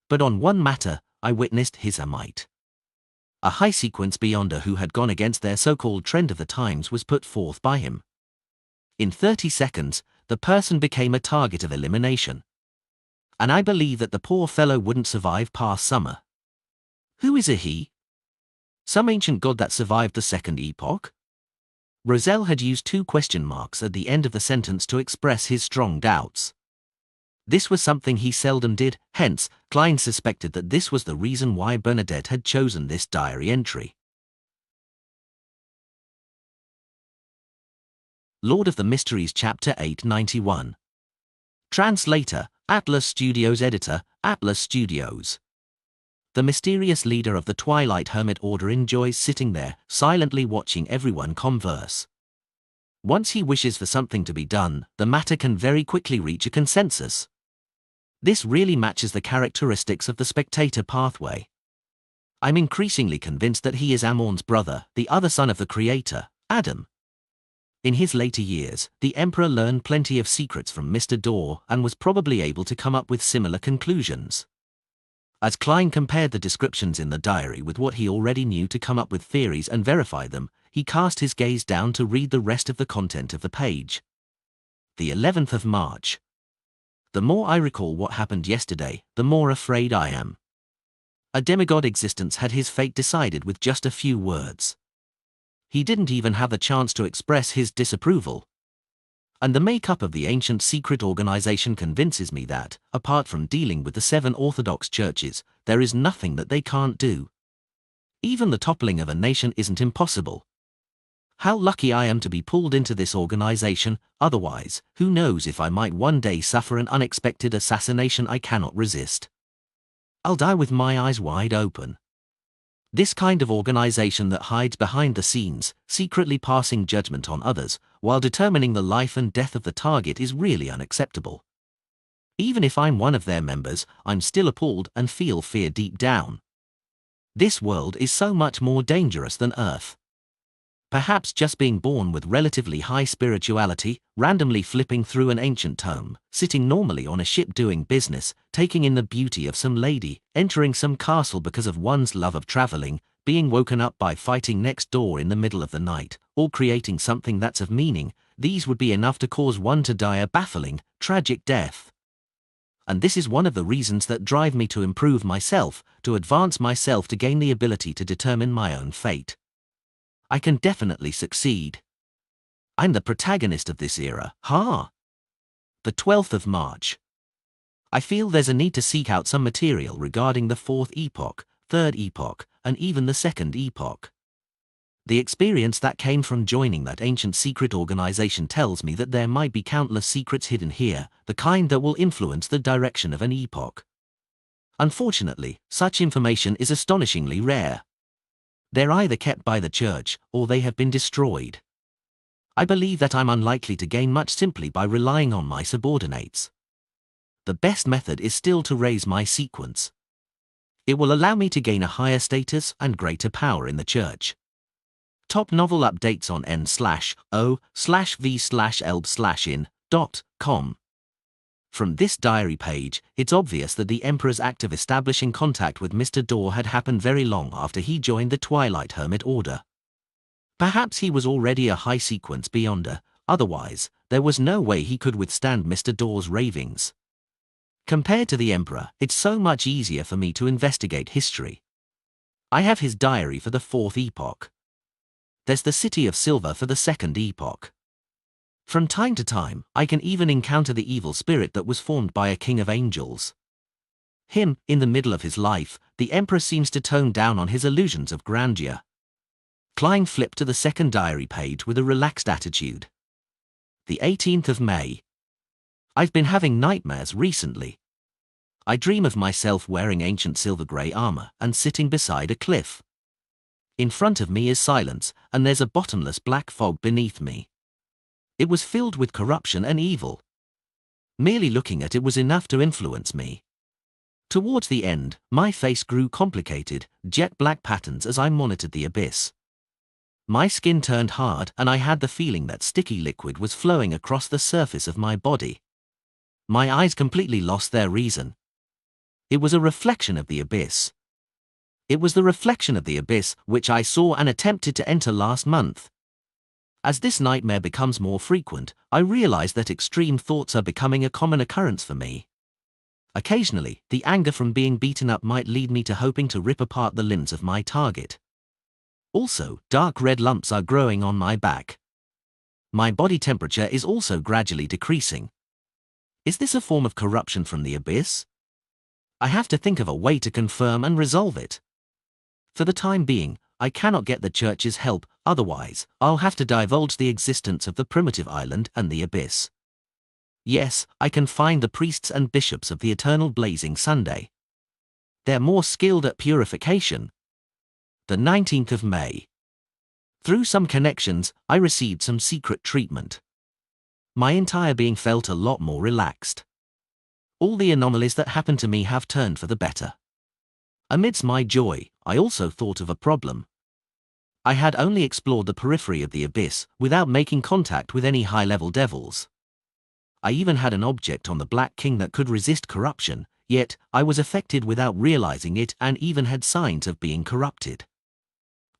But on one matter, I witnessed his might. A high-sequence beyonder who had gone against their so-called trend of the times was put forth by him. In 30 seconds, the person became a target of elimination. And I believe that the poor fellow wouldn't survive past summer. Who is a he? Some ancient god that survived the second epoch? Roselle had used 2 question marks at the end of the sentence to express his strong doubts. This was something he seldom did, hence, Klein suspected that this was the reason why Bernadette had chosen this diary entry. Lord of the Mysteries Chapter 891. Translator, Atlas Studios. Editor, Atlas Studios. The mysterious leader of the Twilight Hermit Order enjoys sitting there, silently watching everyone converse. Once he wishes for something to be done, the matter can very quickly reach a consensus. This really matches the characteristics of the spectator pathway. I'm increasingly convinced that he is Amon's brother, the other son of the creator, Adam. In his later years, the Emperor learned plenty of secrets from Mr. Dorr and was probably able to come up with similar conclusions. As Klein compared the descriptions in the diary with what he already knew to come up with theories and verify them, he cast his gaze down to read the rest of the content of the page. The 11th of March. The more I recall what happened yesterday, the more afraid I am. A demigod existence had his fate decided with just a few words. He didn't even have the chance to express his disapproval. And the makeup of the ancient secret organization convinces me that, apart from dealing with the 7 Orthodox churches, there is nothing that they can't do. Even the toppling of a nation isn't impossible. How lucky I am to be pulled into this organization, otherwise, who knows if I might one day suffer an unexpected assassination I cannot resist. I'll die with my eyes wide open. This kind of organization that hides behind the scenes, secretly passing judgment on others, while determining the life and death of the target is really unacceptable. Even if I'm one of their members, I'm still appalled and feel fear deep down. This world is so much more dangerous than Earth. Perhaps just being born with relatively high spirituality, randomly flipping through an ancient tome, sitting normally on a ship doing business, taking in the beauty of some lady, entering some castle because of one's love of traveling, being woken up by fighting next door in the middle of the night, or creating something that's of meaning, these would be enough to cause one to die a baffling, tragic death. And this is one of the reasons that drive me to improve myself, to advance myself, to gain the ability to determine my own fate. I can definitely succeed. I'm the protagonist of this era, The 12th of March. I feel there's a need to seek out some material regarding the 4th epoch, 3rd epoch, and even the 2nd epoch. The experience that came from joining that ancient secret organization tells me that there might be countless secrets hidden here, the kind that will influence the direction of an epoch. Unfortunately, such information is astonishingly rare. They're either kept by the church, or they have been destroyed. I believe that I'm unlikely to gain much simply by relying on my subordinates. The best method is still to raise my sequence. It will allow me to gain a higher status and greater power in the church. Top novel updates on n/o/v/elb/in.com. From this diary page, it's obvious that the Emperor's act of establishing contact with Mr. Dorr had happened very long after he joined the Twilight Hermit Order. Perhaps he was already a high-sequence beyonder, otherwise, there was no way he could withstand Mr. Dorr's ravings. Compared to the Emperor, it's so much easier for me to investigate history. I have his diary for the 4th epoch. There's the City of Silver for the 2nd epoch. From time to time, I can even encounter the evil spirit that was formed by a king of angels. In the middle of his life, the Emperor seems to tone down on his illusions of grandeur. Klein flipped to the 2nd diary page with a relaxed attitude. The 18th of May. I've been having nightmares recently. I dream of myself wearing ancient silver-grey armor and sitting beside a cliff. In front of me is silence, and there's a bottomless black fog beneath me. It was filled with corruption and evil. Merely looking at it was enough to influence me. Towards the end, my face grew complicated, jet black patterns as I monitored the abyss. My skin turned hard and I had the feeling that sticky liquid was flowing across the surface of my body. My eyes completely lost their reason. It was a reflection of the abyss. It was the reflection of the abyss which I saw and attempted to enter last month. As this nightmare becomes more frequent, I realize that extreme thoughts are becoming a common occurrence for me. Occasionally, the anger from being beaten up might lead me to hoping to rip apart the limbs of my target. Also, dark red lumps are growing on my back. My body temperature is also gradually decreasing. Is this a form of corruption from the abyss? I have to think of a way to confirm and resolve it. For the time being, I cannot get the church's help, otherwise, I'll have to divulge the existence of the primitive island and the abyss. Yes, I can find the priests and bishops of the eternal blazing Sunday. They're more skilled at purification. The 19th of May. Through some connections, I received some secret treatment. My entire being felt a lot more relaxed. All the anomalies that happened to me have turned for the better. Amidst my joy, I also thought of a problem. I had only explored the periphery of the abyss without making contact with any high-level devils. I even had an object on the Black King that could resist corruption, yet I was affected without realizing it and even had signs of being corrupted.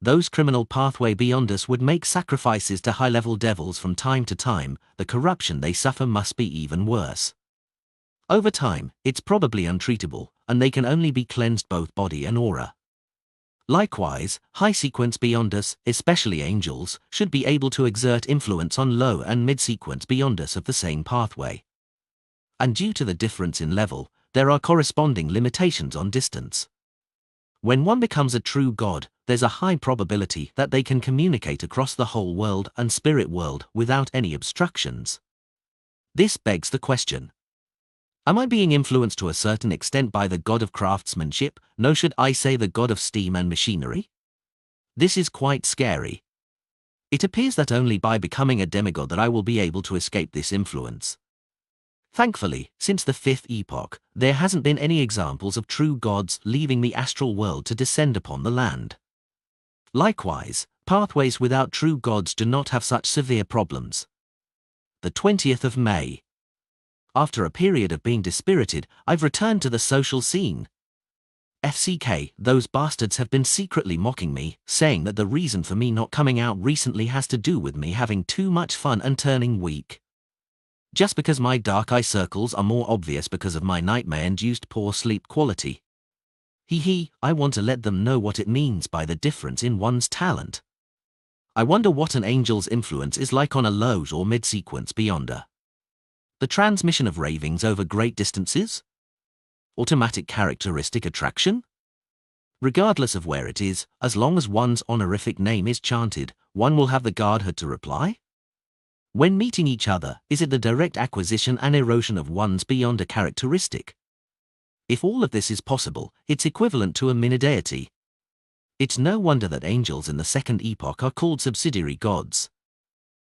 Those criminal pathway beyond us would make sacrifices to high-level devils from time to time. The corruption they suffer must be even worse. Over time, it's probably untreatable, and they can only be cleansed both body and aura. Likewise, high sequence beyond us, especially angels, should be able to exert influence on low and mid-sequence beyond us of the same pathway. And due to the difference in level, there are corresponding limitations on distance. When one becomes a true god, there's a high probability that they can communicate across the whole world and spirit world without any obstructions. This begs the question. Am I being influenced to a certain extent by the god of craftsmanship? No, should I say the god of steam and machinery? This is quite scary. It appears that only by becoming a demigod that I will be able to escape this influence. Thankfully, since the 5th epoch, there hasn't been any examples of true gods leaving the astral world to descend upon the land. Likewise, pathways without true gods do not have such severe problems. The 20th of May. After a period of being dispirited, I've returned to the social scene. FCK, those bastards have been secretly mocking me, saying that the reason for me not coming out recently has to do with me having too much fun and turning weak. Just because my dark eye circles are more obvious because of my nightmare-induced poor sleep quality. I want to let them know what it means by the difference in one's talent. I wonder what an angel's influence is like on a low or mid-sequence beyonder. The transmission of ravings over great distances? Automatic characteristic attraction? Regardless of where it is, as long as one's honorific name is chanted, one will have the godhood to reply? When meeting each other, is it the direct acquisition and erosion of one's beyonder characteristic? If all of this is possible, it's equivalent to a mini-deity. It's no wonder that angels in the 2nd epoch are called subsidiary gods.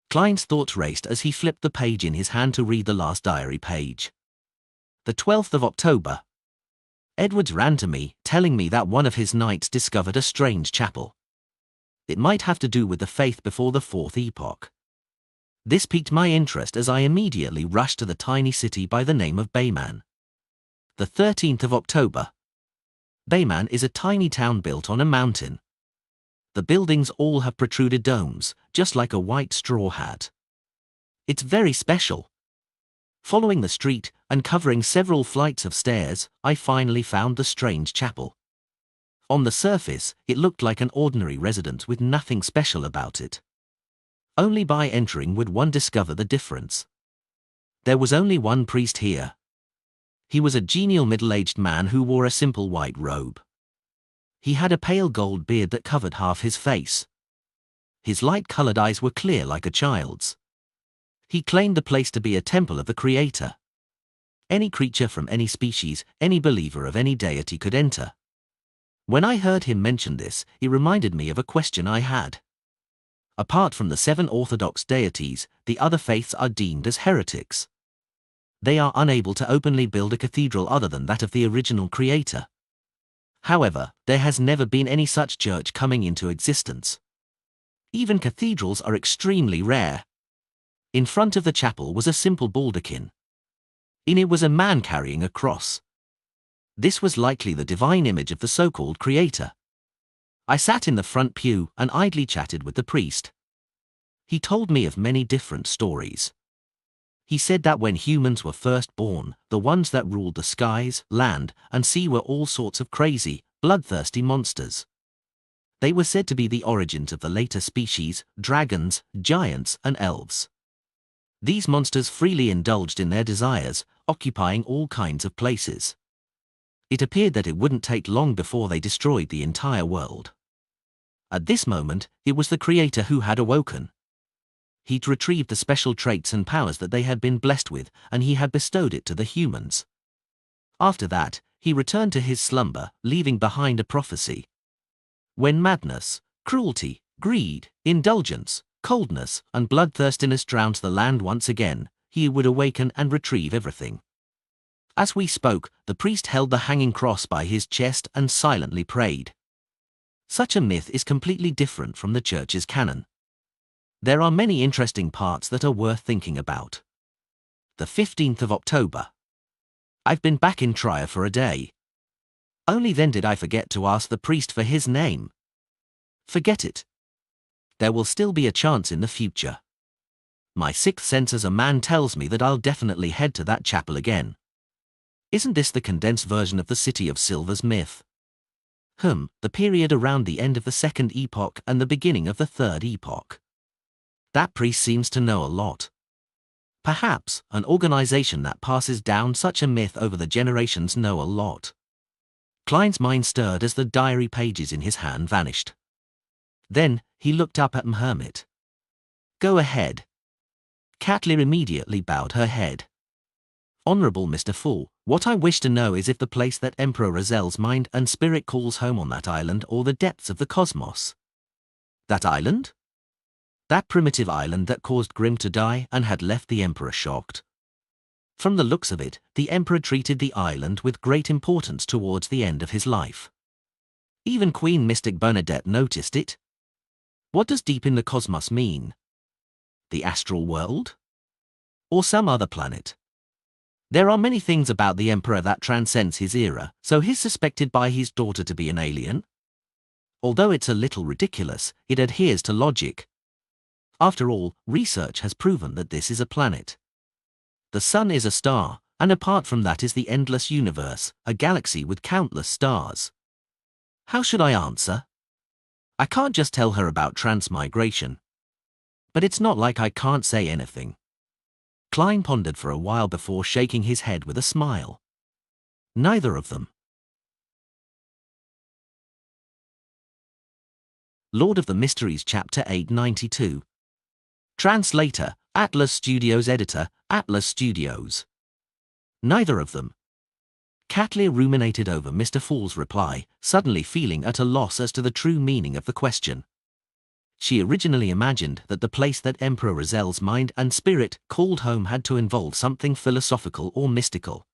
Klein's thoughts raced as he flipped the page in his hand to read the last diary page. The 12th of October. Edwards ran to me, telling me that one of his knights discovered a strange chapel. It might have to do with the faith before the 4th epoch. This piqued my interest as I immediately rushed to the tiny city by the name of Bayman. The 13th of October. Bayman is a tiny town built on a mountain. The buildings all have protruded domes, just like a white straw hat. It's very special. Following the street, and covering several flights of stairs, I finally found the strange chapel. On the surface, it looked like an ordinary residence with nothing special about it. Only by entering would one discover the difference. There was only one priest here. He was a genial middle-aged man who wore a simple white robe. He had a pale gold beard that covered half his face. His light-colored eyes were clear like a child's. He claimed the place to be a temple of the Creator. Any creature from any species, any believer of any deity could enter. When I heard him mention this, it reminded me of a question I had. Apart from the 7 orthodox deities, the other faiths are deemed as heretics. they are unable to openly build a cathedral other than that of the original creator. However, there has never been any such church coming into existence. Even cathedrals are extremely rare. In front of the chapel was a simple baldachin. In it was a man carrying a cross. This was likely the divine image of the so-called creator. I sat in the front pew and idly chatted with the priest. He told me of many different stories. He said that when humans were first born, the ones that ruled the skies, land, and sea were all sorts of crazy, bloodthirsty monsters. They were said to be the origins of the later species, dragons, giants, and elves. These monsters freely indulged in their desires, occupying all kinds of places. It appeared that it wouldn't take long before they destroyed the entire world. At this moment, it was the Creator who had awoken. He'd retrieved the special traits and powers that they had been blessed with, and he had bestowed it to the humans. After that, he returned to his slumber, leaving behind a prophecy. When madness, cruelty, greed, indulgence, coldness, and bloodthirstiness drowns the land once again, he would awaken and retrieve everything. As we spoke, the priest held the hanging cross by his chest and silently prayed. Such a myth is completely different from the church's canon. There are many interesting parts that are worth thinking about. The 15th of October. I've been back in Trier for a day. Only then did I forget to ask the priest for his name. Forget it. There will still be a chance in the future. My sixth sense as a man tells me that I'll definitely head to that chapel again. Isn't this the condensed version of the City of Silver's myth? The period around the end of the second epoch and the beginning of the third epoch. That priest seems to know a lot. Perhaps an organization that passes down such a myth over the generations know a lot. Klein's mind stirred as the diary pages in his hand vanished. Then, he looked up at Hermit. Go ahead. Katlia immediately bowed her head. Honorable Mr. Fool, what I wish to know is if the place that Emperor Razel's mind and spirit calls home on that island or the depths of the cosmos. That island? That primitive island that caused Grimm to die and had left the Emperor shocked. From the looks of it, the Emperor treated the island with great importance towards the end of his life. Even Queen Mystic Bernadette noticed it. What does deep in the cosmos mean? The astral world? Or some other planet? There are many things about the Emperor that transcends his era, so he's suspected by his daughter to be an alien? Although it's a little ridiculous, it adheres to logic. After all, research has proven that this is a planet. The sun is a star, and apart from that is the endless universe, a galaxy with countless stars. How should I answer? I can't just tell her about transmigration. But it's not like I can't say anything. Klein pondered for a while before shaking his head with a smile. Neither of them. Lord of the Mysteries Chapter 892. Translator, Atlas Studios. Editor, Atlas Studios. Neither of them. Katlia ruminated over Mr. Fool's reply, suddenly feeling at a loss as to the true meaning of the question. She originally imagined that the place that Emperor Razel's mind and spirit called home had to involve something philosophical or mystical.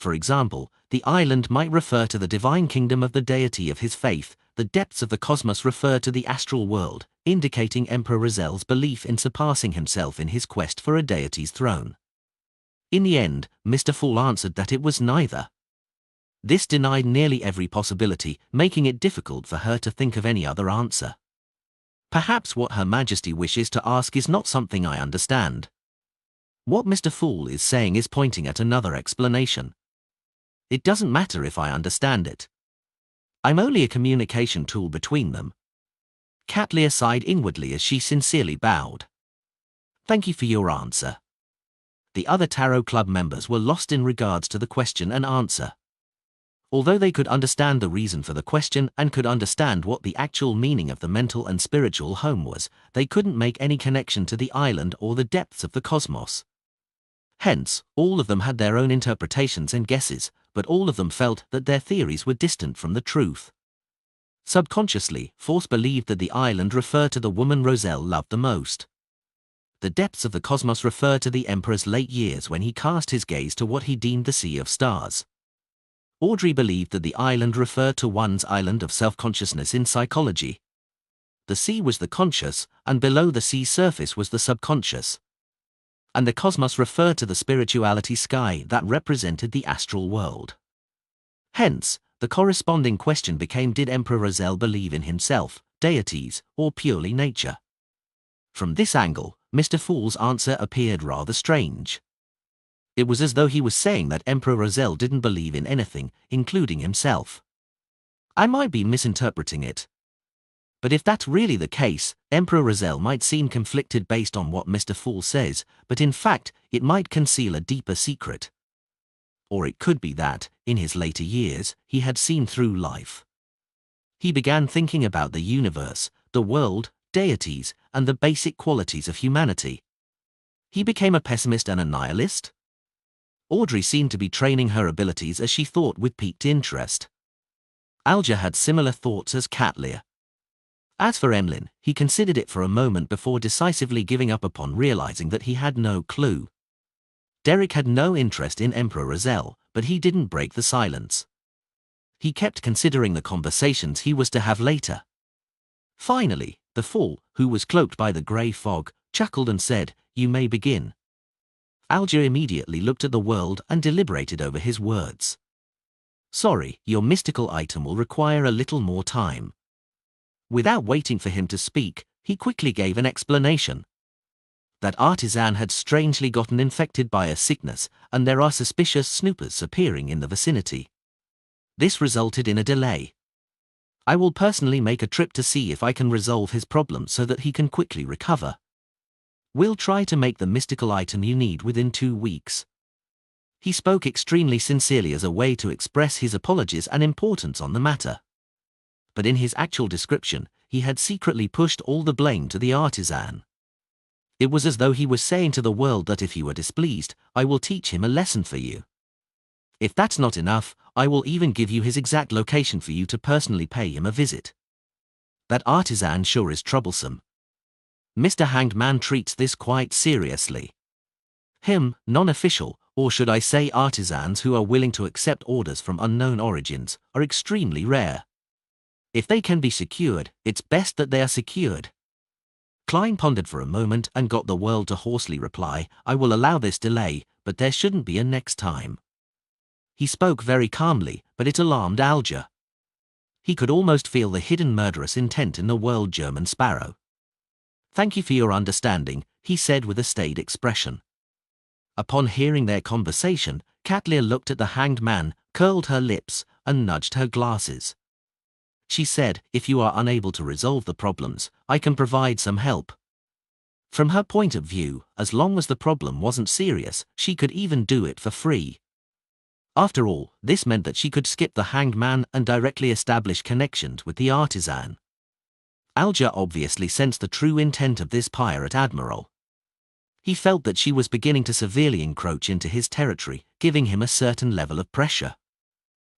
For example, the island might refer to the divine kingdom of the deity of his faith, the depths of the cosmos refer to the astral world, indicating Emperor Razel's belief in surpassing himself in his quest for a deity's throne. In the end, Mr. Fool answered that it was neither. This denied nearly every possibility, making it difficult for her to think of any other answer. Perhaps what Her Majesty wishes to ask is not something I understand. What Mr. Fool is saying is pointing at another explanation. It doesn't matter if I understand it. I'm only a communication tool between them. Katlia sighed inwardly as she sincerely bowed. Thank you for your answer. The other Tarot Club members were lost in regards to the question and answer. Although they could understand the reason for the question and could understand what the actual meaning of the mental and spiritual home was, they couldn't make any connection to the island or the depths of the cosmos. Hence, all of them had their own interpretations and guesses, but all of them felt that their theories were distant from the truth. Subconsciously, Force believed that the island referred to the woman Razel loved the most. The depths of the cosmos refer to the Emperor's late years when he cast his gaze to what he deemed the sea of stars. Audrey believed that the island referred to one's island of self-consciousness in psychology. The sea was the conscious, and below the sea surface was the subconscious. And the cosmos referred to the spirituality sky that represented the astral world. Hence, the corresponding question became, did Emperor Raziel believe in himself, deities, or purely nature? From this angle, Mr. Fool's answer appeared rather strange. It was as though he was saying that Emperor Raziel didn't believe in anything, including himself. I might be misinterpreting it. But if that's really the case, Emperor Raziel might seem conflicted based on what Mr. Fool says, but in fact, it might conceal a deeper secret. Or it could be that, in his later years, he had seen through life. He began thinking about the universe, the world, deities, and the basic qualities of humanity. He became a pessimist and a nihilist? Audrey seemed to be training her abilities as she thought with piqued interest. Alger had similar thoughts as Catlear. As for Emlyn, he considered it for a moment before decisively giving up upon realizing that he had no clue. Derek had no interest in Emperor Raziel, but he didn't break the silence. He kept considering the conversations he was to have later. Finally, the Fool, who was cloaked by the grey fog, chuckled and said, "You may begin." Alger immediately looked at the world and deliberated over his words. "Sorry, your mystical item will require a little more time." Without waiting for him to speak, he quickly gave an explanation. That artisan had strangely gotten infected by a sickness, and there are suspicious snoopers appearing in the vicinity. This resulted in a delay. I will personally make a trip to see if I can resolve his problem so that he can quickly recover. We'll try to make the mystical item you need within 2 weeks. He spoke extremely sincerely as a way to express his apologies and importance on the matter. But in his actual description, he had secretly pushed all the blame to the artisan. It was as though he was saying to the world that if he were displeased, I will teach him a lesson for you. If that's not enough, I will even give you his exact location for you to personally pay him a visit. That artisan sure is troublesome. Mr. Hanged Man treats this quite seriously. Him, non-official, or should I say artisans who are willing to accept orders from unknown origins, are extremely rare. If they can be secured, it's best that they are secured. Klein pondered for a moment and got the world to hoarsely reply, I will allow this delay, but there shouldn't be a next time. He spoke very calmly, but it alarmed Alger. He could almost feel the hidden murderous intent in the world German Sparrow. Thank you for your understanding, he said with a staid expression. Upon hearing their conversation, Catlear looked at the Hanged Man, curled her lips, and nudged her glasses. She said, if you are unable to resolve the problems, I can provide some help. From her point of view, as long as the problem wasn't serious, she could even do it for free. After all, this meant that she could skip the Hanged Man and directly establish connections with the artisan. Alger obviously sensed the true intent of this pirate admiral. He felt that she was beginning to severely encroach into his territory, giving him a certain level of pressure.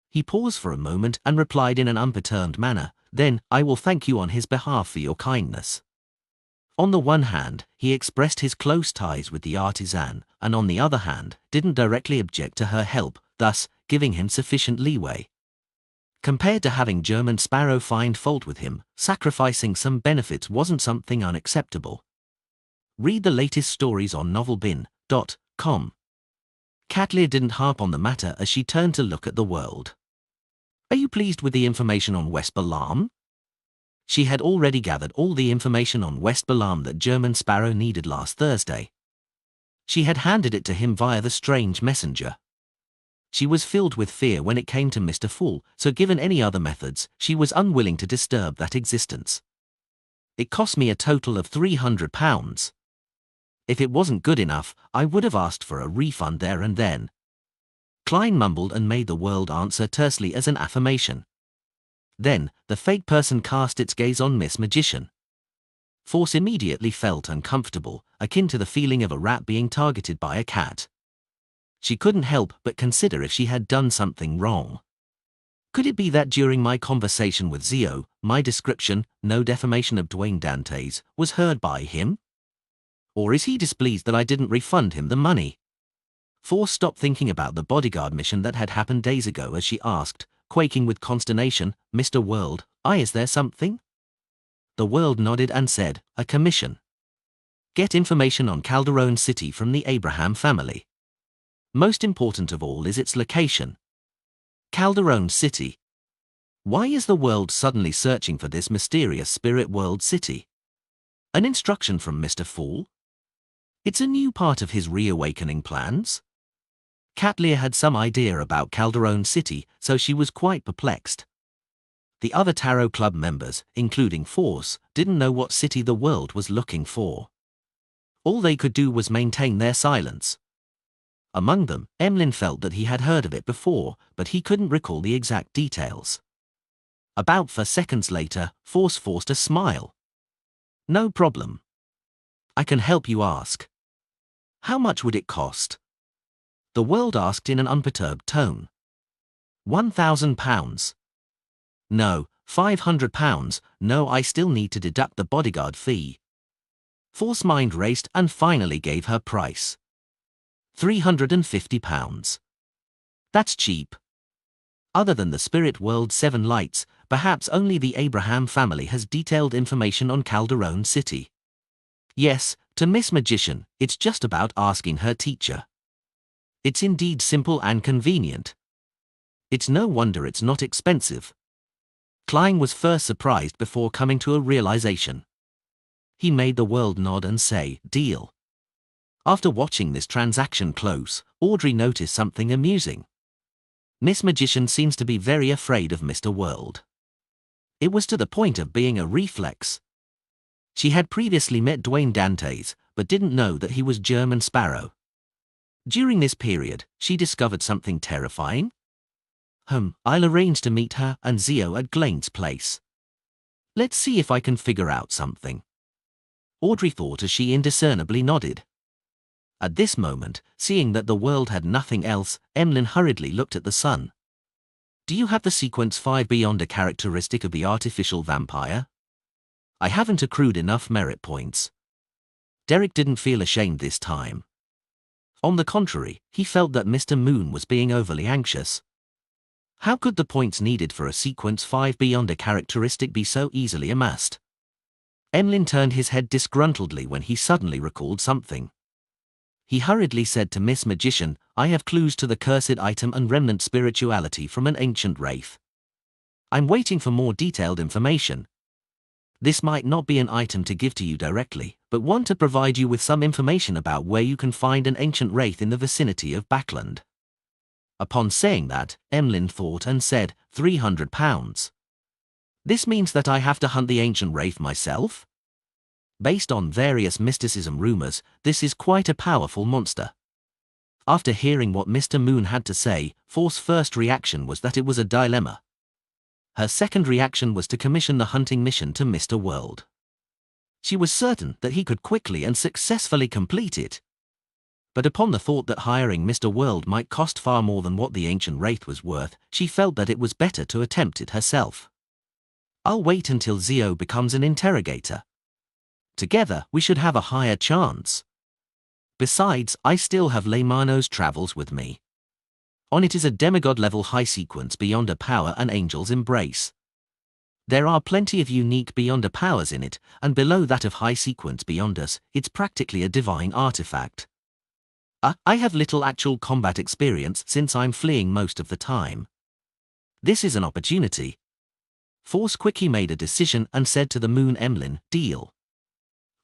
He paused for a moment and replied in an unperturbed manner, then, I will thank you on his behalf for your kindness. On the one hand, he expressed his close ties with the artisan, and on the other hand, didn't directly object to her help, thus, giving him sufficient leeway. Compared to having German Sparrow find fault with him, sacrificing some benefits wasn't something unacceptable. Read the latest stories on novelbin.com. Catlear didn't harp on the matter as she turned to look at the world. Are you pleased with the information on West Balam? She had already gathered all the information on West Balam that German Sparrow needed last Thursday. She had handed it to him via the strange messenger. She was filled with fear when it came to Mr. Fool, so given any other methods, she was unwilling to disturb that existence. It cost me a total of £300. If it wasn't good enough, I would have asked for a refund there and then. Klein mumbled and made the world answer tersely as an affirmation. Then, the fake person cast its gaze on Miss Magician. Force immediately felt uncomfortable, akin to the feeling of a rat being targeted by a cat. She couldn't help but consider if she had done something wrong. Could it be that during my conversation with Zio, my description, no defamation of Dwayne Dantes, was heard by him? Or is he displeased that I didn't refund him the money? Force stopped thinking about the bodyguard mission that had happened days ago as she asked, quaking with consternation, "Mr. World, is there something?" The World nodded and said, "A commission. Get information on Calderon City from the Abraham family. Most important of all is its location. Calderon City. Why is the world suddenly searching for this mysterious spirit world city? An instruction from Mr. Fool? It's a new part of his reawakening plans?" Katlia had some idea about Calderon City, so she was quite perplexed. The other Tarot Club members, including Force, didn't know what city the world was looking for. All they could do was maintain their silence. Among them, Emlyn felt that he had heard of it before, but he couldn't recall the exact details. About 4 seconds later, Force forced a smile. "No problem. I can help you ask. How much would it cost?" The world asked in an unperturbed tone. £1,000. No, £500. No, I still need to deduct the bodyguard fee. Force mind raced and finally gave her price. £350. That's cheap. Other than the Spirit World 7 lights, perhaps only the Abraham family has detailed information on Calderon City. Yes, to Miss Magician, it's just about asking her teacher. It's indeed simple and convenient. It's no wonder it's not expensive. Klein was first surprised before coming to a realization. He made the world nod and say, "Deal." After watching this transaction close, Audrey noticed something amusing. Miss Magician seems to be very afraid of Mr. World. It was to the point of being a reflex. She had previously met Dwayne Dantes, but didn't know that he was German Sparrow. During this period, she discovered something terrifying. I'll arrange to meet her and Zio at Glaine's place. Let's see if I can figure out something. Audrey thought as she indiscernibly nodded. At this moment, seeing that the world had nothing else, Emlyn hurriedly looked at the sun. "Do you have the sequence 5 beyond a characteristic of the artificial vampire?" "I haven't accrued enough merit points." Derek didn't feel ashamed this time. On the contrary, he felt that Mr. Moon was being overly anxious. How could the points needed for a sequence 5 beyond a characteristic be so easily amassed? Emlyn turned his head disgruntledly when he suddenly recalled something. He hurriedly said to Miss Magician, "I have clues to the cursed item and remnant spirituality from an ancient wraith. I'm waiting for more detailed information. This might not be an item to give to you directly, but want to provide you with some information about where you can find an ancient wraith in the vicinity of Backland." Upon saying that, Emlyn thought and said, £300. This means that I have to hunt the ancient wraith myself? Based on various mysticism rumors, this is quite a powerful monster. After hearing what Mr. Moon had to say, Force's first reaction was that it was a dilemma. Her second reaction was to commission the hunting mission to Mr. World. She was certain that he could quickly and successfully complete it. But upon the thought that hiring Mr. World might cost far more than what the ancient wraith was worth, she felt that it was better to attempt it herself. "I'll wait until Zio becomes an interrogator. Together, we should have a higher chance. Besides, I still have Leymano's travels with me. On it is a demigod-level high sequence beyond a power and angel's embrace. There are plenty of unique beyond a powers in it, and below that of high sequence beyond us, it's practically a divine artifact. I have little actual combat experience since I'm fleeing most of the time. This is an opportunity." Force quickly made a decision and said to the Moon, "Emlyn, deal."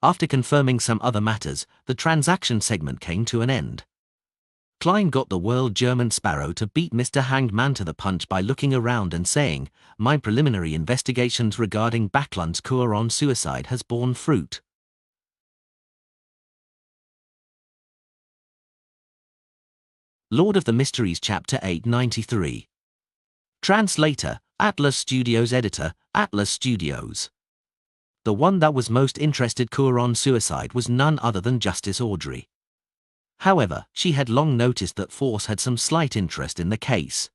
After confirming some other matters, the transaction segment came to an end. Klein got the world German Sparrow to beat Mr. Hanged Man to the punch by looking around and saying, "My preliminary investigations regarding Backland's Kuaron suicide has borne fruit." Lord of the Mysteries Chapter 893. Translator, Atlas Studios. Editor, Atlas Studios. The one that was most interested Kuaron suicide was none other than Justice Audrey. However, she had long noticed that Force had some slight interest in the case.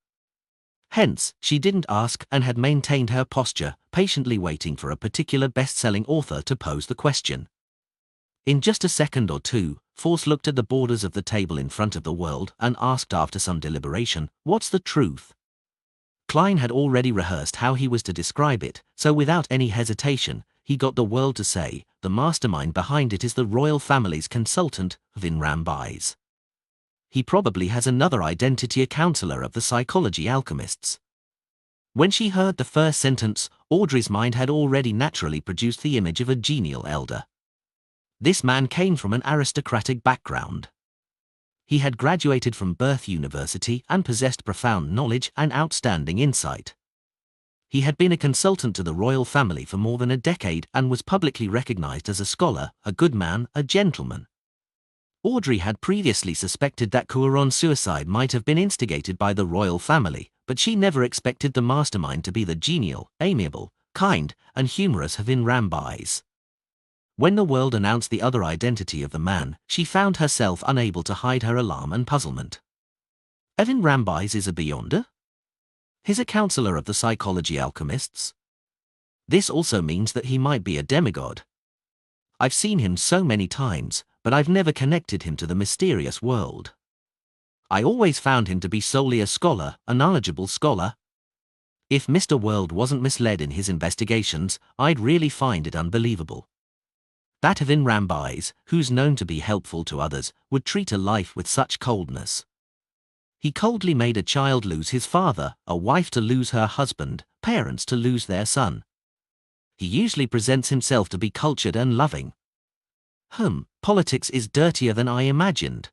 Hence, she didn't ask and had maintained her posture, patiently waiting for a particular best-selling author to pose the question. In just a second or two, Force looked at the borders of the table in front of the world and asked after some deliberation, "What's the truth?" Klein had already rehearsed how he was to describe it, so without any hesitation, he got the world to say, "The mastermind behind it is the royal family's consultant, Vin Rambais. He probably has another identity, a counselor of the psychology alchemists." When she heard the first sentence, Audrey's mind had already naturally produced the image of a genial elder. This man came from an aristocratic background. He had graduated from Birth University and possessed profound knowledge and outstanding insight. He had been a consultant to the royal family for more than a decade and was publicly recognized as a scholar, a good man, a gentleman. Audrey had previously suspected that Cuaron's suicide might have been instigated by the royal family, but she never expected the mastermind to be the genial, amiable, kind, and humorous Vin Rambais. When the world announced the other identity of the man, she found herself unable to hide her alarm and puzzlement. Vin Rambais is a beyonder? He's a counselor of the psychology alchemists? This also means that he might be a demigod. I've seen him so many times, but I've never connected him to the mysterious world. I always found him to be solely a scholar, a knowledgeable scholar. If Mr. World wasn't misled in his investigations, I'd really find it unbelievable. That Vin Rambais, who's known to be helpful to others, would treat a life with such coldness. He coldly made a child lose his father, a wife to lose her husband, parents to lose their son. He usually presents himself to be cultured and loving. Politics is dirtier than I imagined.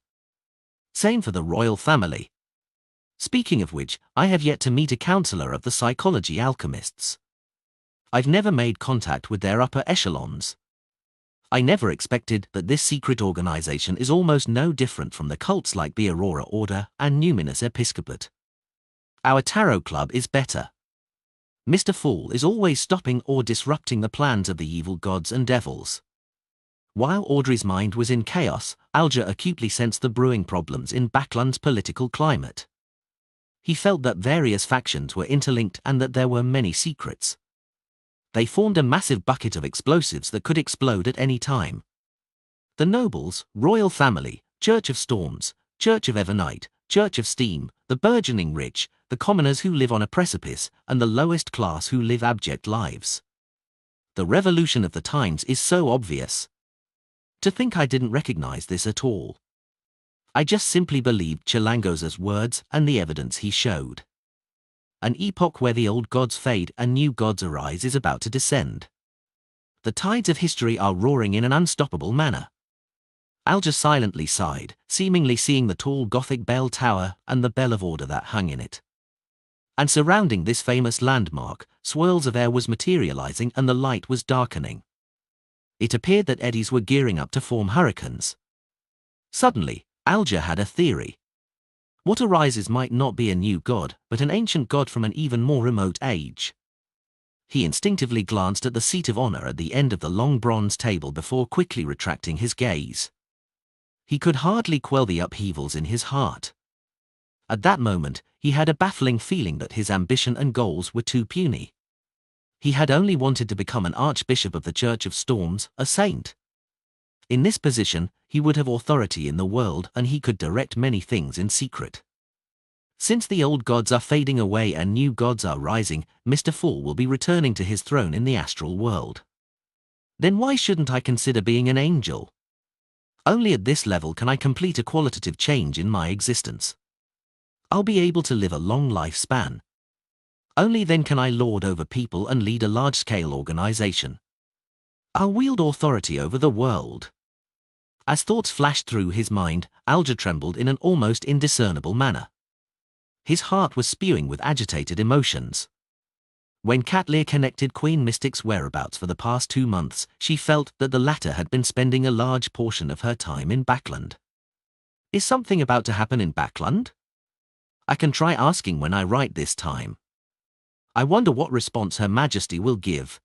Same for the royal family. Speaking of which, I have yet to meet a counselor of the psychology alchemists. I've never made contact with their upper echelons. I never expected that this secret organization is almost no different from the cults like the Aurora Order and Numinous Episcopate. Our tarot club is better. Mr. Fool is always stopping or disrupting the plans of the evil gods and devils. While Audrey's mind was in chaos, Alger acutely sensed the brewing problems in Backland's political climate. He felt that various factions were interlinked and that there were many secrets. They formed a massive bucket of explosives that could explode at any time. The nobles, royal family, Church of Storms, Church of Evernight, Church of Steam, the burgeoning rich, the commoners who live on a precipice, and the lowest class who live abject lives. The revolution of the times is so obvious. To think I didn't recognize this at all. I just simply believed Chilangoza's words and the evidence he showed. An epoch where the old gods fade and new gods arise is about to descend. The tides of history are roaring in an unstoppable manner. Alger silently sighed, seemingly seeing the tall Gothic bell tower and the bell of order that hung in it. And surrounding this famous landmark, swirls of air was materializing and the light was darkening. It appeared that eddies were gearing up to form hurricanes. Suddenly, Alger had a theory. What arises might not be a new god, but an ancient god from an even more remote age. He instinctively glanced at the seat of honor at the end of the long bronze table before quickly retracting his gaze. He could hardly quell the upheavals in his heart. At that moment, he had a baffling feeling that his ambition and goals were too puny. He had only wanted to become an archbishop of the Church of Storms, a saint. In this position, he would have authority in the world and he could direct many things in secret. Since the old gods are fading away and new gods are rising, Mr. Fool will be returning to his throne in the astral world. Then why shouldn't I consider being an angel? Only at this level can I complete a qualitative change in my existence. I'll be able to live a long lifespan. Only then can I lord over people and lead a large-scale organization. I'll wield authority over the world. As thoughts flashed through his mind, Alger trembled in an almost indiscernible manner. His heart was spewing with agitated emotions. When Cat Lear connected Queen Mystic's whereabouts for the past 2 months, she felt that the latter had been spending a large portion of her time in Backland. Is something about to happen in Backland? I can try asking when I write this time. I wonder what response Her Majesty will give.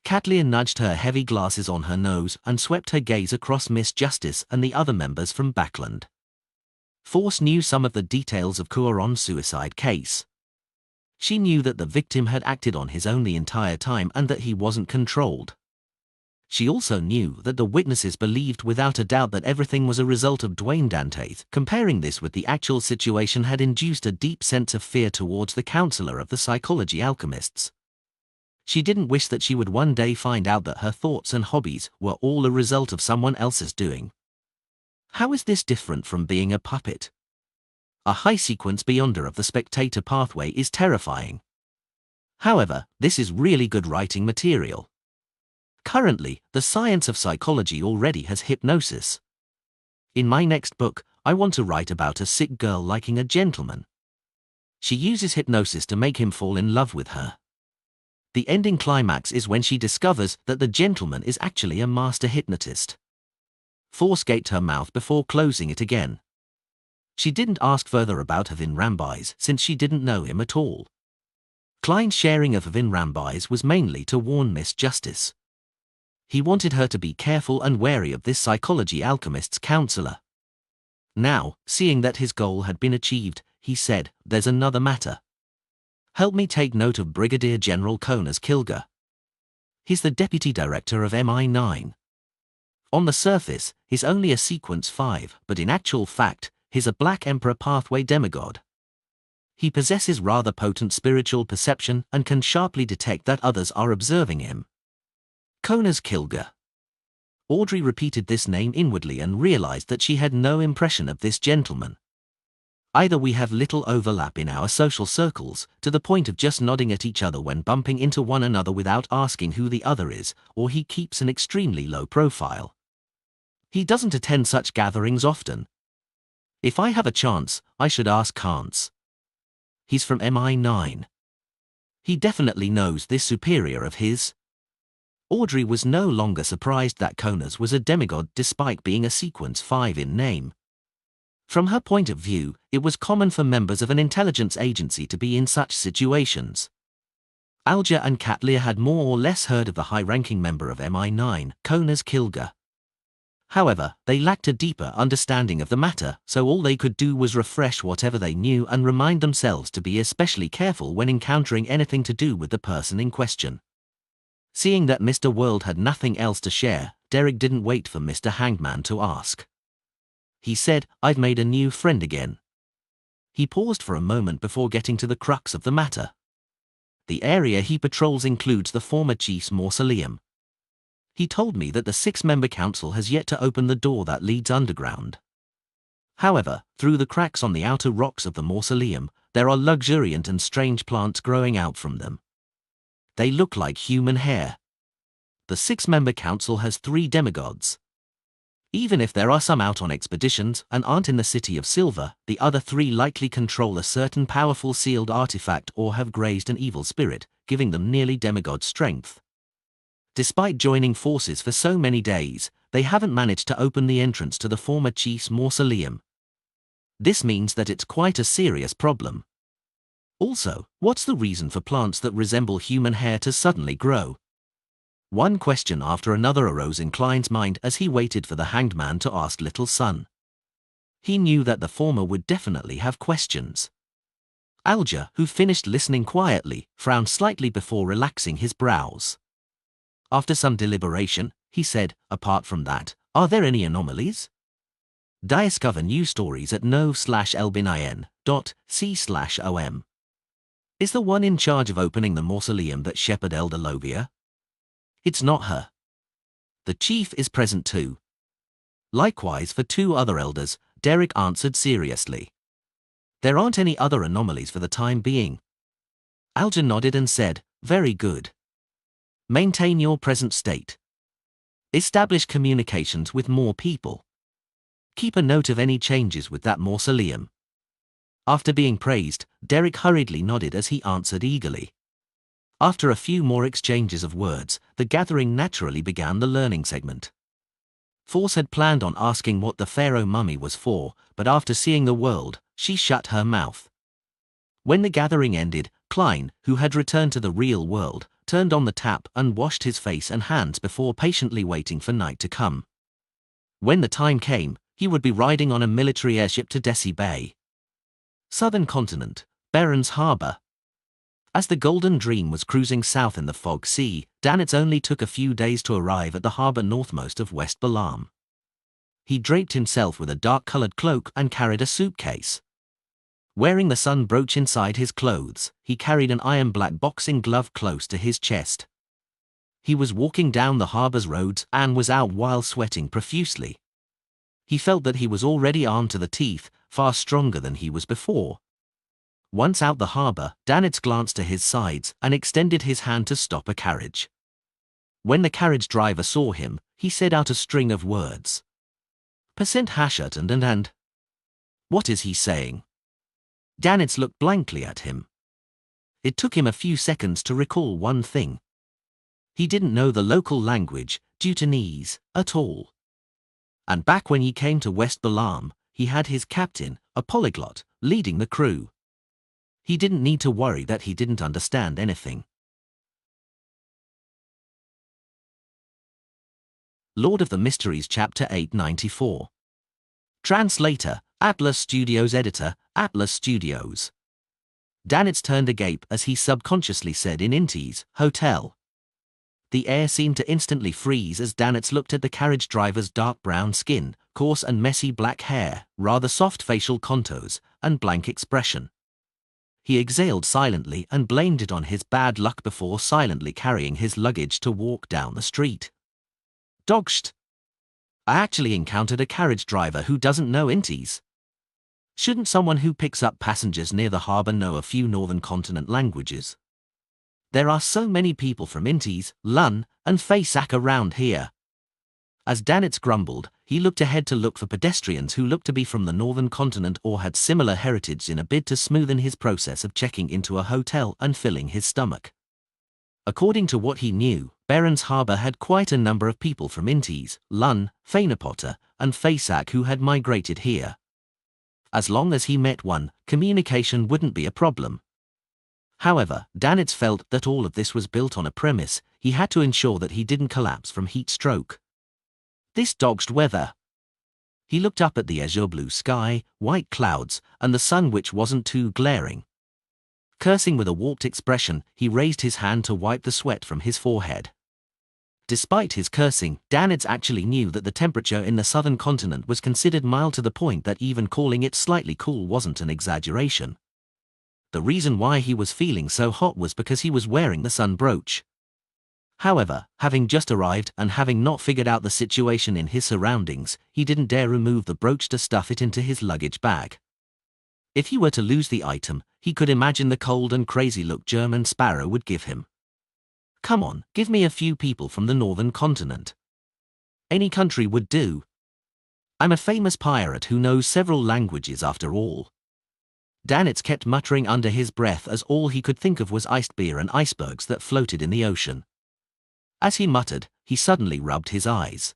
Cat Lear nudged her heavy glasses on her nose and swept her gaze across Miss Justice and the other members from Backland. Force knew some of the details of Cuaron's suicide case. She knew that the victim had acted on his own the entire time and that he wasn't controlled. She also knew that the witnesses believed without a doubt that everything was a result of Dwayne Dantes. Comparing this with the actual situation had induced a deep sense of fear towards the counselor of the psychology alchemists. She didn't wish that she would one day find out that her thoughts and hobbies were all a result of someone else's doing. How is this different from being a puppet? A high-sequence beyonder of the spectator pathway is terrifying. However, this is really good writing material. Currently, the science of psychology already has hypnosis. In my next book, I want to write about a sick girl liking a gentleman. She uses hypnosis to make him fall in love with her. The ending climax is when she discovers that the gentleman is actually a master hypnotist. Force gaped her mouth before closing it again. She didn't ask further about Vin Rambis since she didn't know him at all. Klein's sharing of Vin Rambis was mainly to warn Miss Justice. He wanted her to be careful and wary of this psychology alchemist's counselor. Now, seeing that his goal had been achieved, he said, "There's another matter. Help me take note of Brigadier General Konas Kilger. He's the deputy director of MI9. On the surface, he's only a sequence 5, but in actual fact, he's a Black Emperor pathway demigod. He possesses rather potent spiritual perception and can sharply detect that others are observing him. Konas Kilger." Audrey repeated this name inwardly and realized that she had no impression of this gentleman. Either we have little overlap in our social circles, to the point of just nodding at each other when bumping into one another without asking who the other is, or he keeps an extremely low profile. He doesn't attend such gatherings often. If I have a chance, I should ask Kantz. He's from MI9. He definitely knows this superior of his. Audrey was no longer surprised that Konas was a demigod despite being a sequence 5 in name. From her point of view, it was common for members of an intelligence agency to be in such situations. Alja and Katlia had more or less heard of the high-ranking member of MI9, Konas Kilger. However, they lacked a deeper understanding of the matter, so all they could do was refresh whatever they knew and remind themselves to be especially careful when encountering anything to do with the person in question. Seeing that Mr. World had nothing else to share, Derek didn't wait for Mr. Hangman to ask. He said, "I've made a new friend again." He paused for a moment before getting to the crux of the matter. The area he patrols includes the former chief's mausoleum. He told me that the 6-member council has yet to open the door that leads underground. However, through the cracks on the outer rocks of the mausoleum, there are luxuriant and strange plants growing out from them. They look like human hair. The 6-member council has 3 demigods. Even if there are some out on expeditions and aren't in the City of Silver, the other 3 likely control a certain powerful sealed artifact or have grazed an evil spirit, giving them nearly demigod strength. Despite joining forces for so many days, they haven't managed to open the entrance to the former chief's mausoleum. This means that it's quite a serious problem. Also, what's the reason for plants that resemble human hair to suddenly grow? One question after another arose in Klein's mind as he waited for the hanged man to ask Little Sun. He knew that the former would definitely have questions. Alja, who finished listening quietly, frowned slightly before relaxing his brows. After some deliberation, he said, "Apart from that, are there any anomalies? Discover new stories at nov/elbinin.c/om. Is the one in charge of opening the mausoleum that Shepherd Elder Lovia? It's not her. The chief is present too." Likewise for 2 other elders, Derek answered seriously. "There aren't any other anomalies for the time being." Alja nodded and said, "Very good. Maintain your present state. Establish communications with more people. Keep a note of any changes with that mausoleum." After being praised, Derek hurriedly nodded as he answered eagerly. After a few more exchanges of words, the gathering naturally began the learning segment. Force had planned on asking what the pharaoh mummy was for, but after seeing the world, she shut her mouth. When the gathering ended, Klein, who had returned to the real world, turned on the tap and washed his face and hands before patiently waiting for night to come. When the time came, he would be riding on a military airship to Desi Bay. Southern continent, Barents Harbor. As the Golden Dream was cruising south in the fog sea, Danitz only took a few days to arrive at the harbour northmost of West Balam. He draped himself with a dark-coloured cloak and carried a suitcase. Wearing the sun brooch inside his clothes, he carried an iron-black boxing glove close to his chest. He was walking down the harbour's roads and was out while sweating profusely. He felt that he was already armed to the teeth, far stronger than he was before. Once out the harbour, Danitz glanced to his sides and extended his hand to stop a carriage. When the carriage driver saw him, he said out a string of words. "Percent Hashut and. What is he saying?" Danitz looked blankly at him. It took him a few seconds to recall one thing. He didn't know the local language, Dutanese, at all. And back when he came to West Balam, he had his captain, a polyglot, leading the crew. He didn't need to worry that he didn't understand anything. Lord of the Mysteries Chapter 894. Translator, Atlas Studios. Editor, Atlas Studios. Danitz turned agape as he subconsciously said in Inti's, "Hotel." The air seemed to instantly freeze as Danitz looked at the carriage driver's dark brown skin, coarse and messy black hair, rather soft facial contours, and blank expression. He exhaled silently and blamed it on his bad luck before silently carrying his luggage to walk down the street. Dogsht! I actually encountered a carriage driver who doesn't know Intis. Shouldn't someone who picks up passengers near the harbour know a few northern continent languages? There are so many people from Intis, Lun, and Faisak around here. As Danitz grumbled, he looked ahead to look for pedestrians who looked to be from the northern continent or had similar heritage in a bid to smoothen his process of checking into a hotel and filling his stomach. According to what he knew, Berens Harbour had quite a number of people from Intis, Lun, Fainapota, and Faisak who had migrated here. As long as he met one, communication wouldn't be a problem. However, Danitz felt that all of this was built on a premise: he had to ensure that he didn't collapse from heat stroke. This dogged weather. He looked up at the azure blue sky, white clouds, and the sun which wasn't too glaring. Cursing with a warped expression, he raised his hand to wipe the sweat from his forehead. Despite his cursing, Danitz actually knew that the temperature in the southern continent was considered mild to the point that even calling it slightly cool wasn't an exaggeration. The reason why he was feeling so hot was because he was wearing the sun brooch. However, having just arrived and having not figured out the situation in his surroundings, he didn't dare remove the brooch to stuff it into his luggage bag. If he were to lose the item, he could imagine the cold and crazy look German Sparrow would give him. "Come on, give me a few people from the northern continent. Any country would do. I'm a famous pirate who knows several languages after all." Danitz kept muttering under his breath as all he could think of was iced beer and icebergs that floated in the ocean. As he muttered, he suddenly rubbed his eyes.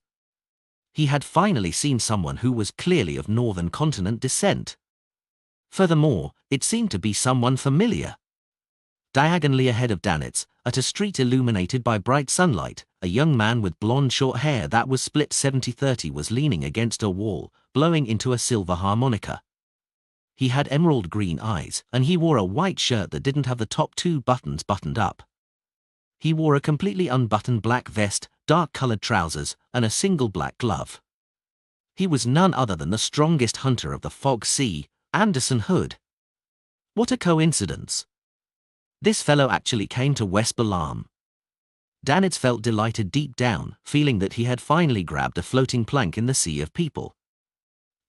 He had finally seen someone who was clearly of northern continent descent. Furthermore, it seemed to be someone familiar. Diagonally ahead of Danitz, at a street illuminated by bright sunlight, a young man with blonde short hair that was split 70-30 was leaning against a wall, blowing into a silver harmonica. He had emerald green eyes, and he wore a white shirt that didn't have the top two buttons buttoned up. He wore a completely unbuttoned black vest, dark-colored trousers, and a single black glove. He was none other than the strongest hunter of the Fog Sea, Anderson Hood. What a coincidence! This fellow actually came to West Balam. Danitz felt delighted deep down, feeling that he had finally grabbed a floating plank in the sea of people.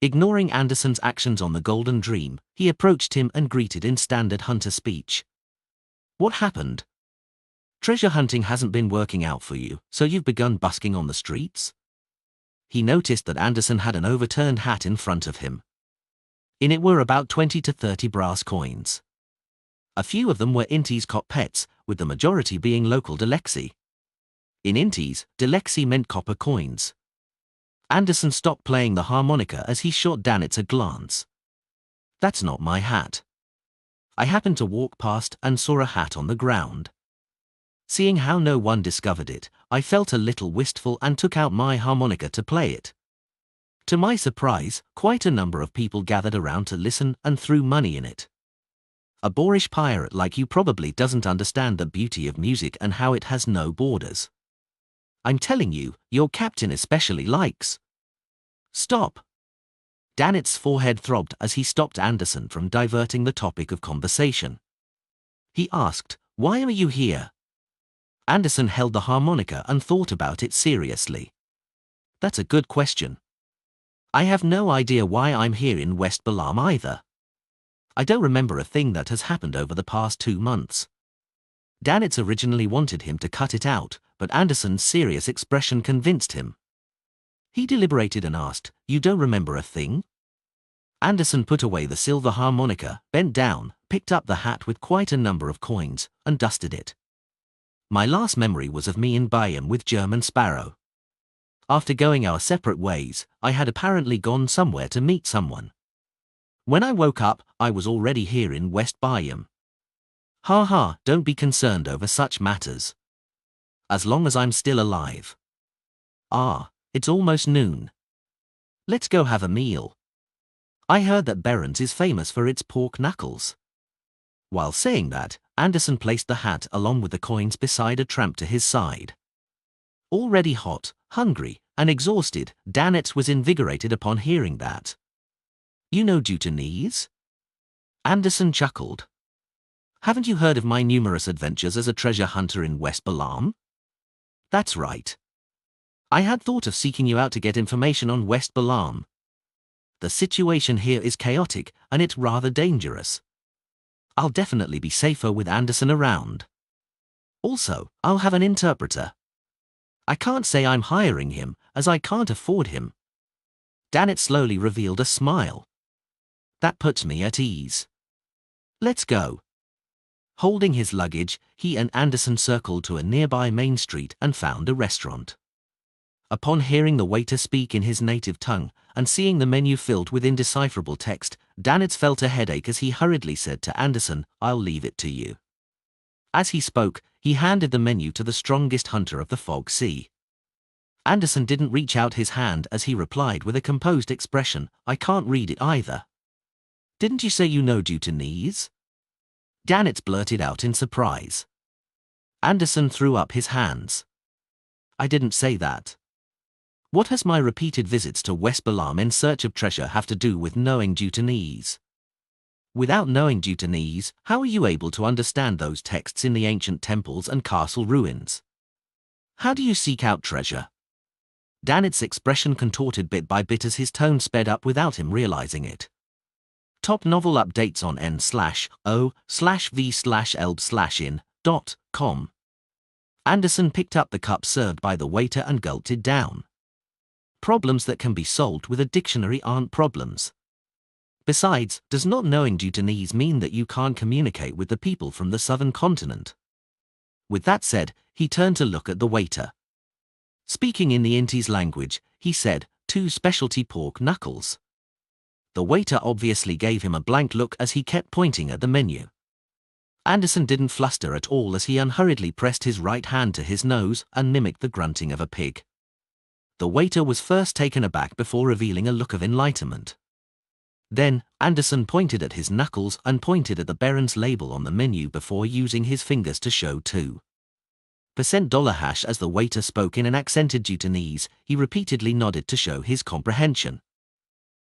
Ignoring Anderson's actions on the Golden Dream, he approached him and greeted in standard hunter speech. "What happened? Treasure hunting hasn't been working out for you, so you've begun busking on the streets?" He noticed that Anderson had an overturned hat in front of him. In it were about 20 to 30 brass coins. A few of them were Inti's kopets, with the majority being local Delexi. In Intis, Delexi meant copper coins. Anderson stopped playing the harmonica as he shot Danitz a glance. "That's not my hat." I happened to walk past and saw a hat on the ground. Seeing how no one discovered it, I felt a little wistful and took out my harmonica to play it. To my surprise, quite a number of people gathered around to listen and threw money in it. A boorish pirate like you probably doesn't understand the beauty of music and how it has no borders. I'm telling you, your captain especially likes. Stop. Dannett's forehead throbbed as he stopped Anderson from diverting the topic of conversation. He asked, "Why are you here?" Anderson held the harmonica and thought about it seriously. That's a good question. I have no idea why I'm here in West Balam either. I don't remember a thing that has happened over the past 2 months. Dannett originally wanted him to cut it out, but Anderson's serious expression convinced him. He deliberated and asked, "You don't remember a thing?" Anderson put away the silver harmonica, bent down, picked up the hat with quite a number of coins, and dusted it. My last memory was of me in Bayam with German Sparrow. After going our separate ways, I had apparently gone somewhere to meet someone. When I woke up, I was already here in West Bayam. Ha ha, don't be concerned over such matters. As long as I'm still alive. Ah, it's almost noon. Let's go have a meal. I heard that Berens is famous for its pork knuckles. While saying that, Anderson placed the hat along with the coins beside a tramp to his side. Already hot, hungry, and exhausted, Dannett was invigorated upon hearing that. You know Jutanese? Anderson chuckled. Haven't you heard of my numerous adventures as a treasure hunter in West Balam? That's right. I had thought of seeking you out to get information on West Balam. The situation here is chaotic, and it's rather dangerous. I'll definitely be safer with Anderson around. Also, I'll have an interpreter. I can't say I'm hiring him, as I can't afford him. Dannett slowly revealed a smile. That puts me at ease. Let's go. Holding his luggage, he and Anderson circled to a nearby main street and found a restaurant. Upon hearing the waiter speak in his native tongue, and seeing the menu filled with indecipherable text, Dannett felt a headache as he hurriedly said to Anderson, "I'll leave it to you." As he spoke, he handed the menu to the strongest hunter of the Fog Sea. Anderson didn't reach out his hand as he replied with a composed expression, "I can't read it either." "Didn't you say you know Jutanese?" Dannett blurted out in surprise. Anderson threw up his hands. "I didn't say that. What has my repeated visits to West Balam in search of treasure have to do with knowing Jutanese? Without knowing Jutanese, how are you able to understand those texts in the ancient temples and castle ruins? How do you seek out treasure?" Dannett's expression contorted bit by bit as his tone sped up without him realizing it. Top novel updates on n/o/v/elb/in.com. Anderson picked up the cup served by the waiter and gulped it down. Problems that can be solved with a dictionary aren't problems. Besides, does not knowing Jutanese mean that you can't communicate with the people from the southern continent? With that said, he turned to look at the waiter. Speaking in the Inti's language, he said, 2 specialty pork knuckles. The waiter obviously gave him a blank look as he kept pointing at the menu. Anderson didn't fluster at all as he unhurriedly pressed his right hand to his nose and mimicked the grunting of a pig. The waiter was first taken aback before revealing a look of enlightenment. Then, Anderson pointed at his knuckles and pointed at the Berens label on the menu before using his fingers to show $2 as the waiter spoke in an accented Jutanese. He repeatedly nodded to show his comprehension.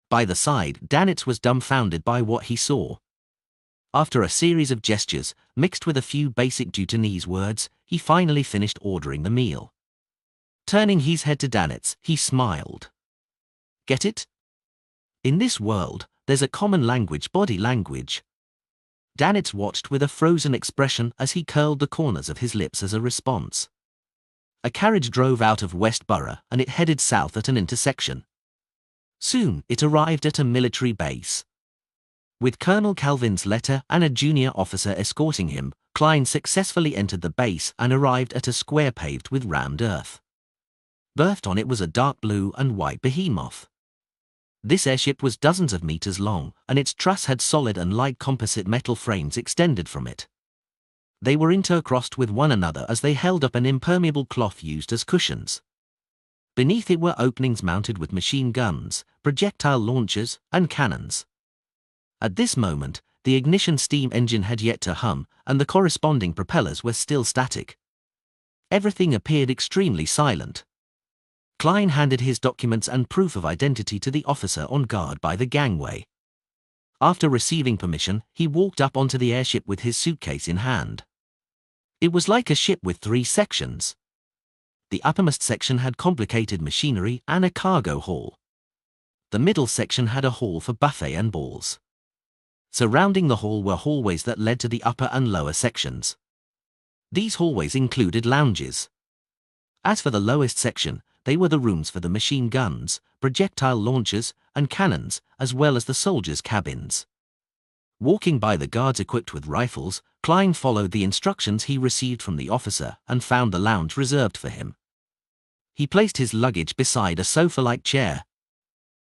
By the side, Dannett was dumbfounded by what he saw. After a series of gestures, mixed with a few basic Jutanese words, he finally finished ordering the meal. Turning his head to Dannett, he smiled. Get it? In this world, there's a common language, body language. Dannett watched with a frozen expression as he curled the corners of his lips as a response. A carriage drove out of West Borough and it headed south at an intersection. Soon, it arrived at a military base. With Colonel Calvin's letter and a junior officer escorting him, Klein successfully entered the base and arrived at a square paved with rammed earth. Berthed on it was a dark blue and white behemoth. This airship was dozens of meters long, and its truss had solid and light composite metal frames extended from it. They were intercrossed with one another as they held up an impermeable cloth used as cushions. Beneath it were openings mounted with machine guns, projectile launchers, and cannons. At this moment, the ignition steam engine had yet to hum, and the corresponding propellers were still static. Everything appeared extremely silent. Klein handed his documents and proof of identity to the officer on guard by the gangway. After receiving permission, he walked up onto the airship with his suitcase in hand. It was like a ship with 3 sections. The uppermost section had complicated machinery and a cargo hall. The middle section had a hall for buffet and balls. Surrounding the hall were hallways that led to the upper and lower sections. These hallways included lounges. As for the lowest section, they were the rooms for the machine guns, projectile launchers, and cannons, as well as the soldiers' cabins. Walking by the guards equipped with rifles, Klein followed the instructions he received from the officer and found the lounge reserved for him. He placed his luggage beside a sofa-like chair.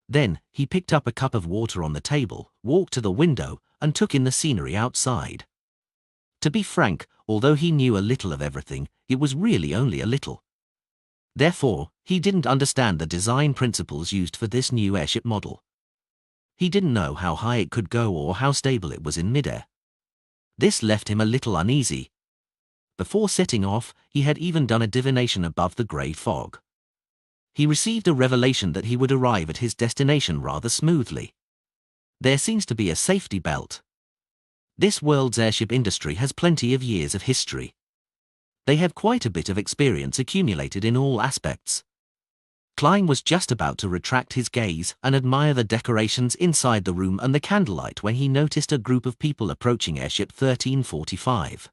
Then, he picked up a cup of water on the table, walked to the window, and took in the scenery outside. To be frank, although he knew a little of everything, it was really only a little. Therefore, he didn't understand the design principles used for this new airship model. He didn't know how high it could go or how stable it was in midair. This left him a little uneasy. Before setting off, he had even done a divination above the grey fog. He received a revelation that he would arrive at his destination rather smoothly. There seems to be a safety belt. This world's airship industry has plenty of years of history. They have quite a bit of experience accumulated in all aspects. Klein was just about to retract his gaze and admire the decorations inside the room and the candlelight when he noticed a group of people approaching airship 1345.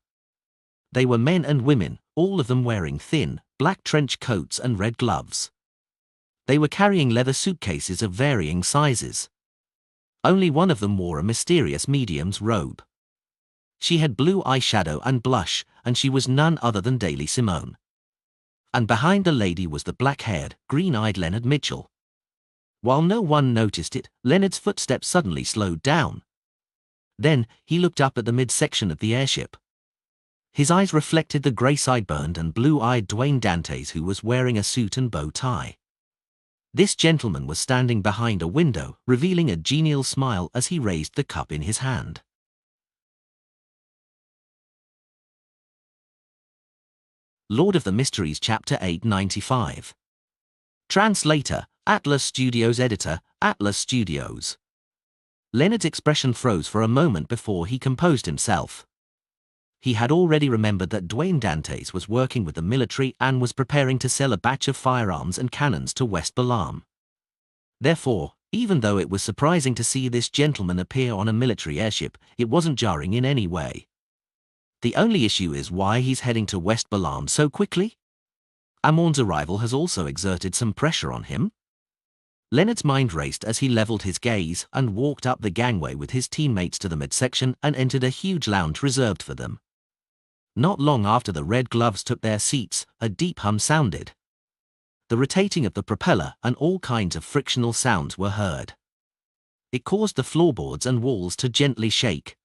They were men and women, all of them wearing thin, black trench coats and red gloves. They were carrying leather suitcases of varying sizes. Only one of them wore a mysterious medium's robe. She had blue eyeshadow and blush, and she was none other than Daly Simone. And behind the lady was the black-haired, green-eyed Leonard Mitchell. While no one noticed it, Leonard's footsteps suddenly slowed down. Then, he looked up at the midsection of the airship. His eyes reflected the grey-sideburned and blue-eyed Dwayne Dantes, who was wearing a suit and bow tie. This gentleman was standing behind a window, revealing a genial smile as he raised the cup in his hand. Lord of the Mysteries Chapter 895. Translator, Atlas Studios. Editor, Atlas Studios. Leonard's expression froze for a moment before he composed himself. He had already remembered that Dwayne Dantes was working with the military and was preparing to sell a batch of firearms and cannons to West Balam. Therefore, even though it was surprising to see this gentleman appear on a military airship, it wasn't jarring in any way. The only issue is why he's heading to West Balam so quickly? Amon's arrival has also exerted some pressure on him. Leonard's mind raced as he leveled his gaze and walked up the gangway with his teammates to the midsection and entered a huge lounge reserved for them. Not long after the red gloves took their seats, a deep hum sounded. The rotating of the propeller and all kinds of frictional sounds were heard. It caused the floorboards and walls to gently shake.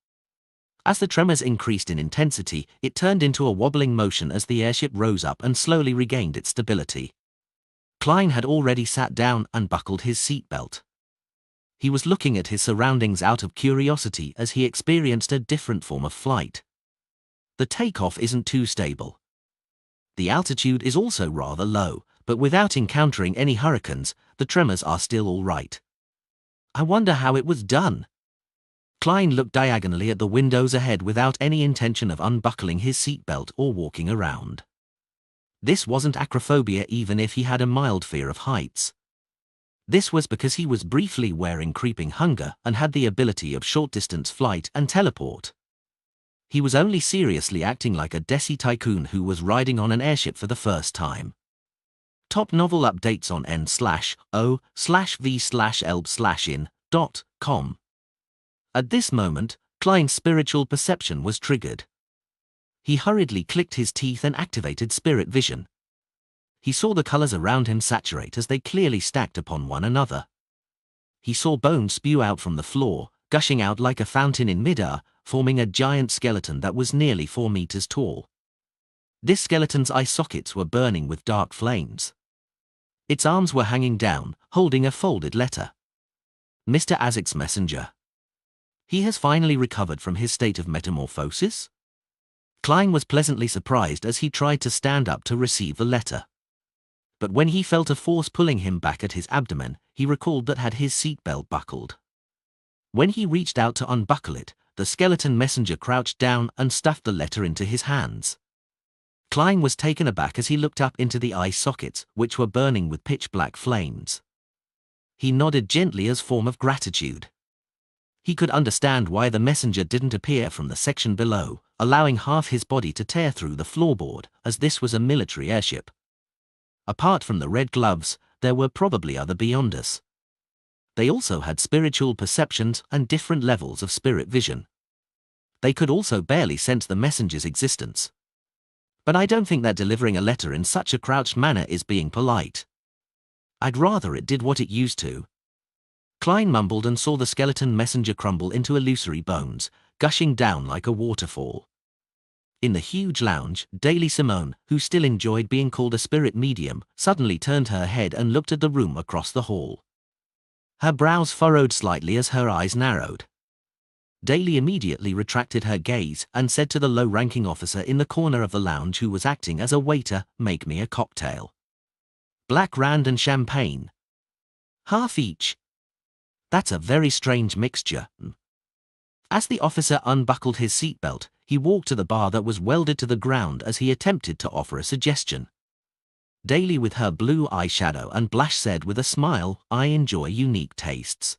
As the tremors increased in intensity, it turned into a wobbling motion as the airship rose up and slowly regained its stability. Klein had already sat down and buckled his seatbelt. He was looking at his surroundings out of curiosity as he experienced a different form of flight. The takeoff isn't too stable. The altitude is also rather low, but without encountering any hurricanes, the tremors are still all right. I wonder how it was done. Klein looked diagonally at the windows ahead without any intention of unbuckling his seatbelt or walking around. This wasn't acrophobia even if he had a mild fear of heights. This was because he was briefly wearing creeping hunger and had the ability of short-distance flight and teleport. He was only seriously acting like a desi tycoon who was riding on an airship for the first time. Top novel updates on n/o/v/elb/in.com. At this moment, Klein's spiritual perception was triggered. He hurriedly clicked his teeth and activated spirit vision. He saw the colors around him saturate as they clearly stacked upon one another. He saw bones spew out from the floor, gushing out like a fountain in midair, forming a giant skeleton that was nearly 4 meters tall. This skeleton's eye sockets were burning with dark flames. Its arms were hanging down, holding a folded letter. Mr. Azek's messenger. He has finally recovered from his state of metamorphosis? Klein was pleasantly surprised as he tried to stand up to receive the letter. But when he felt a force pulling him back at his abdomen, he recalled that had his seatbelt buckled. When he reached out to unbuckle it, the skeleton messenger crouched down and stuffed the letter into his hands. Klein was taken aback as he looked up into the eye sockets, which were burning with pitch-black flames. He nodded gently as form of gratitude. He could understand why the messenger didn't appear from the section below, allowing half his body to tear through the floorboard, as this was a military airship. Apart from the red gloves, there were probably other Beyonders. They also had spiritual perceptions and different levels of spirit vision. They could also barely sense the messenger's existence. But I don't think that delivering a letter in such a crouched manner is being polite. I'd rather it did what it used to. Klein mumbled and saw the skeleton messenger crumble into illusory bones, gushing down like a waterfall. In the huge lounge, Daily Simone, who still enjoyed being called a spirit medium, suddenly turned her head and looked at the room across the hall. Her brows furrowed slightly as her eyes narrowed. Daly immediately retracted her gaze and said to the low-ranking officer in the corner of the lounge who was acting as a waiter, "Make me a cocktail. Black Rand and champagne. Half each. That's a very strange mixture." As the officer unbuckled his seatbelt, he walked to the bar that was welded to the ground as he attempted to offer a suggestion. Daly, with her blue eyeshadow and blush, said with a smile, "I enjoy unique tastes."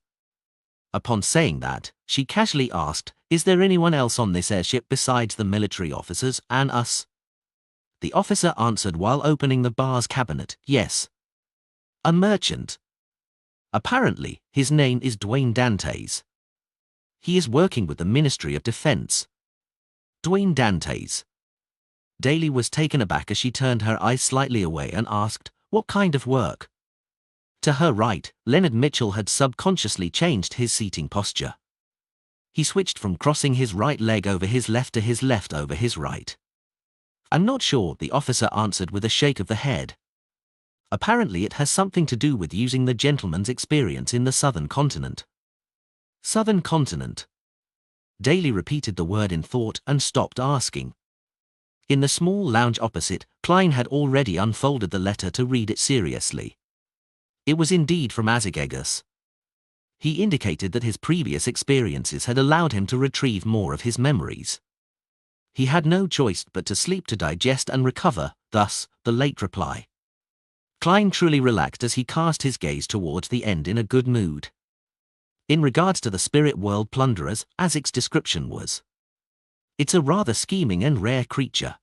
Upon saying that, she casually asked, "Is there anyone else on this airship besides the military officers and us?" The officer answered while opening the bar's cabinet, "Yes. A merchant. Apparently, his name is Dwayne Dantes. He is working with the Ministry of Defense." Dwayne Dantes. Daly was taken aback as she turned her eyes slightly away and asked, "What kind of work?" To her right, Leonard Mitchell had subconsciously changed his seating posture. He switched from crossing his right leg over his left to his left over his right. "I'm not sure," the officer answered with a shake of the head. "Apparently it has something to do with using the gentleman's experience in the southern continent." Southern continent. Daly repeated the word in thought and stopped asking. In the small lounge opposite, Klein had already unfolded the letter to read it seriously. It was indeed from Azig. He indicated that his previous experiences had allowed him to retrieve more of his memories. He had no choice but to sleep to digest and recover, thus, the late reply. Klein truly relaxed as he cast his gaze towards the end in a good mood. In regards to the spirit world plunderers, Azig's description was, "It's a rather scheming and rare creature.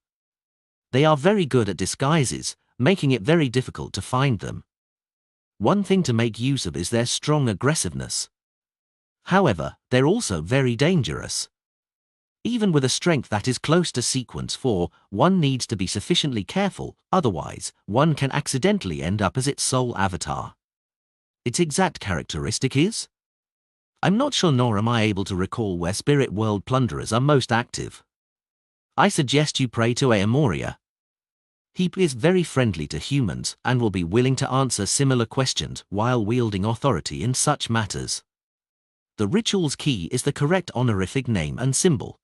They are very good at disguises, making it very difficult to find them. One thing to make use of is their strong aggressiveness. However, they're also very dangerous. Even with a strength that is close to sequence 4, one needs to be sufficiently careful, otherwise, one can accidentally end up as its sole avatar. Its exact characteristic is? I'm not sure, nor am I able to recall where spirit world plunderers are most active. I suggest you pray to Aomoria. He is very friendly to humans and will be willing to answer similar questions while wielding authority in such matters. The ritual's key is the correct honorific name and symbol.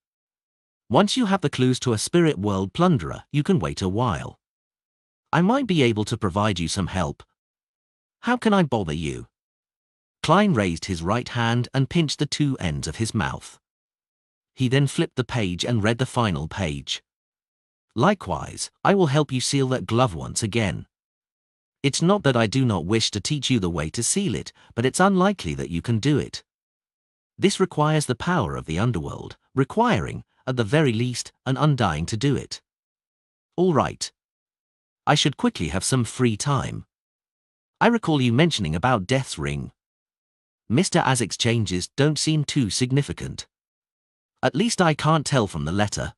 Once you have the clues to a spirit world plunderer, you can wait a while. I might be able to provide you some help. How can I bother you?" Klein raised his right hand and pinched the two ends of his mouth. He then flipped the page and read the final page. "Likewise, I will help you seal that glove once again. It's not that I do not wish to teach you the way to seal it, but it's unlikely that you can do it. This requires the power of the underworld, requiring, at the very least, an undying to do it. All right. I should quickly have some free time. I recall you mentioning about Death's Ring. Mr. Azig's changes don't seem too significant. At least I can't tell from the letter."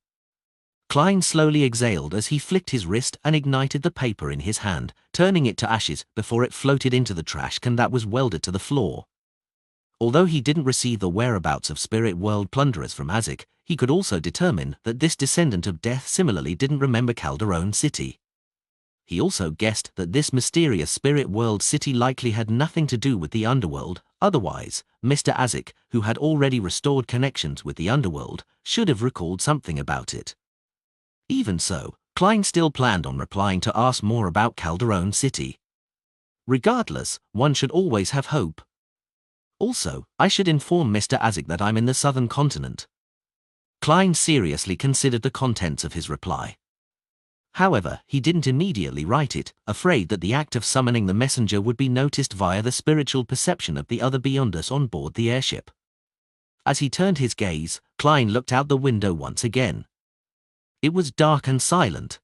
Klein slowly exhaled as he flicked his wrist and ignited the paper in his hand, turning it to ashes before it floated into the trash can that was welded to the floor. Although he didn't receive the whereabouts of spirit world plunderers from Azig, he could also determine that this descendant of death similarly didn't remember Calderon City. He also guessed that this mysterious spirit world city likely had nothing to do with the underworld, Otherwise, Mr. Azik, who had already restored connections with the underworld, should have recalled something about it. Even so, Klein still planned on replying to ask more about Calderon City. Regardless, one should always have hope. Also, I should inform Mr. Azik that I'm in the southern continent. Klein seriously considered the contents of his reply. However, he didn't immediately write it, afraid that the act of summoning the messenger would be noticed via the spiritual perception of the other beyond us on board the airship. As he turned his gaze, Klein looked out the window once again. It was dark and silent.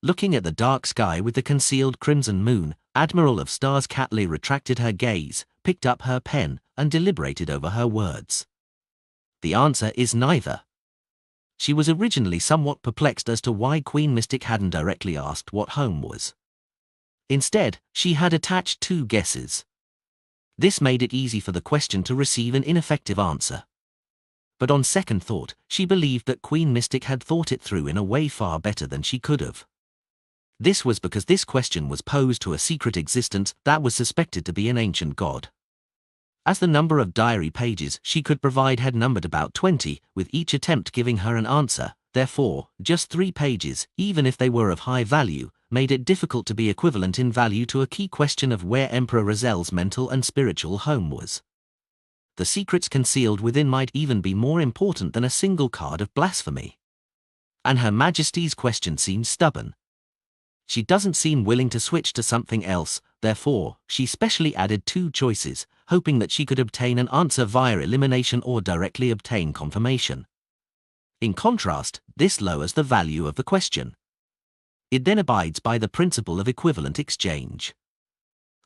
Looking at the dark sky with the concealed crimson moon, Admiral of Stars Catley retracted her gaze, picked up her pen, and deliberated over her words. The answer is neither. She was originally somewhat perplexed as to why Queen Mystic hadn't directly asked what home was. Instead, she had attached two guesses. This made it easy for the question to receive an ineffective answer. But on second thought, she believed that Queen Mystic had thought it through in a way far better than she could have. This was because this question was posed to a secret existence that was suspected to be an ancient god. As the number of diary pages she could provide had numbered about 20, with each attempt giving her an answer, therefore, just 3 pages, even if they were of high value, made it difficult to be equivalent in value to a key question of where Emperor Razel's mental and spiritual home was. The secrets concealed within might even be more important than a single card of blasphemy. And Her Majesty's question seems stubborn. She doesn't seem willing to switch to something else, therefore, she specially added 2 choices, hoping that she could obtain an answer via elimination or directly obtain confirmation. In contrast, this lowers the value of the question. It then abides by the principle of equivalent exchange.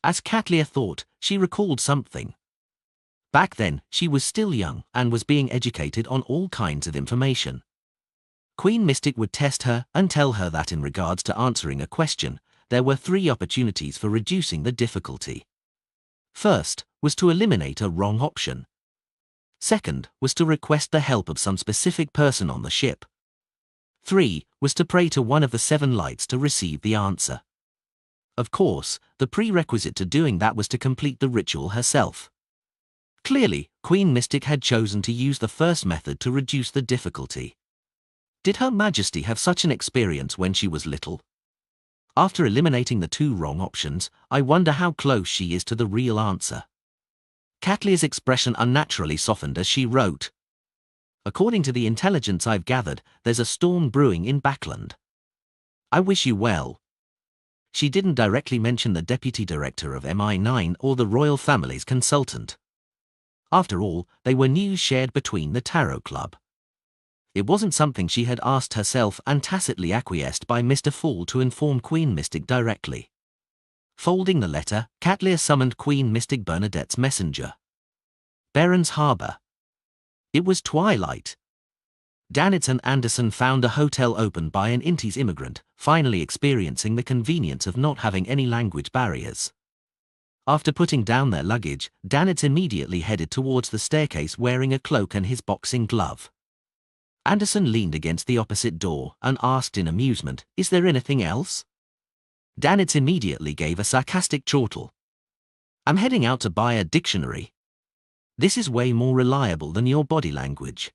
As Catlia thought, she recalled something. Back then, she was still young and was being educated on all kinds of information. Queen Mystic would test her and tell her that in regards to answering a question, there were 3 opportunities for reducing the difficulty. First, was to eliminate a wrong option. Second, was to request the help of some specific person on the ship. 3, was to pray to one of the 7 lights to receive the answer. Of course, the prerequisite to doing that was to complete the ritual herself. Clearly, Queen Mystic had chosen to use the first method to reduce the difficulty. Did Her Majesty have such an experience when she was little? After eliminating the 2 wrong options, I wonder how close she is to the real answer. Catlia's expression unnaturally softened as she wrote. According to the intelligence I've gathered, there's a storm brewing in Backland. I wish you well. She didn't directly mention the deputy director of MI9 or the royal family's consultant. After all, they were news shared between the Tarot Club. It wasn't something she had asked herself and tacitly acquiesced by Mr. Fall to inform Queen Mystic directly. Folding the letter, Catlia summoned Queen Mystic Bernadette's messenger. Baron's Harbour. It was twilight. Danitz and Anderson found a hotel opened by an Intis immigrant, finally experiencing the convenience of not having any language barriers. After putting down their luggage, Danitz immediately headed towards the staircase wearing a cloak and his boxing glove. Anderson leaned against the opposite door and asked in amusement, "Is there anything else?" Danitz immediately gave a sarcastic chortle. "I'm heading out to buy a dictionary. This is way more reliable than your body language.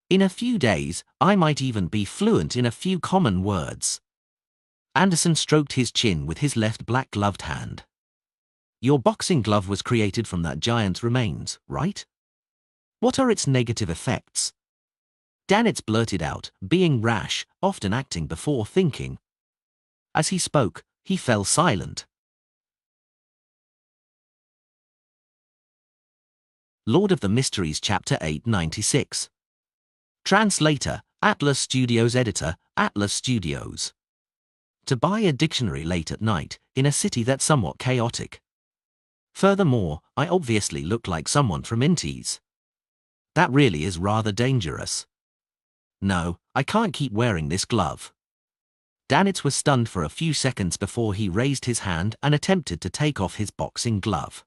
In a few days, I might even be fluent in a few common words." Anderson stroked his chin with his left black-gloved hand. "Your boxing glove was created from that giant's remains, right? What are its negative effects?" Danitz blurted out, being rash, often acting before thinking. As he spoke, he fell silent. Lord of the Mysteries Chapter 896. Translator, Atlas Studios. Editor, Atlas Studios. To buy a dictionary late at night, in a city that's somewhat chaotic. Furthermore, I obviously look like someone from Intis. That really is rather dangerous. No, I can't keep wearing this glove. Danitz was stunned for a few seconds before he raised his hand and attempted to take off his boxing glove.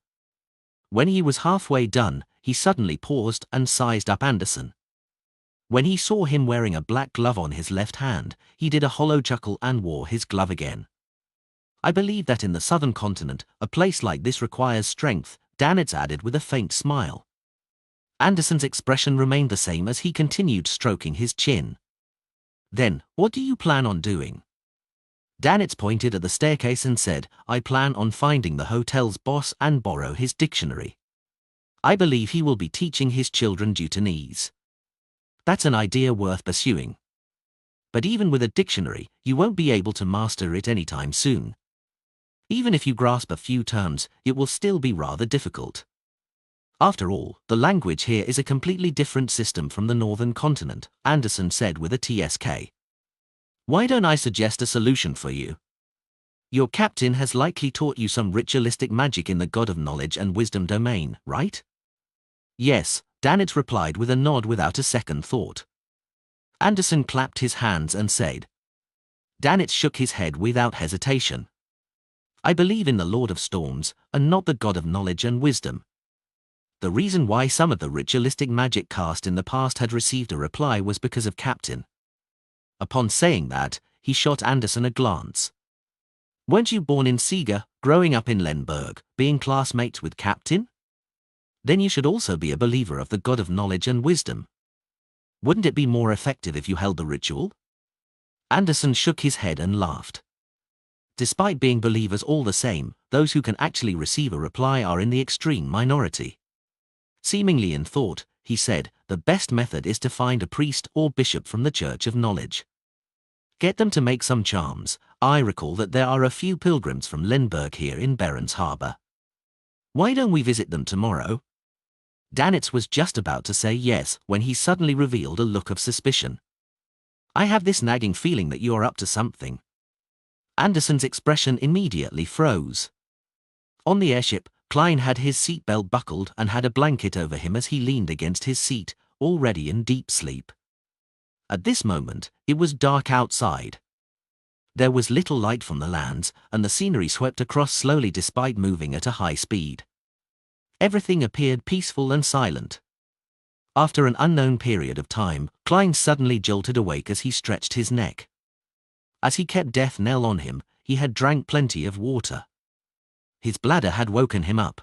When he was halfway done, he suddenly paused and sized up Anderson. When he saw him wearing a black glove on his left hand, he did a hollow chuckle and wore his glove again. I believe that in the southern continent, a place like this requires strength, Danitz added with a faint smile. Anderson's expression remained the same as he continued stroking his chin. Then, what do you plan on doing? Danitz pointed at the staircase and said, I plan on finding the hotel's boss and borrow his dictionary. I believe he will be teaching his children Jutanese. That's an idea worth pursuing. But even with a dictionary, you won't be able to master it anytime soon. Even if you grasp a few terms, it will still be rather difficult. After all, the language here is a completely different system from the northern continent, Anderson said with a TSK. Why don't I suggest a solution for you? Your captain has likely taught you some ritualistic magic in the God of Knowledge and Wisdom domain, right? Yes, Danitz replied with a nod without a second thought. Anderson clapped his hands and said. Danitz shook his head without hesitation. I believe in the Lord of Storms, and not the God of Knowledge and Wisdom. The reason why some of the ritualistic magic cast in the past had received a reply was because of Captain. Upon saying that, he shot Anderson a glance. Weren't you born in Siga, growing up in Lemberg, being classmates with Captain? Then you should also be a believer of the God of Knowledge and Wisdom. Wouldn't it be more effective if you held the ritual? Anderson shook his head and laughed. Despite being believers all the same, those who can actually receive a reply are in the extreme minority. Seemingly in thought, he said, the best method is to find a priest or bishop from the Church of Knowledge. Get them to make some charms. I recall that there are a few pilgrims from Lemberg here in Berens Harbor. Why don't we visit them tomorrow? Danitz was just about to say yes when he suddenly revealed a look of suspicion. I have this nagging feeling that you are up to something. Anderson's expression immediately froze. On the airship, Klein had his seatbelt buckled and had a blanket over him as he leaned against his seat, already in deep sleep. At this moment, it was dark outside. There was little light from the lands, and the scenery swept across slowly despite moving at a high speed. Everything appeared peaceful and silent. After an unknown period of time, Klein suddenly jolted awake as he stretched his neck. As he kept death knell on him, he had drank plenty of water. His bladder had woken him up.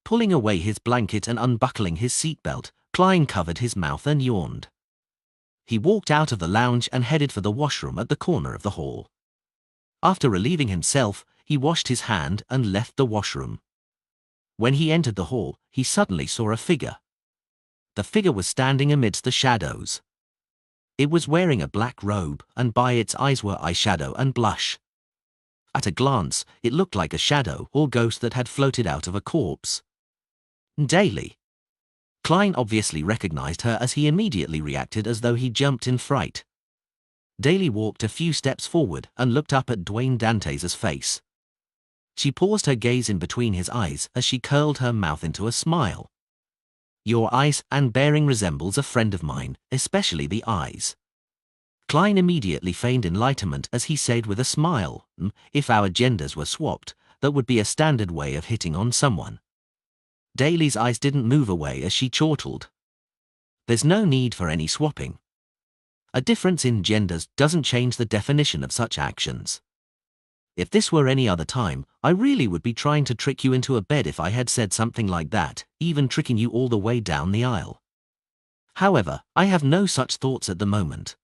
Pulling away his blanket and unbuckling his seatbelt, Klein covered his mouth and yawned. He walked out of the lounge and headed for the washroom at the corner of the hall. After relieving himself, he washed his hand and left the washroom. When he entered the hall, he suddenly saw a figure. The figure was standing amidst the shadows. It was wearing a black robe, and by its eyes were eyeshadow and blush. At a glance, it looked like a shadow or ghost that had floated out of a corpse. Daly. Klein obviously recognized her as he immediately reacted as though he jumped in fright. Daly walked a few steps forward and looked up at Dwayne Dantes' face. She paused her gaze in between his eyes as she curled her mouth into a smile. Your eyes and bearing resembles a friend of mine, especially the eyes. Klein immediately feigned enlightenment as he said with a smile, if our genders were swapped, that would be a standard way of hitting on someone. Daly's eyes didn't move away as she chortled. There's no need for any swapping. A difference in genders doesn't change the definition of such actions. If this were any other time, I really would be trying to trick you into a bed if I had said something like that, even tricking you all the way down the aisle. However, I have no such thoughts at the moment.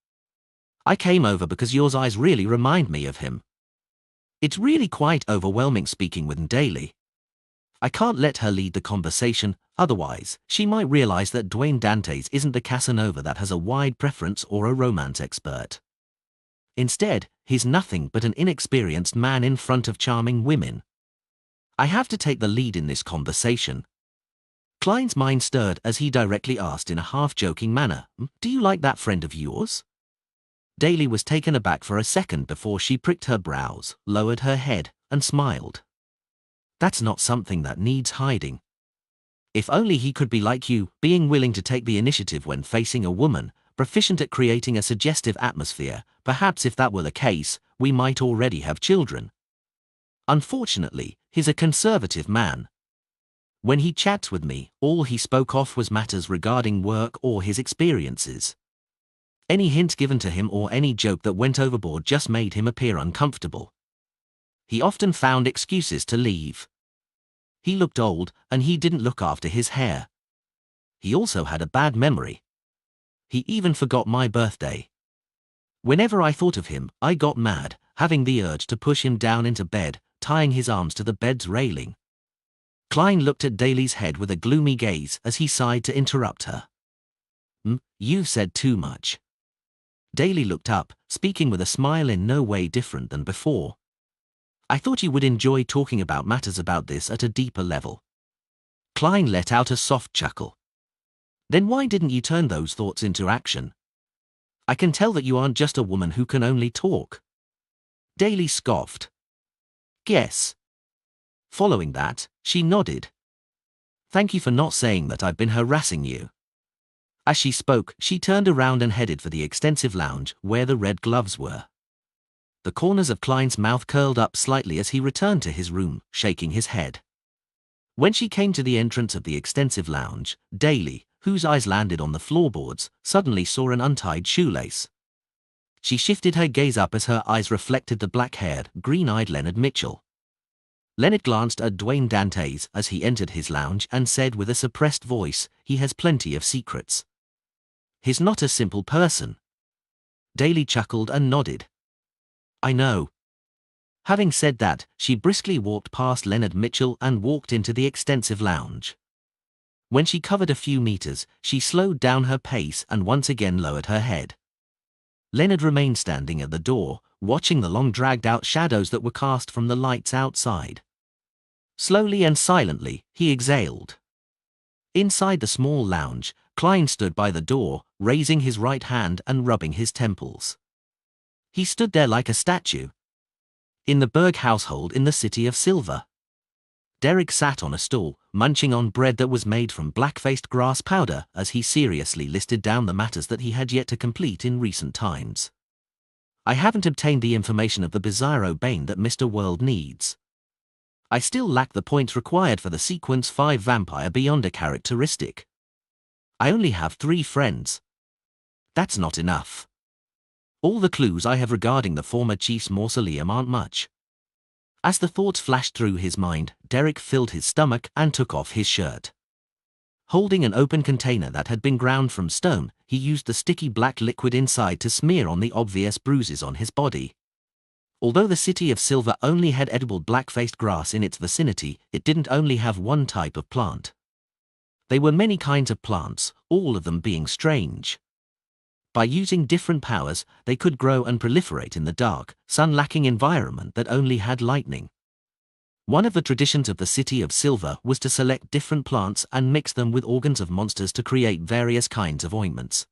I came over because your eyes really remind me of him. It's really quite overwhelming speaking with Daly. I can't let her lead the conversation, otherwise, she might realize that Dwayne Dantes isn't the Casanova that has a wide preference or a romance expert. Instead, he's nothing but an inexperienced man in front of charming women. I have to take the lead in this conversation. Klein's mind stirred as he directly asked in a half-joking manner, do you like that friend of yours? Daly was taken aback for a second before she pricked her brows, lowered her head, and smiled. That's not something that needs hiding. If only he could be like you, being willing to take the initiative when facing a woman, proficient at creating a suggestive atmosphere. Perhaps if that were the case, we might already have children. Unfortunately, he's a conservative man. When he chats with me, all he spoke of was matters regarding work or his experiences. Any hint given to him or any joke that went overboard just made him appear uncomfortable. He often found excuses to leave. He looked old, and he didn't look after his hair. He also had a bad memory. He even forgot my birthday. Whenever I thought of him, I got mad, having the urge to push him down into bed, tying his arms to the bed's railing. Klein looked at Daly's head with a gloomy gaze as he sighed to interrupt her. You've said too much. Daly looked up, speaking with a smile in no way different than before. I thought you would enjoy talking about matters about this at a deeper level. Klein let out a soft chuckle. Then why didn't you turn those thoughts into action? I can tell that you aren't just a woman who can only talk. Daly scoffed. Guess. Following that, she nodded. Thank you for not saying that I've been harassing you. As she spoke, she turned around and headed for the extensive lounge where the red gloves were. The corners of Klein's mouth curled up slightly as he returned to his room, shaking his head. When she came to the entrance of the extensive lounge, Daly, whose eyes landed on the floorboards, suddenly saw an untied shoelace. She shifted her gaze up as her eyes reflected the black-haired, green-eyed Leonard Mitchell. Leonard glanced at Dwayne Dantes as he entered his lounge and said with a suppressed voice, "He has plenty of secrets. He's not a simple person." Daly chuckled and nodded. I know. Having said that, she briskly walked past Leonard Mitchell and walked into the extensive lounge. When she covered a few meters, she slowed down her pace and once again lowered her head. Leonard remained standing at the door, watching the long dragged-out shadows that were cast from the lights outside. Slowly and silently, he exhaled. Inside the small lounge, Klein stood by the door, raising his right hand and rubbing his temples. He stood there like a statue. In the Berg household in the city of Silver. Derek sat on a stool, munching on bread that was made from black-faced grass powder as he seriously listed down the matters that he had yet to complete in recent times. I haven't obtained the information of the Bizarro Bane that Mr. World needs. I still lack the points required for the Sequence 5 Vampire Beyond a characteristic. I only have 3 friends. That's not enough. All the clues I have regarding the former chief's mausoleum aren't much. As the thoughts flashed through his mind, Derek filled his stomach and took off his shirt. Holding an open container that had been ground from stone, he used the sticky black liquid inside to smear on the obvious bruises on his body. Although the city of Silver only had edible black-faced grass in its vicinity, it didn't only have one type of plant. There were many kinds of plants, all of them being strange. By using different powers, they could grow and proliferate in the dark, sun-lacking environment that only had lightning. One of the traditions of the city of Silver was to select different plants and mix them with organs of monsters to create various kinds of ointments.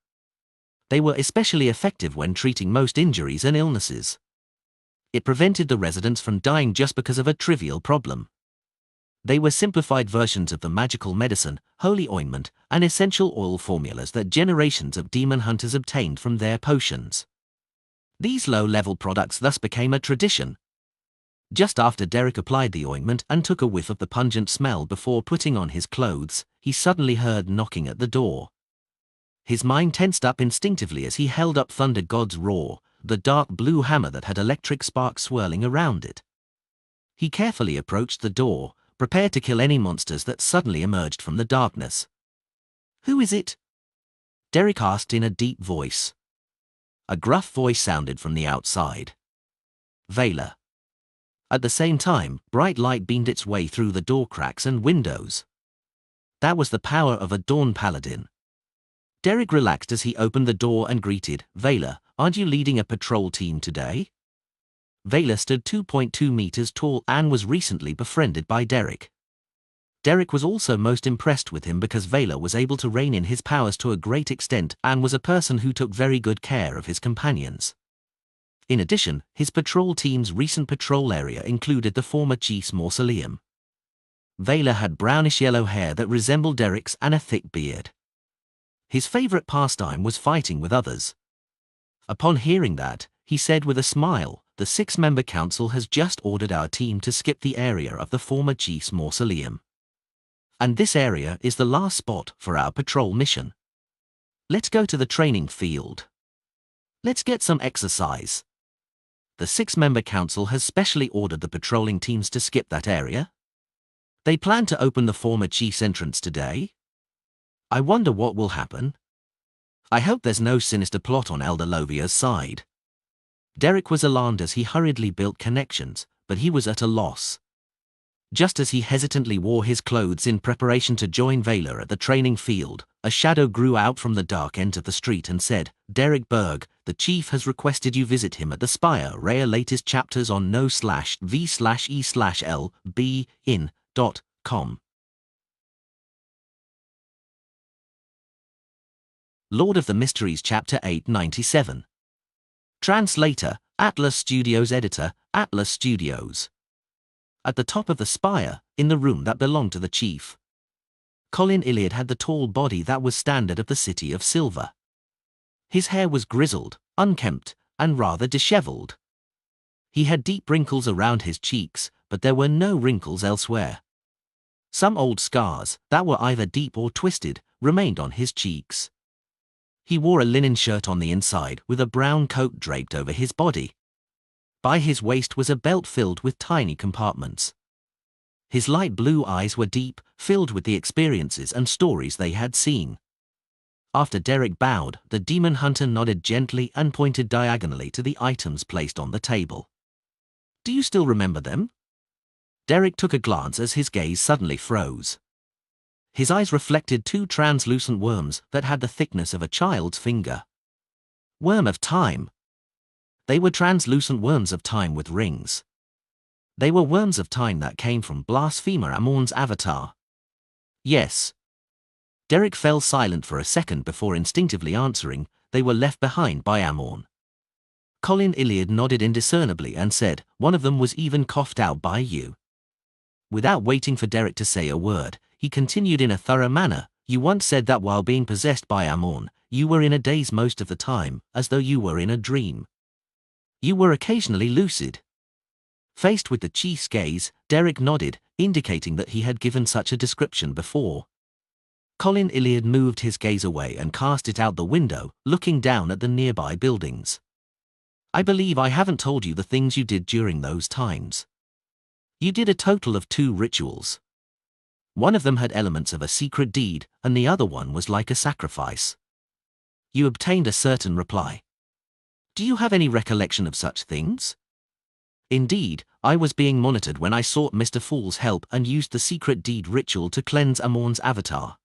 They were especially effective when treating most injuries and illnesses. It prevented the residents from dying just because of a trivial problem. They were simplified versions of the magical medicine, holy ointment, and essential oil formulas that generations of demon hunters obtained from their potions. These low-level products thus became a tradition. Just after Derek applied the ointment and took a whiff of the pungent smell before putting on his clothes, he suddenly heard knocking at the door. His mind tensed up instinctively as he held up Thunder God's roar, the dark blue hammer that had electric sparks swirling around it. He carefully approached the door, prepared to kill any monsters that suddenly emerged from the darkness. "Who is it?" Derek asked in a deep voice. A gruff voice sounded from the outside. "Vela." At the same time, bright light beamed its way through the door cracks and windows. That was the power of a Dawn Paladin. Derek relaxed as he opened the door and greeted, "Vela, aren't you leading a patrol team today?" Vela stood 2.2 meters tall and was recently befriended by Derek. Derek was also most impressed with him because Vela was able to rein in his powers to a great extent and was a person who took very good care of his companions. In addition, his patrol team's recent patrol area included the former chief's mausoleum. Vela had brownish-yellow hair that resembled Derek's and a thick beard. His favorite pastime was fighting with others. Upon hearing that, he said with a smile, "The 6-member council has just ordered our team to skip the area of the former chief's mausoleum. And this area is the last spot for our patrol mission. Let's go to the training field. Let's get some exercise." The 6-member council has specially ordered the patrolling teams to skip that area. They plan to open the former chief's entrance today? I wonder what will happen. I hope there's no sinister plot on Elder Lovia's side. Derek was alarmed as he hurriedly built connections, but he was at a loss. Just as he hesitantly wore his clothes in preparation to join Vayler at the training field, a shadow grew out from the dark end of the street and said, "Derek Berg, the chief has requested you visit him at the Spire Rare latest chapters on no/v/e/l/b-in.com. Lord of the Mysteries Chapter 897. Translator, Atlas Studios. Editor, Atlas Studios. At the top of the spire, in the room that belonged to the chief, Colin Iliad had the tall body that was standard of the City of Silver. His hair was grizzled, unkempt, and rather disheveled. He had deep wrinkles around his cheeks, but there were no wrinkles elsewhere. Some old scars, that were either deep or twisted, remained on his cheeks. He wore a linen shirt on the inside with a brown coat draped over his body. By his waist was a belt filled with tiny compartments. His light blue eyes were deep, filled with the experiences and stories they had seen. After Derek bowed, the demon hunter nodded gently and pointed diagonally to the items placed on the table. "Do you still remember them?" Derek took a glance as his gaze suddenly froze. His eyes reflected two translucent worms that had the thickness of a child's finger. Worm of Time. They were translucent worms of time with rings. They were worms of time that came from Blasphemer Amorn's avatar. Yes. Derek fell silent for a second before instinctively answering, "They were left behind by Amorn." Colin Iliad nodded indiscernibly and said, "One of them was even coughed out by you." Without waiting for Derek to say a word, he continued in a thorough manner, "You once said that while being possessed by Amorn, you were in a daze most of the time, as though you were in a dream. You were occasionally lucid." Faced with the chief's gaze, Derek nodded, indicating that he had given such a description before. Colin Iliad moved his gaze away and cast it out the window, looking down at the nearby buildings. "I believe I haven't told you the things you did during those times. You did a total of 2 rituals. One of them had elements of a secret deed, and the other one was like a sacrifice. You obtained a certain reply. Do you have any recollection of such things?" "Indeed, I was being monitored when I sought Mr. Fool's help and used the secret deed ritual to cleanse Amorn's avatar."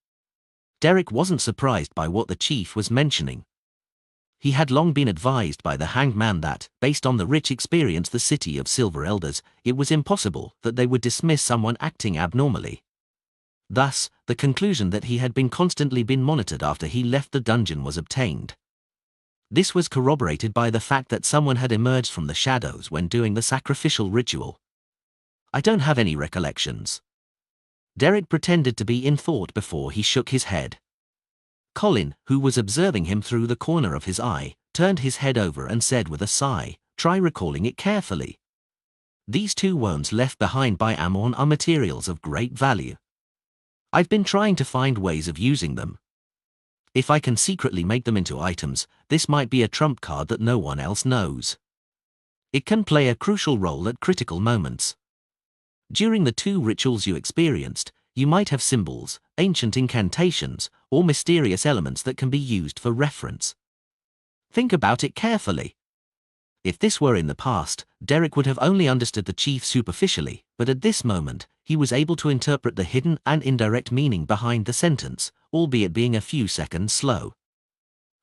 Derek wasn't surprised by what the chief was mentioning. He had long been advised by the Hanged Man that, based on the rich experience the City of Silver Elders, it was impossible that they would dismiss someone acting abnormally. Thus, the conclusion that he had been constantly monitored after he left the dungeon was obtained. This was corroborated by the fact that someone had emerged from the shadows when doing the sacrificial ritual. "I don't have any recollections." Derek pretended to be in thought before he shook his head. Colin, who was observing him through the corner of his eye, turned his head over and said with a sigh, "Try recalling it carefully. These 2 worms left behind by Amorn are materials of great value. I've been trying to find ways of using them. If I can secretly make them into items, this might be a trump card that no one else knows. It can play a crucial role at critical moments. During the 2 rituals you experienced, you might have symbols, ancient incantations, or mysterious elements that can be used for reference. Think about it carefully." If this were in the past, Derek would have only understood the chief superficially, but at this moment, he was able to interpret the hidden and indirect meaning behind the sentence, albeit being a few seconds slow.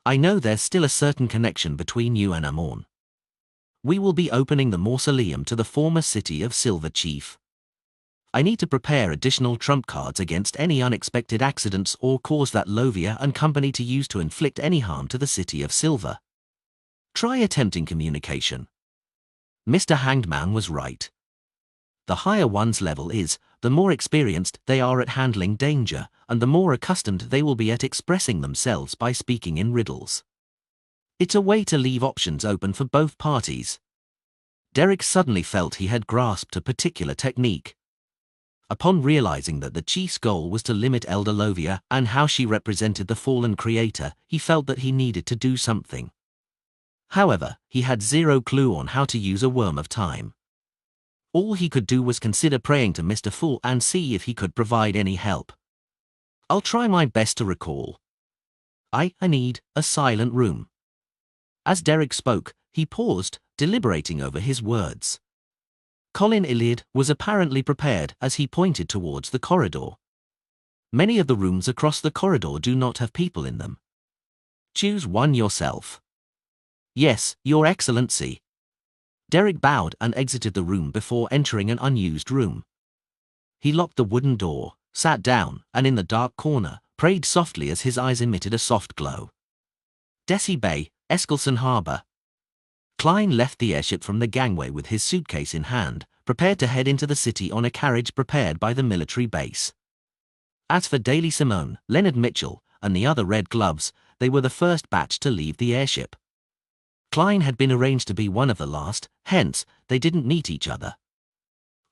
"I know there's still a certain connection between you and Amorn. We will be opening the mausoleum to the former City of Silver Chief. I need to prepare additional trump cards against any unexpected accidents or cause that Lovia and company to use to inflict any harm to the City of Silver. Try attempting communication." Mr. Hangman was right. The higher one's level is, the more experienced they are at handling danger, and the more accustomed they will be at expressing themselves by speaking in riddles. It's a way to leave options open for both parties. Derek suddenly felt he had grasped a particular technique. Upon realizing that the chief's goal was to limit Elder Lovia and how she represented the fallen creator, he felt that he needed to do something. However, he had 0 clue on how to use a worm of time. All he could do was consider praying to Mr. Fool and see if he could provide any help. I'll try my best to recall. I need a silent room. As Derek spoke, he paused, deliberating over his words. Colin Iliad was apparently prepared as he pointed towards the corridor. Many of the rooms across the corridor do not have people in them. Choose one yourself. Yes, Your Excellency. Derek bowed and exited the room before entering an unused room. He locked the wooden door, sat down, and in the dark corner, prayed softly as his eyes emitted a soft glow. Desi Bay, Eskelson Harbour. Klein left the airship from the gangway with his suitcase in hand, prepared to head into the city on a carriage prepared by the military base. As for Daley Simone, Leonard Mitchell, and the other Red Gloves, they were the first batch to leave the airship. Klein had been arranged to be one of the last, hence, they didn't meet each other.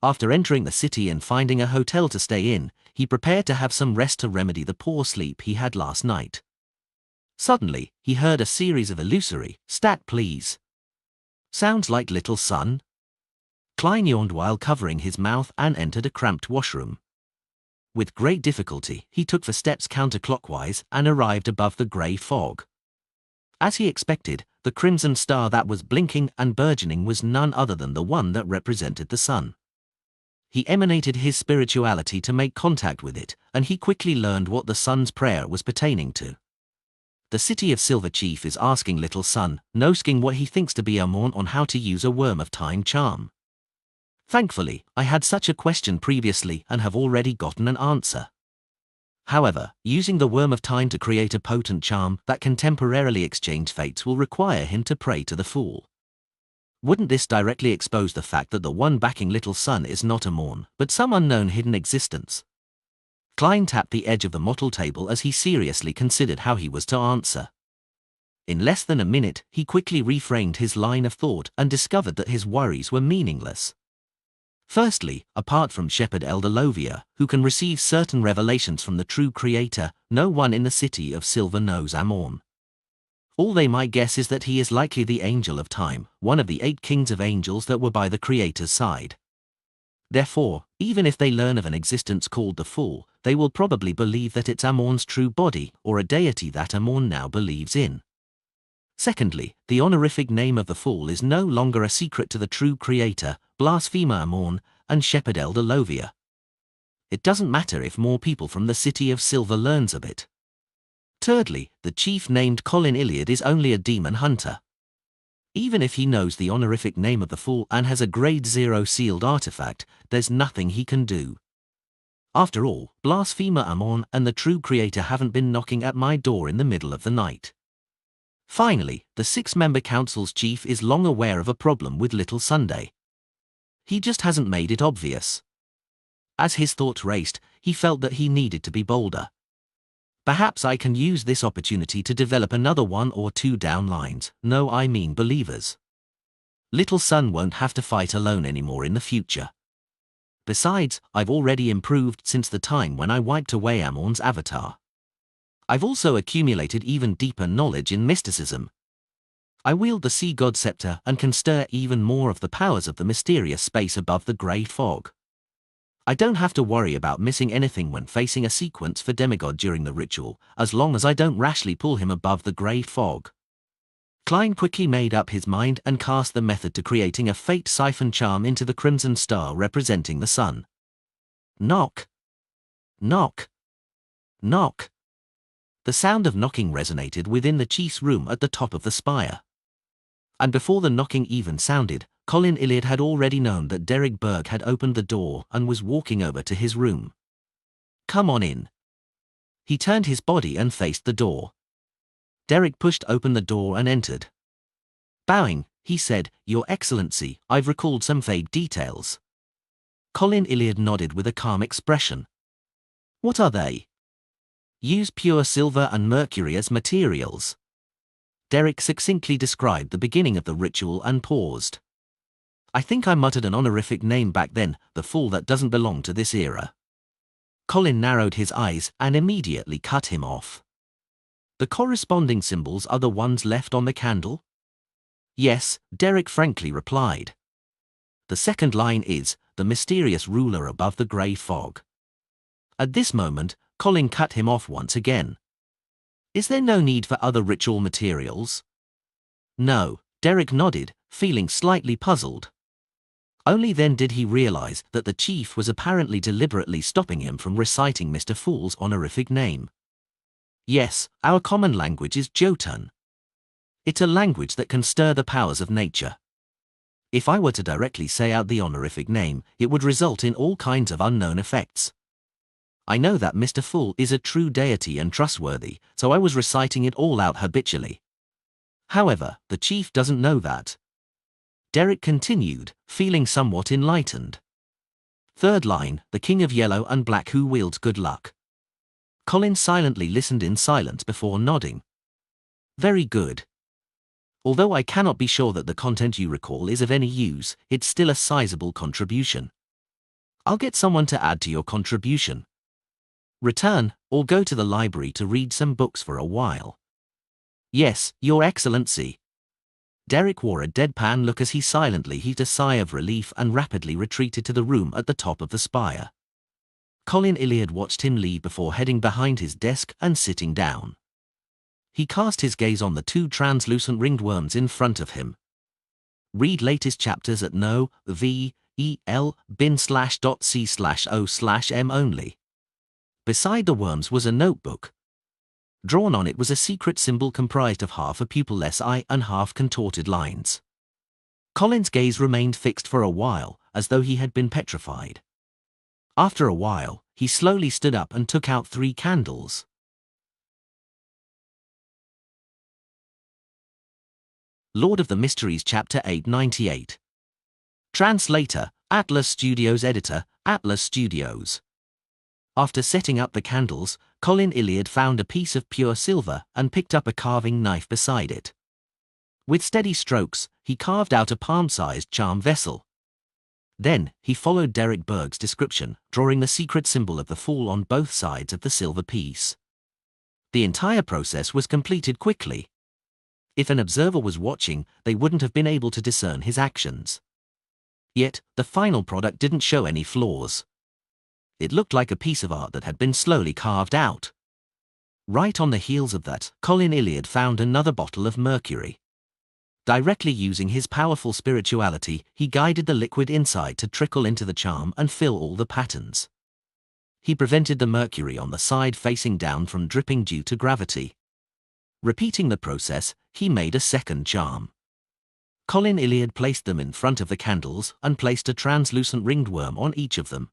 After entering the city and finding a hotel to stay in, he prepared to have some rest to remedy the poor sleep he had last night. Suddenly, he heard a series of illusory, "Stat please." Sounds like Little Son? Klein yawned while covering his mouth and entered a cramped washroom. With great difficulty, he took the steps counterclockwise and arrived above the grey fog. As he expected, the crimson star that was blinking and burgeoning was none other than the one that represented the sun. He emanated his spirituality to make contact with it, and he quickly learned what the sun's prayer was pertaining to. The city of Silver Chief is asking Little Sun, Nosking what he thinks to be Amon on how to use a Worm of Time charm. Thankfully, I had such a question previously and have already gotten an answer. However, using the Worm of Time to create a potent charm that can temporarily exchange fates will require him to pray to the Fool. Wouldn't this directly expose the fact that the one backing Little Sun is not Amon, but some unknown hidden existence? Klein tapped the edge of the mottle table as he seriously considered how he was to answer. In less than a minute, he quickly reframed his line of thought and discovered that his worries were meaningless. Firstly, apart from Shepherd Elder Lovia, who can receive certain revelations from the true Creator, no one in the city of Silver knows Amon. All they might guess is that he is likely the Angel of Time, one of the 8 kings of angels that were by the Creator's side. Therefore, even if they learn of an existence called the Fool, they will probably believe that it's Amon's true body, or a deity that Amon now believes in. Secondly, the honorific name of the Fool is no longer a secret to the true Creator, Blasphemer Amon, and Shepherd Elder Lovia. It doesn't matter if more people from the City of Silver learns of it. Thirdly, the chief named Colin Iliad is only a demon hunter. Even if he knows the honorific name of the Fool and has a grade 0 sealed artifact, there's nothing he can do. After all, Blasphemer Amon and the true Creator haven't been knocking at my door in the middle of the night. Finally, the 6-member council's chief is long aware of a problem with Little Sunday. He just hasn't made it obvious. As his thoughts raced, he felt that he needed to be bolder. Perhaps I can use this opportunity to develop another 1 or 2 downlines, no I mean believers. Little Sun won't have to fight alone anymore in the future. Besides, I've already improved since the time when I wiped away Amon's avatar. I've also accumulated even deeper knowledge in mysticism. I wield the Sea God Scepter and can stir even more of the powers of the mysterious space above the grey fog. I don't have to worry about missing anything when facing a sequence for Demigod during the ritual, as long as I don't rashly pull him above the grey fog. Klein quickly made up his mind and cast the method to creating a fate siphon charm into the crimson star representing the sun. Knock. Knock. Knock. The sound of knocking resonated within the chief's room at the top of the spire. And before the knocking even sounded, Colin Iliad had already known that Derek Berg had opened the door and was walking over to his room. Come on in. He turned his body and faced the door. Derek pushed open the door and entered. Bowing, he said, Your Excellency, I've recalled some vague details. Colin Iliad nodded with a calm expression. What are they? Use pure silver and mercury as materials. Derek succinctly described the beginning of the ritual and paused. I think I muttered an honorific name back then, the Fool that doesn't belong to this era. Colin narrowed his eyes and immediately cut him off. The corresponding symbols are the ones left on the candle? Yes, Derek frankly replied. The second line is, the mysterious ruler above the grey fog. At this moment, Colin cut him off once again. Is there no need for other ritual materials? No, Derek nodded, feeling slightly puzzled. Only then did he realize that the chief was apparently deliberately stopping him from reciting Mr. Fool's honorific name. Yes, our common language is Jotun. It's a language that can stir the powers of nature. If I were to directly say out the honorific name, it would result in all kinds of unknown effects. I know that Mr. Fool is a true deity and trustworthy, so I was reciting it all out habitually. However, the chief doesn't know that. Derek continued, feeling somewhat enlightened. Third line, the king of yellow and black who wields good luck. Colin silently listened in silence before nodding. Very good. Although I cannot be sure that the content you recall is of any use, it's still a sizable contribution. I'll get someone to add to your contribution. Return, or go to the library to read some books for a while. Yes, Your Excellency. Derek wore a deadpan look as he silently heaved a sigh of relief and rapidly retreated to the room at the top of the spire. Colin Iliad watched him leave before heading behind his desk and sitting down. He cast his gaze on the two translucent ringed worms in front of him. Read latest chapters at no.bin/c/o/m only. Beside the worms was a notebook. Drawn on it was a secret symbol comprised of half a pupilless eye and half contorted lines. Colin's gaze remained fixed for a while, as though he had been petrified. After a while, he slowly stood up and took out 3 candles. Lord of the Mysteries Chapter 898. Translator, Atlas Studios. Editor, Atlas Studios. After setting up the candles, Colin Iliad found a piece of pure silver and picked up a carving knife beside it. With steady strokes, he carved out a palm-sized charm vessel. Then, he followed Derek Berg's description, drawing the secret symbol of the Fool on both sides of the silver piece. The entire process was completed quickly. If an observer was watching, they wouldn't have been able to discern his actions. Yet, the final product didn't show any flaws. It looked like a piece of art that had been slowly carved out. Right on the heels of that, Colin Iliad found another bottle of mercury. Directly using his powerful spirituality, he guided the liquid inside to trickle into the charm and fill all the patterns. He prevented the mercury on the side facing down from dripping due to gravity. Repeating the process, he made a second charm. Colin Iliad placed them in front of the candles and placed a translucent ringed worm on each of them.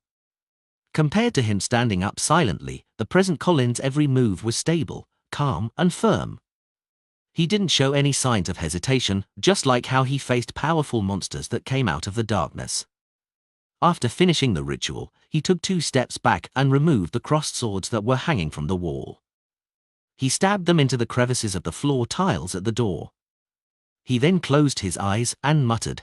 Compared to him standing up silently, the present Colin's every move was stable, calm, and firm. He didn't show any signs of hesitation, just like how he faced powerful monsters that came out of the darkness. After finishing the ritual, he took 2 steps back and removed the crossed swords that were hanging from the wall. He stabbed them into the crevices of the floor tiles at the door. He then closed his eyes and muttered.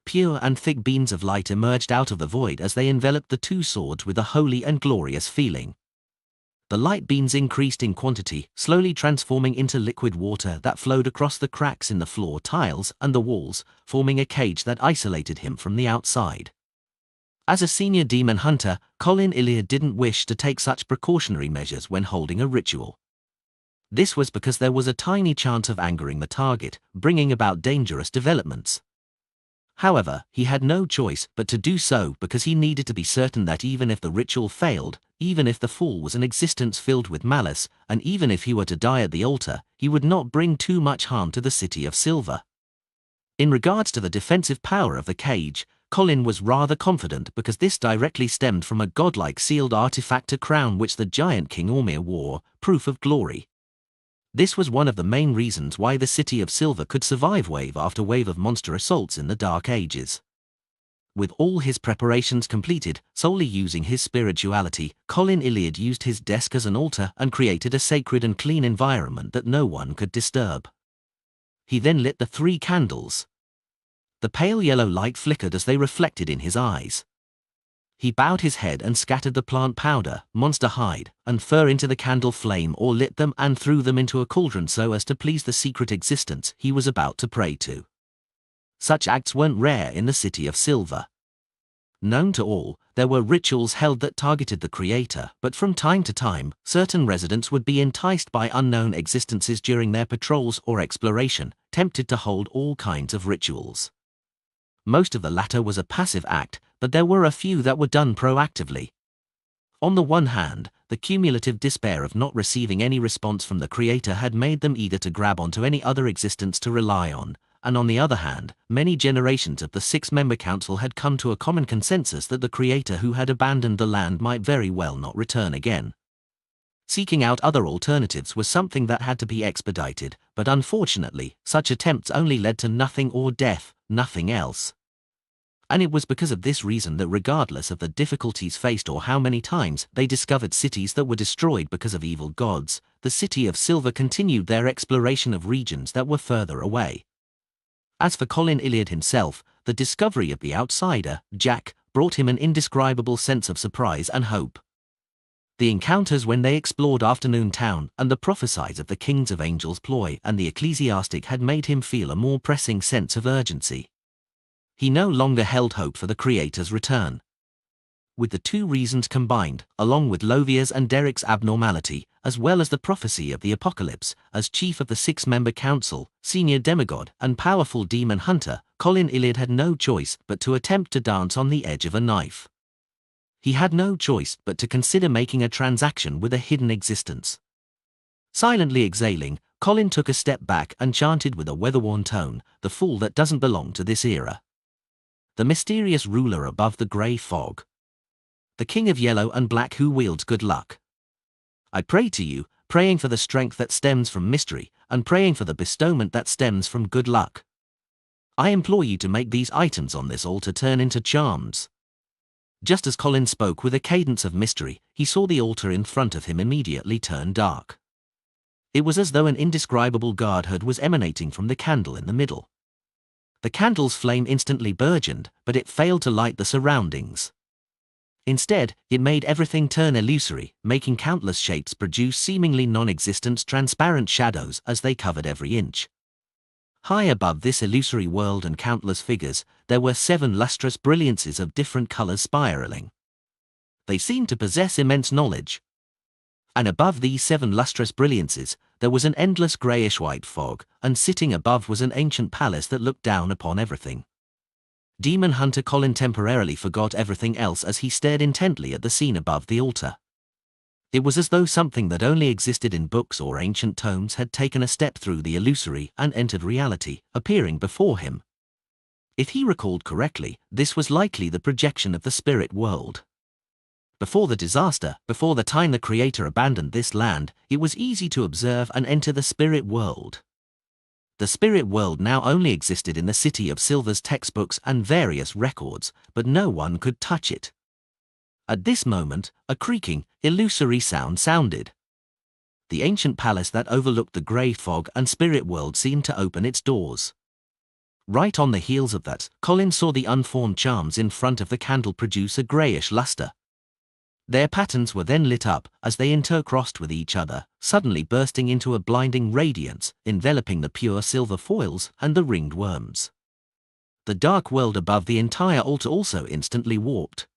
Pure and thick beams of light emerged out of the void as they enveloped the 2 swords with a holy and glorious feeling. The light beams increased in quantity, slowly transforming into liquid water that flowed across the cracks in the floor tiles and the walls, forming a cage that isolated him from the outside. As a senior demon hunter, Colin Iliad didn't wish to take such precautionary measures when holding a ritual. This was because there was a tiny chance of angering the target, bringing about dangerous developments. However, he had no choice but to do so because he needed to be certain that even if the ritual failed, even if the Fool was an existence filled with malice, and even if he were to die at the altar, he would not bring too much harm to the City of Silver. In regards to the defensive power of the cage, Colin was rather confident because this directly stemmed from a godlike sealed artifact crown which the giant King Ormir wore, proof of glory. This was one of the main reasons why the City of Silver could survive wave after wave of monster assaults in the Dark Ages. With all his preparations completed, solely using his spirituality, Colin Iliad used his desk as an altar and created a sacred and clean environment that no one could disturb. He then lit the 3 candles. The pale yellow light flickered as they reflected in his eyes. He bowed his head and scattered the plant powder, monster hide, and fur into the candle flame or lit them and threw them into a cauldron so as to please the secret existence he was about to pray to. such acts weren't rare in the City of Silver. Known to all, there were rituals held that targeted the creator, but from time to time, certain residents would be enticed by unknown existences during their patrols or exploration, tempted to hold all kinds of rituals. Most of the latter was a passive act, but there were a few that were done proactively. On the one hand, the cumulative despair of not receiving any response from the creator had made them eager to grab onto any other existence to rely on, and on the other hand, many generations of the six-member council had come to a common consensus that the creator who had abandoned the land might very well not return again. Seeking out other alternatives was something that had to be expedited, but unfortunately, such attempts only led to nothing or death, nothing else. And it was because of this reason that regardless of the difficulties faced or how many times they discovered cities that were destroyed because of evil gods, the City of Silver continued their exploration of regions that were further away. As for Colin Iliad himself, the discovery of the outsider, Jack, brought him an indescribable sense of surprise and hope. The encounters when they explored Afternoon Town and the prophecies of the Kings of Angels' ploy and the ecclesiastic had made him feel a more pressing sense of urgency. He no longer held hope for the creator's return. With the two reasons combined, along with Lovia's and Derek's abnormality, as well as the prophecy of the apocalypse, as chief of the six-member council, senior demigod, and powerful demon hunter, Colin Iliad had no choice but to attempt to dance on the edge of a knife. He had no choice but to consider making a transaction with a hidden existence. Silently exhaling, Colin took a step back and chanted with a weather-worn tone, "The fool that doesn't belong to this era." The mysterious ruler above the grey fog. The king of yellow and black who wields good luck. I pray to you, praying for the strength that stems from mystery, and praying for the bestowment that stems from good luck. I implore you to make these items on this altar turn into charms. Just as Colin spoke with a cadence of mystery, he saw the altar in front of him immediately turn dark. It was as though an indescribable godhood was emanating from the candle in the middle. The candle's flame instantly burgeoned, but it failed to light the surroundings. Instead, it made everything turn illusory, making countless shapes produce seemingly non-existent transparent shadows as they covered every inch. High above this illusory world and countless figures, there were 7 lustrous brilliances of different colors spiraling. They seemed to possess immense knowledge. And above these 7 lustrous brilliances, there was an endless greyish-white fog, and sitting above was an ancient palace that looked down upon everything. Demon hunter Colin temporarily forgot everything else as he stared intently at the scene above the altar. It was as though something that only existed in books or ancient tomes had taken a step through the illusory and entered reality, appearing before him. If he recalled correctly, this was likely the projection of the spirit world. Before the disaster, before the time the creator abandoned this land, it was easy to observe and enter the spirit world. The spirit world now only existed in the City of Silver's textbooks and various records, but no one could touch it. At this moment, a creaking, illusory sound sounded. The ancient palace that overlooked the grey fog and spirit world seemed to open its doors. Right on the heels of that, Colin saw the unformed charms in front of the candle produce a greyish luster. Their patterns were then lit up as they intercrossed with each other, suddenly bursting into a blinding radiance, enveloping the pure silver foils and the ringed worms. The dark world above the entire altar also instantly warped.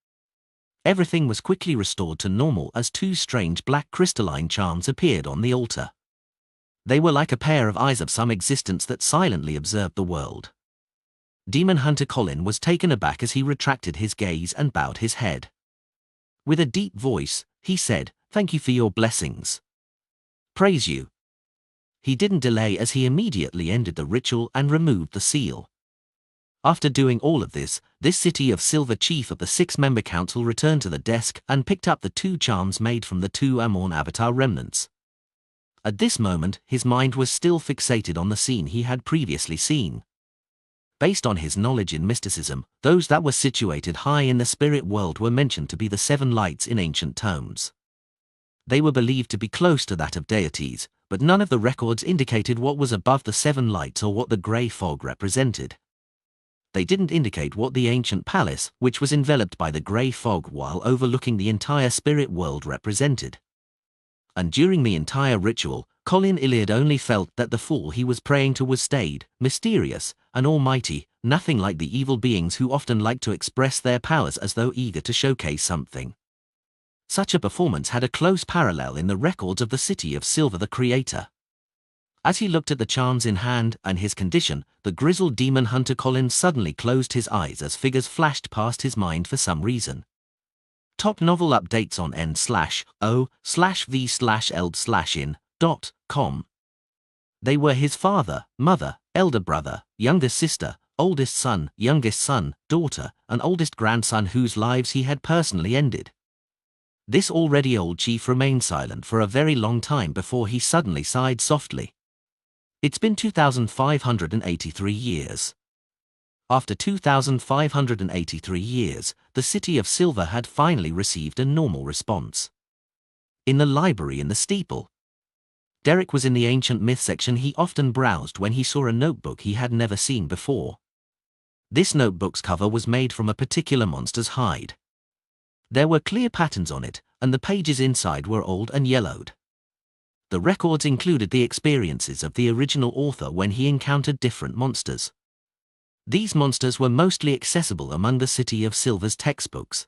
Everything was quickly restored to normal as 2 strange black crystalline charms appeared on the altar. They were like a pair of eyes of some existence that silently observed the world. Demon hunter Colin was taken aback as he retracted his gaze and bowed his head. With a deep voice, he said, "Thank you for your blessings. Praise you." He didn't delay as he immediately ended the ritual and removed the seal. After doing all of this City of Silver chief of the 6-member council returned to the desk and picked up the 2 charms made from the 2 Amorn avatar remnants. At this moment, his mind was still fixated on the scene he had previously seen. Based on his knowledge in mysticism, those that were situated high in the spirit world were mentioned to be the 7 lights in ancient tomes. They were believed to be close to that of deities, but none of the records indicated what was above the 7 lights or what the grey fog represented. They didn't indicate what the ancient palace, which was enveloped by the grey fog while overlooking the entire spirit world, represented. And during the entire ritual, Colin Iliad only felt that the fool he was praying to was staid, mysterious, and almighty, nothing like the evil beings who often like to express their powers as though eager to showcase something. Such a performance had a close parallel in the records of the City of Silver, the creator. As he looked at the charms in hand and his condition, the grizzled demon hunter Colin suddenly closed his eyes as figures flashed past his mind for some reason. Top novel updates on n/o/v/eld/in.com. They were his father, mother, elder brother, youngest sister, oldest son, youngest son, daughter, and oldest grandson whose lives he had personally ended. This already old chief remained silent for a very long time before he suddenly sighed softly. It's been 2,583 years. After 2,583 years, the City of Silver had finally received a normal response. In the library in the steeple, Derek was in the ancient myth section. He often browsed when he saw a notebook he had never seen before. This notebook's cover was made from a particular monster's hide. There were clear patterns on it, and the pages inside were old and yellowed. The records included the experiences of the original author when he encountered different monsters. These monsters were mostly accessible among the City of Silver's textbooks.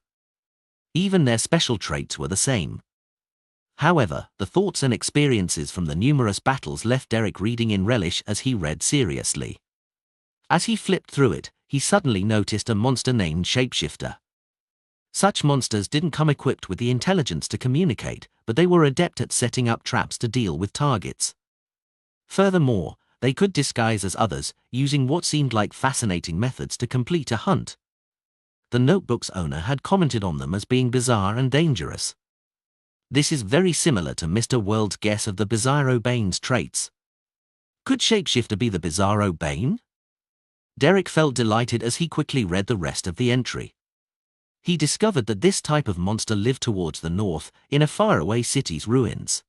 Even their special traits were the same. However, the thoughts and experiences from the numerous battles left Derek reading in relish as he read seriously. As he flipped through it, he suddenly noticed a monster named Shapeshifter. Such monsters didn't come equipped with the intelligence to communicate, but they were adept at setting up traps to deal with targets. Furthermore, they could disguise as others, using what seemed like fascinating methods to complete a hunt. The notebook's owner had commented on them as being bizarre and dangerous. This is very similar to Mr. World's guess of the Bizarro Bane's traits. Could Shapeshifter be the Bizarro Bane? Derek felt delighted as he quickly read the rest of the entry. He discovered that this type of monster lived towards the north, in a faraway city's ruins.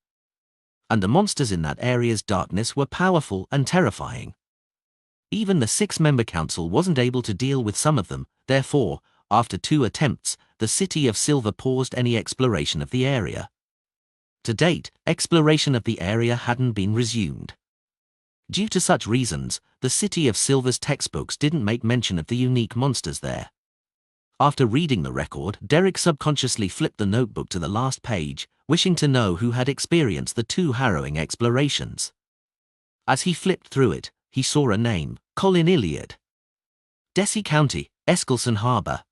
And the monsters in that area's darkness were powerful and terrifying. Even the 6-member council wasn't able to deal with some of them, therefore, after 2 attempts, the City of Silver paused any exploration of the area. To date, exploration of the area hadn't been resumed. Due to such reasons, the City of Silver's textbooks didn't make mention of the unique monsters there. After reading the record, Derek subconsciously flipped the notebook to the last page, wishing to know who had experienced the 2 harrowing explorations. As he flipped through it, he saw a name, Colin Iliad. Dessie County, Eskelson Harbor.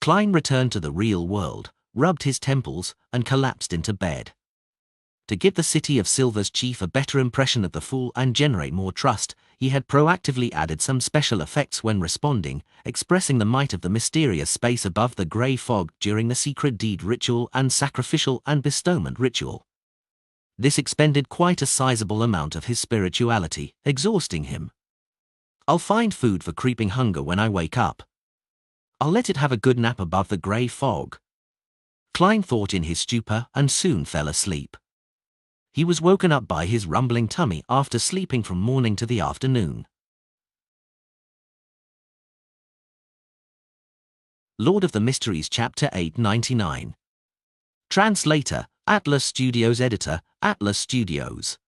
Klein returned to the real world, rubbed his temples, and collapsed into bed. To give the City of Silver's chief a better impression of the fool and generate more trust, he had proactively added some special effects when responding, expressing the might of the mysterious space above the grey fog during the secret deed ritual and sacrificial and bestowment ritual. This expended quite a sizable amount of his spirituality, exhausting him. I'll find food for creeping hunger when I wake up. I'll let it have a good nap above the grey fog. Klein thought in his stupor and soon fell asleep. He was woken up by his rumbling tummy after sleeping from morning to the afternoon. Lord of the Mysteries Chapter 899. Translator, Atlas Studios. Editor, Atlas Studios.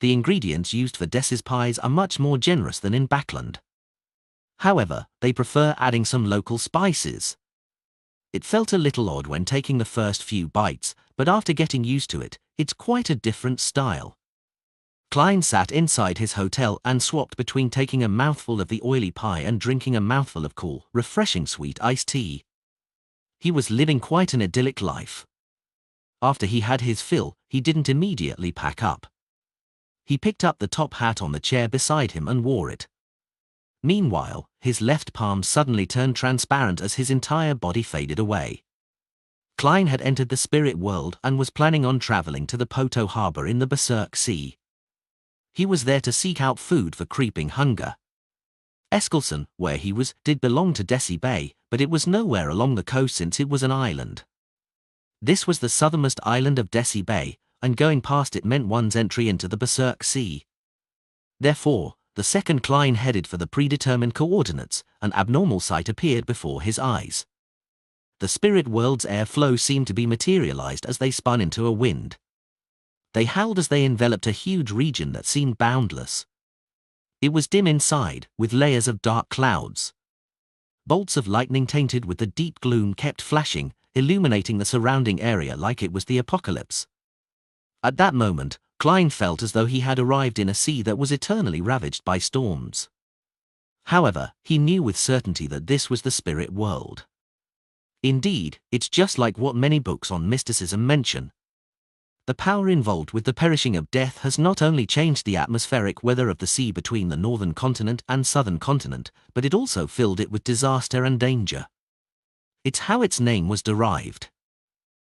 The ingredients used for Dess's pies are much more generous than in Backland. However, they prefer adding some local spices. It felt a little odd when taking the first few bites, but after getting used to it, it's quite a different style. Klein sat inside his hotel and swapped between taking a mouthful of the oily pie and drinking a mouthful of cool, refreshing sweet iced tea. He was living quite an idyllic life. After he had his fill, he didn't immediately pack up. He picked up the top hat on the chair beside him and wore it. Meanwhile, his left palm suddenly turned transparent as his entire body faded away. Klein had entered the spirit world and was planning on traveling to the Poto harbor in the Berserk Sea. He was there to seek out food for creeping hunger. Eskelson, where he was, did belong to Dessie Bay, but it was nowhere along the coast since it was an island. This was the southernmost island of Dessie Bay, and going past it meant one's entry into the Berserk Sea. Therefore, the second Klein headed for the predetermined coordinates, an abnormal sight appeared before his eyes. The spirit world's airflow seemed to be materialized as they spun into a wind. They howled as they enveloped a huge region that seemed boundless. It was dim inside, with layers of dark clouds. Bolts of lightning tainted with the deep gloom kept flashing, illuminating the surrounding area like it was the apocalypse. At that moment, Klein felt as though he had arrived in a sea that was eternally ravaged by storms. However, he knew with certainty that this was the spirit world. Indeed, it's just like what many books on mysticism mention. The power involved with the perishing of death has not only changed the atmospheric weather of the sea between the northern continent and southern continent, but it also filled it with disaster and danger. It's how its name was derived.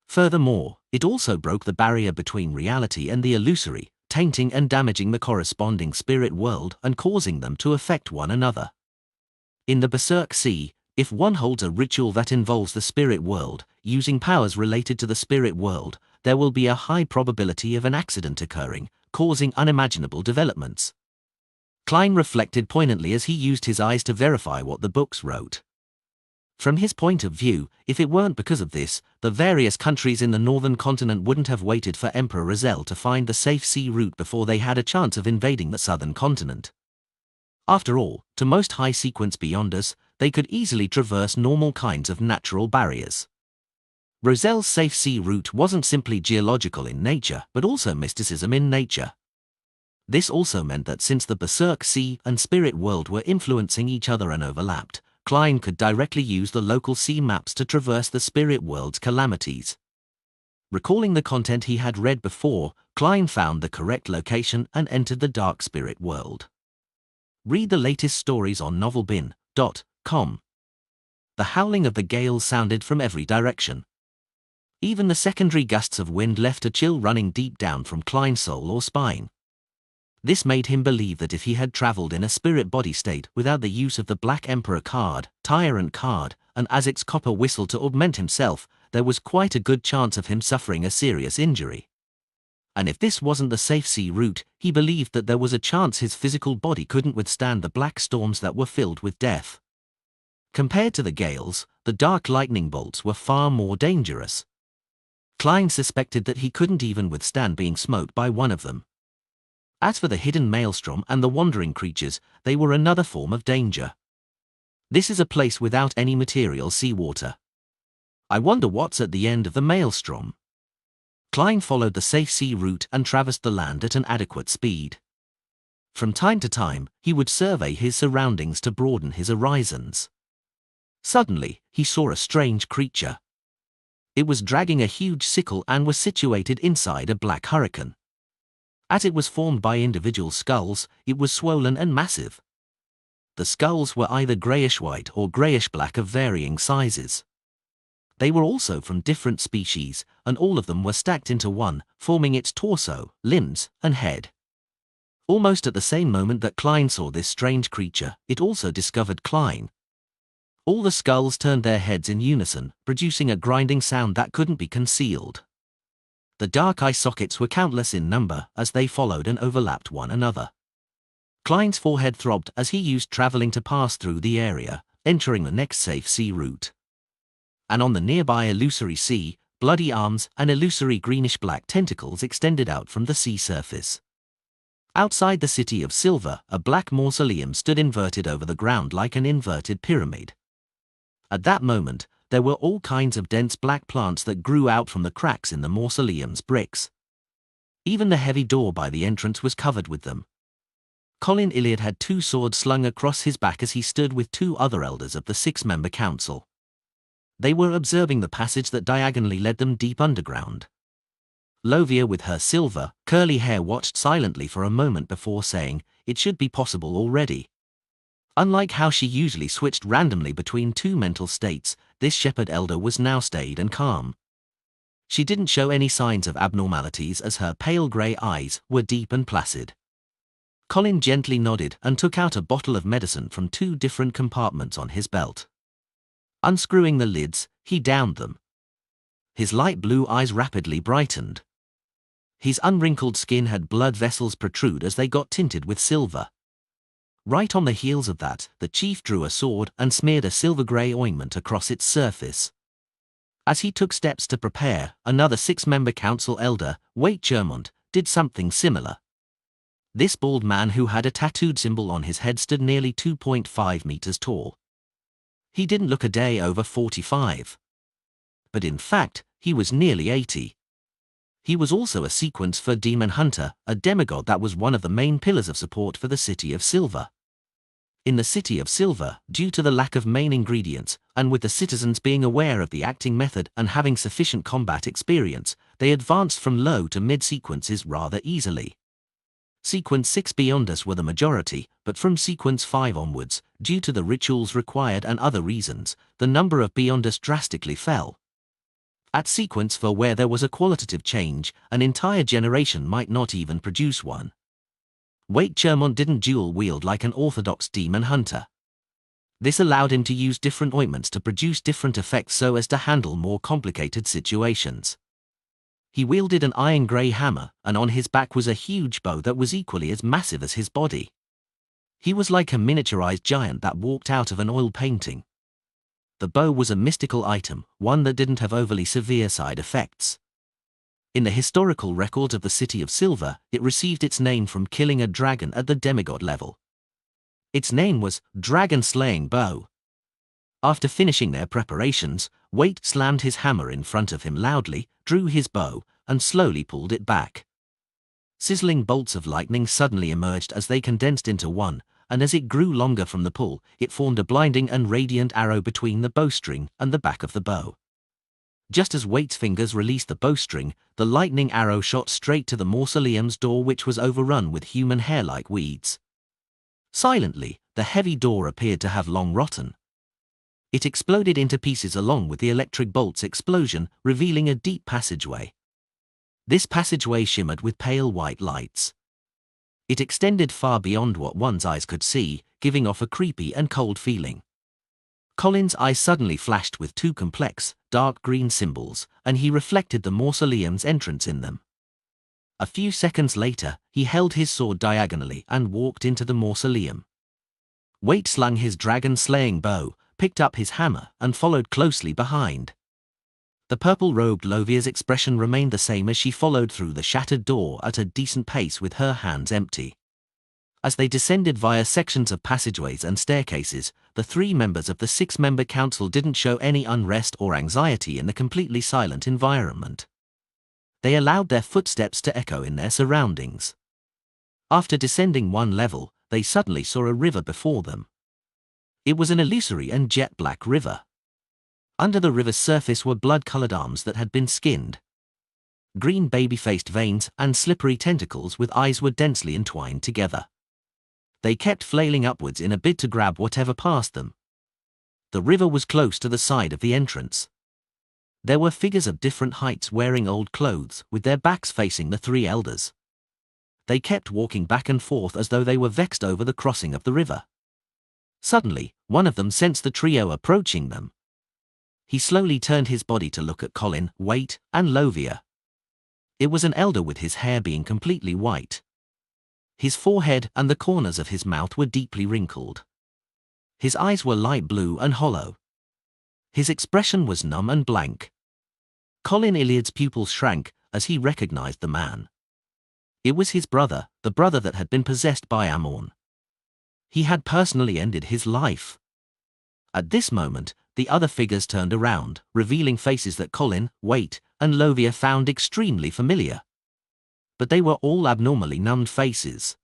Furthermore, it also broke the barrier between reality and the illusory, tainting and damaging the corresponding spirit world and causing them to affect one another. In the Berserk Sea, if one holds a ritual that involves the spirit world, using powers related to the spirit world, there will be a high probability of an accident occurring, causing unimaginable developments. Klein reflected poignantly as he used his eyes to verify what the books wrote. From his point of view, if it weren't because of this, the various countries in the northern continent wouldn't have waited for Emperor Razel to find the safe sea route before they had a chance of invading the southern continent. After all, to most high-sequence beyonders, they could easily traverse normal kinds of natural barriers. Rozel's safe sea route wasn't simply geological in nature, but also mysticism in nature. This also meant that since the Berserk Sea and spirit world were influencing each other and overlapped, Klein could directly use the local sea maps to traverse the spirit world's calamities. Recalling the content he had read before, Klein found the correct location and entered the dark spirit world. Read the latest stories on novelbin.com. The howling of the gales sounded from every direction. Even the secondary gusts of wind left a chill running deep down from Klein's soul or spine. This made him believe that if he had traveled in a spirit body state without the use of the Black Emperor card, Tyrant card, and Azic's copper whistle to augment himself, there was quite a good chance of him suffering a serious injury. And if this wasn't the safe sea route, he believed that there was a chance his physical body couldn't withstand the black storms that were filled with death. Compared to the gales, the dark lightning bolts were far more dangerous. Klein suspected that he couldn't even withstand being smote by one of them. As for the hidden maelstrom and the wandering creatures, they were another form of danger. This is a place without any material seawater. I wonder what's at the end of the maelstrom. Klein followed the safe sea route and traversed the land at an adequate speed. From time to time, he would survey his surroundings to broaden his horizons. Suddenly, he saw a strange creature. It was dragging a huge sickle and was situated inside a black hurricane. As it was formed by individual skulls, it was swollen and massive. The skulls were either greyish-white or greyish-black of varying sizes. They were also from different species, and all of them were stacked into one, forming its torso, limbs, and head. Almost at the same moment that Klein saw this strange creature, it also discovered Klein. All the skulls turned their heads in unison, producing a grinding sound that couldn't be concealed. The dark eye sockets were countless in number as they followed and overlapped one another. Klein's forehead throbbed as he used traveling to pass through the area, entering the next safe sea route. And on the nearby illusory sea, bloody arms and illusory greenish-black tentacles extended out from the sea surface. Outside the city of Silver, a black mausoleum stood inverted over the ground like an inverted pyramid. At that moment, there were all kinds of dense black plants that grew out from the cracks in the mausoleum's bricks. Even the heavy door by the entrance was covered with them. Colin Iliad had 2 swords slung across his back as he stood with 2 other elders of the 6-member council. They were observing the passage that diagonally led them deep underground. Lovia with her silver, curly hair watched silently for a moment before saying, "It should be possible already." Unlike how she usually switched randomly between 2 mental states, this shepherd elder was now staid and calm. She didn't show any signs of abnormalities as her pale grey eyes were deep and placid. Colin gently nodded and took out a bottle of medicine from 2 different compartments on his belt. Unscrewing the lids, he downed them. His light blue eyes rapidly brightened. His unwrinkled skin had blood vessels protrude as they got tinted with silver. Right on the heels of that, the chief drew a sword and smeared a silver-grey ointment across its surface. As he took steps to prepare, another 6-member council elder, Waite Chermont, did something similar. This bald man who had a tattooed symbol on his head stood nearly 2.5 meters tall. He didn't look a day over 45. But in fact, he was nearly 80. He was also a sequence for Demon Hunter, a demigod that was one of the main pillars of support for the City of Silver. In the City of Silver, due to the lack of main ingredients, and with the citizens being aware of the acting method and having sufficient combat experience, they advanced from low to mid sequences rather easily. Sequence 6 beyond us were the majority, but from Sequence 5 onwards, due to the rituals required and other reasons, the number of beyond us drastically fell. At Sequence 4, where there was a qualitative change, an entire generation might not even produce one. Wade Chermont didn't dual wield like an orthodox demon hunter. This allowed him to use different ointments to produce different effects so as to handle more complicated situations. He wielded an iron grey hammer, and on his back was a huge bow that was equally as massive as his body. He was like a miniaturized giant that walked out of an oil painting. The bow was a mystical item, one that didn't have overly severe side effects. In the historical records of the City of Silver, it received its name from killing a dragon at the demigod level. Its name was Dragon Slaying Bow. After finishing their preparations, Wade slammed his hammer in front of him loudly, drew his bow, and slowly pulled it back. Sizzling bolts of lightning suddenly emerged as they condensed into one, and as it grew longer from the pull, it formed a blinding and radiant arrow between the bowstring and the back of the bow. Just as Wade's fingers released the bowstring, the lightning arrow shot straight to the mausoleum's door, which was overrun with human hair like weeds. Silently, the heavy door appeared to have long rotten. It exploded into pieces along with the electric bolt's explosion, revealing a deep passageway. This passageway shimmered with pale white lights. It extended far beyond what one's eyes could see, giving off a creepy and cold feeling. Colin's eyes suddenly flashed with two complex, dark green symbols, and he reflected the mausoleum's entrance in them. A few seconds later, he held his sword diagonally and walked into the mausoleum. Wade slung his dragon-slaying bow, picked up his hammer, and followed closely behind. The purple-robed Lovia's expression remained the same as she followed through the shattered door at a decent pace with her hands empty. As they descended via sections of passageways and staircases, the 3 members of the 6-member council didn't show any unrest or anxiety in the completely silent environment. They allowed their footsteps to echo in their surroundings. After descending one level, they suddenly saw a river before them. It was an illusory and jet-black river. Under the river's surface were blood-colored arms that had been skinned. Green baby-faced veins and slippery tentacles with eyes were densely entwined together. They kept flailing upwards in a bid to grab whatever passed them. The river was close to the side of the entrance. There were figures of different heights wearing old clothes, with their backs facing the 3 elders. They kept walking back and forth as though they were vexed over the crossing of the river. Suddenly, one of them sensed the trio approaching them. He slowly turned his body to look at Colin, Wade, and Lovia. It was an elder with his hair being completely white. His forehead and the corners of his mouth were deeply wrinkled. His eyes were light blue and hollow. His expression was numb and blank. Colin Iliad's pupils shrank as he recognized the man. It was his brother, the brother that had been possessed by Amorn. He had personally ended his life. At this moment, the other figures turned around, revealing faces that Colin, Wade, and Lovia found extremely familiar. But they were all abnormally numbed faces.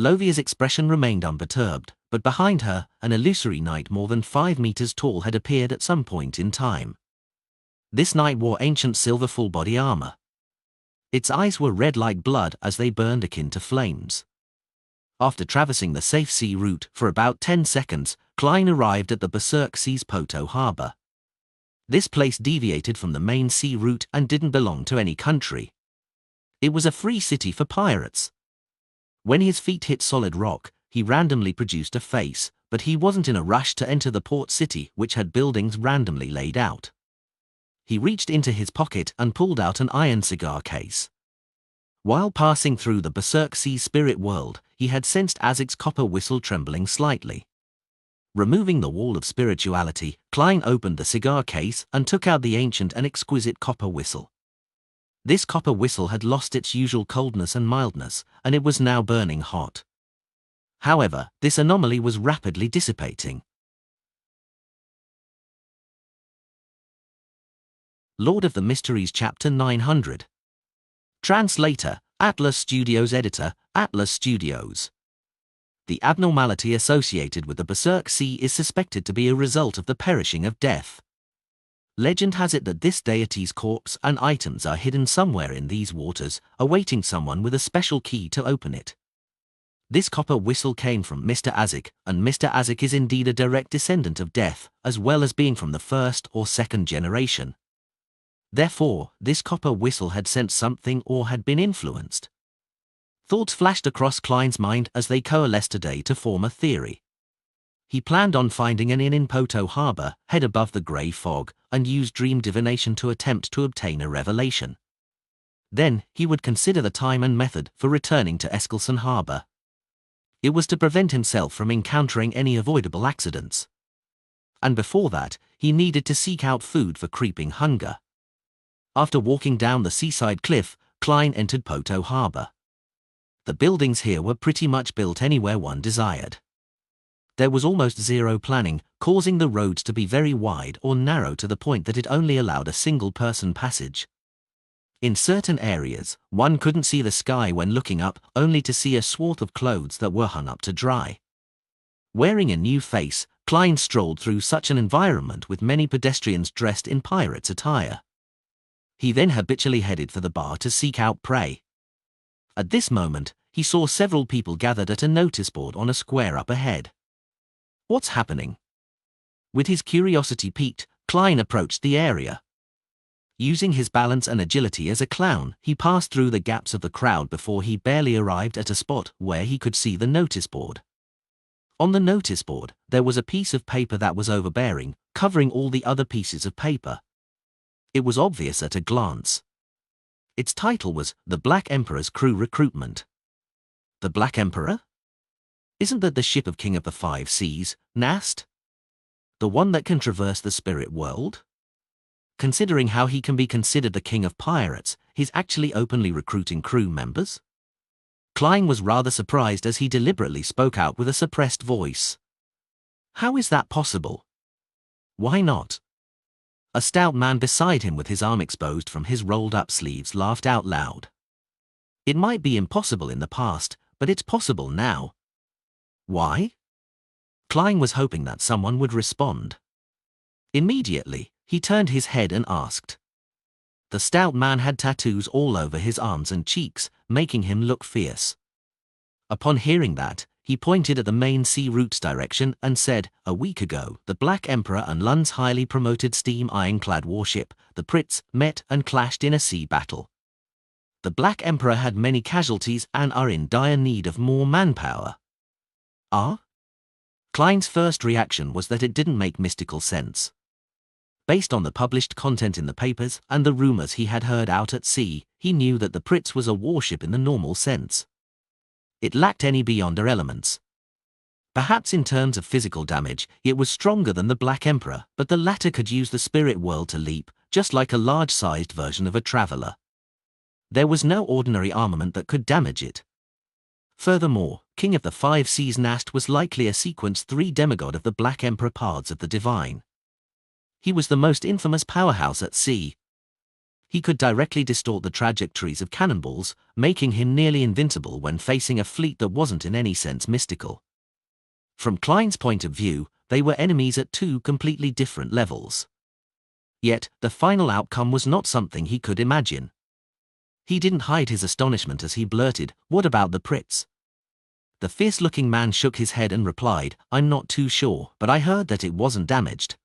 Lovia's expression remained unperturbed, but behind her, an illusory knight more than 5 meters tall had appeared at some point in time. This knight wore ancient silver full-body armor. Its eyes were red like blood as they burned akin to flames. After traversing the safe sea route for about 10 seconds, Klein arrived at the Berserk Sea's Poto harbor. This place deviated from the main sea route and didn't belong to any country. It was a free city for pirates. When his feet hit solid rock, he randomly produced a face, but he wasn't in a rush to enter the port city, which had buildings randomly laid out. He reached into his pocket and pulled out an iron cigar case. While passing through the Berserk Sea spirit world, he had sensed Azic's copper whistle trembling slightly. Removing the wall of spirituality, Klein opened the cigar case and took out the ancient and exquisite copper whistle. This copper whistle had lost its usual coldness and mildness, and it was now burning hot. However, this anomaly was rapidly dissipating. Lord of the Mysteries Chapter 900. Translator, Atlas Studios. Editor, Atlas Studios. The abnormality associated with the Berserk Sea is suspected to be a result of the perishing of death. Legend has it that this deity's corpse and items are hidden somewhere in these waters, awaiting someone with a special key to open it. This copper whistle came from Mr. Azik, and Mr. Azik is indeed a direct descendant of death, as well as being from the first or second generation. Therefore, this copper whistle had sensed something or had been influenced. Thoughts flashed across Klein's mind as they coalesced today to form a theory. He planned on finding an inn in Poto Harbor, head above the grey fog, and use dream divination to attempt to obtain a revelation. Then, he would consider the time and method for returning to Eskelson Harbor. It was to prevent himself from encountering any avoidable accidents. And before that, he needed to seek out food for creeping hunger. After walking down the seaside cliff, Klein entered Poto Harbor. The buildings here were pretty much built anywhere one desired. There was almost zero planning, causing the roads to be very wide or narrow to the point that it only allowed a single-person passage. In certain areas, one couldn't see the sky when looking up, only to see a swath of clothes that were hung up to dry. Wearing a new face, Klein strolled through such an environment with many pedestrians dressed in pirates' attire. He then habitually headed for the bar to seek out prey. At this moment, he saw several people gathered at a notice board on a square up ahead. What's happening? With his curiosity piqued, Klein approached the area. Using his balance and agility as a clown, he passed through the gaps of the crowd before he barely arrived at a spot where he could see the notice board. On the notice board, there was a piece of paper that was overbearing, covering all the other pieces of paper. It was obvious at a glance. Its title was The Black Emperor's Crew Recruitment. The Black Emperor? Isn't that the ship of King of the Five Seas, Nast? The one that can traverse the spirit world? Considering how he can be considered the king of pirates, he's actually openly recruiting crew members? Klein was rather surprised as he deliberately spoke out with a suppressed voice. How is that possible? Why not? A stout man beside him with his arm exposed from his rolled-up sleeves laughed out loud. It might be impossible in the past, but it's possible now. Why? Klein was hoping that someone would respond. Immediately, he turned his head and asked. The stout man had tattoos all over his arms and cheeks, making him look fierce. Upon hearing that, he pointed at the main sea route's direction and said, a week ago, the Black Emperor and Lund's highly promoted steam ironclad warship, the Pritz, met and clashed in a sea battle. The Black Emperor had many casualties and are in dire need of more manpower. Ah? Klein's first reaction was that it didn't make mystical sense. Based on the published content in the papers and the rumors he had heard out at sea, he knew that the Pritz was a warship in the normal sense. It lacked any beyonder elements. Perhaps in terms of physical damage, it was stronger than the Black Emperor, but the latter could use the spirit world to leap, just like a large-sized version of a traveler. There was no ordinary armament that could damage it. Furthermore, King of the Five Seas Nast was likely a sequence 3 demigod of the Black Emperor Pards of the Divine. He was the most infamous powerhouse at sea. He could directly distort the trajectories of cannonballs, making him nearly invincible when facing a fleet that wasn't in any sense mystical. From Klein's point of view, they were enemies at 2 completely different levels. Yet, the final outcome was not something he could imagine. He didn't hide his astonishment as he blurted, "What about the Pritz?" The fierce-looking man shook his head and replied, "I'm not too sure, but I heard that it wasn't damaged.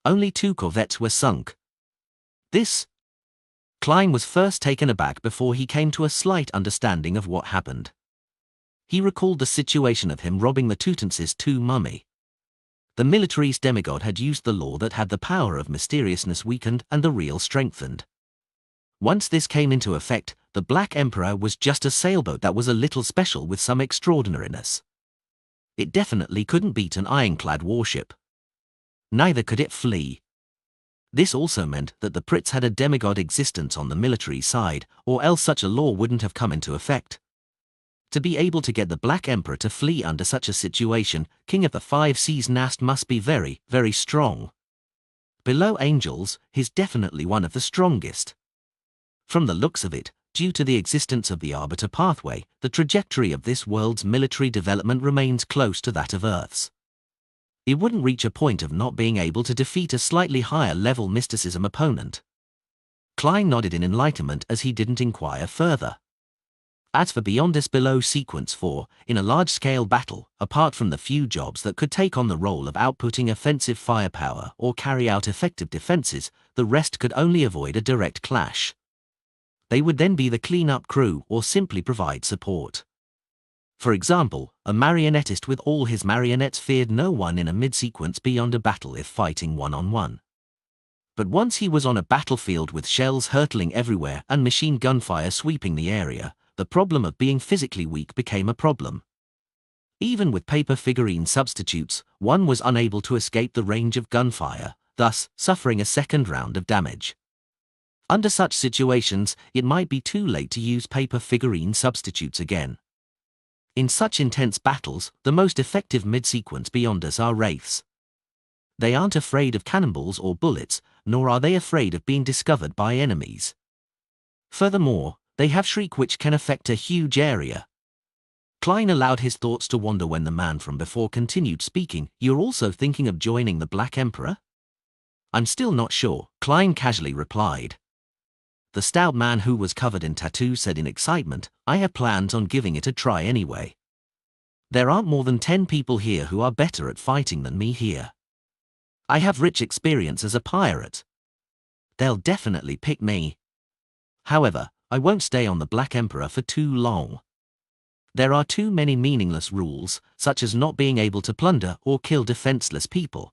Only 2 corvettes were sunk." This? Klein was first taken aback before he came to a slight understanding of what happened. He recalled the situation of him robbing the Teutonsis II mummy. The military's demigod had used the law that had the power of mysteriousness weakened and the real strengthened. Once this came into effect, the Black Emperor was just a sailboat that was a little special with some extraordinariness. It definitely couldn't beat an ironclad warship. Neither could it flee. This also meant that the Brits had a demigod existence on the military side, or else such a law wouldn't have come into effect. To be able to get the Black Emperor to flee under such a situation, King of the Five Seas Nast must be very, very strong. Below angels, he's definitely one of the strongest. From the looks of it, due to the existence of the Arbiter pathway, the trajectory of this world's military development remains close to that of Earth's. It wouldn't reach a point of not being able to defeat a slightly higher level mysticism opponent. Klein nodded in enlightenment as he didn't inquire further. As for beyond this below sequence 4, in a large-scale battle, apart from the few jobs that could take on the role of outputting offensive firepower or carry out effective defenses, the rest could only avoid a direct clash. They would then be the clean-up crew or simply provide support. For example, a marionettist with all his marionettes feared no one in a mid-sequence beyond a battle if fighting one-on-one. But once he was on a battlefield with shells hurtling everywhere and machine gunfire sweeping the area, the problem of being physically weak became a problem. Even with paper figurine substitutes, one was unable to escape the range of gunfire, thus suffering a second round of damage. Under such situations, it might be too late to use paper figurine substitutes again. In such intense battles, the most effective mid-sequence beyonders are wraiths. They aren't afraid of cannonballs or bullets, nor are they afraid of being discovered by enemies. Furthermore, they have shriek which can affect a huge area. Klein allowed his thoughts to wander when the man from before continued speaking. "You're also thinking of joining the Black Emperor?" "I'm still not sure," Klein casually replied. The stout man who was covered in tattoos said in excitement, "I have plans on giving it a try anyway. There aren't more than 10 people here who are better at fighting than me here. I have rich experience as a pirate. They'll definitely pick me. However, I won't stay on the Black Emperor for too long. There are too many meaningless rules, such as not being able to plunder or kill defenseless people.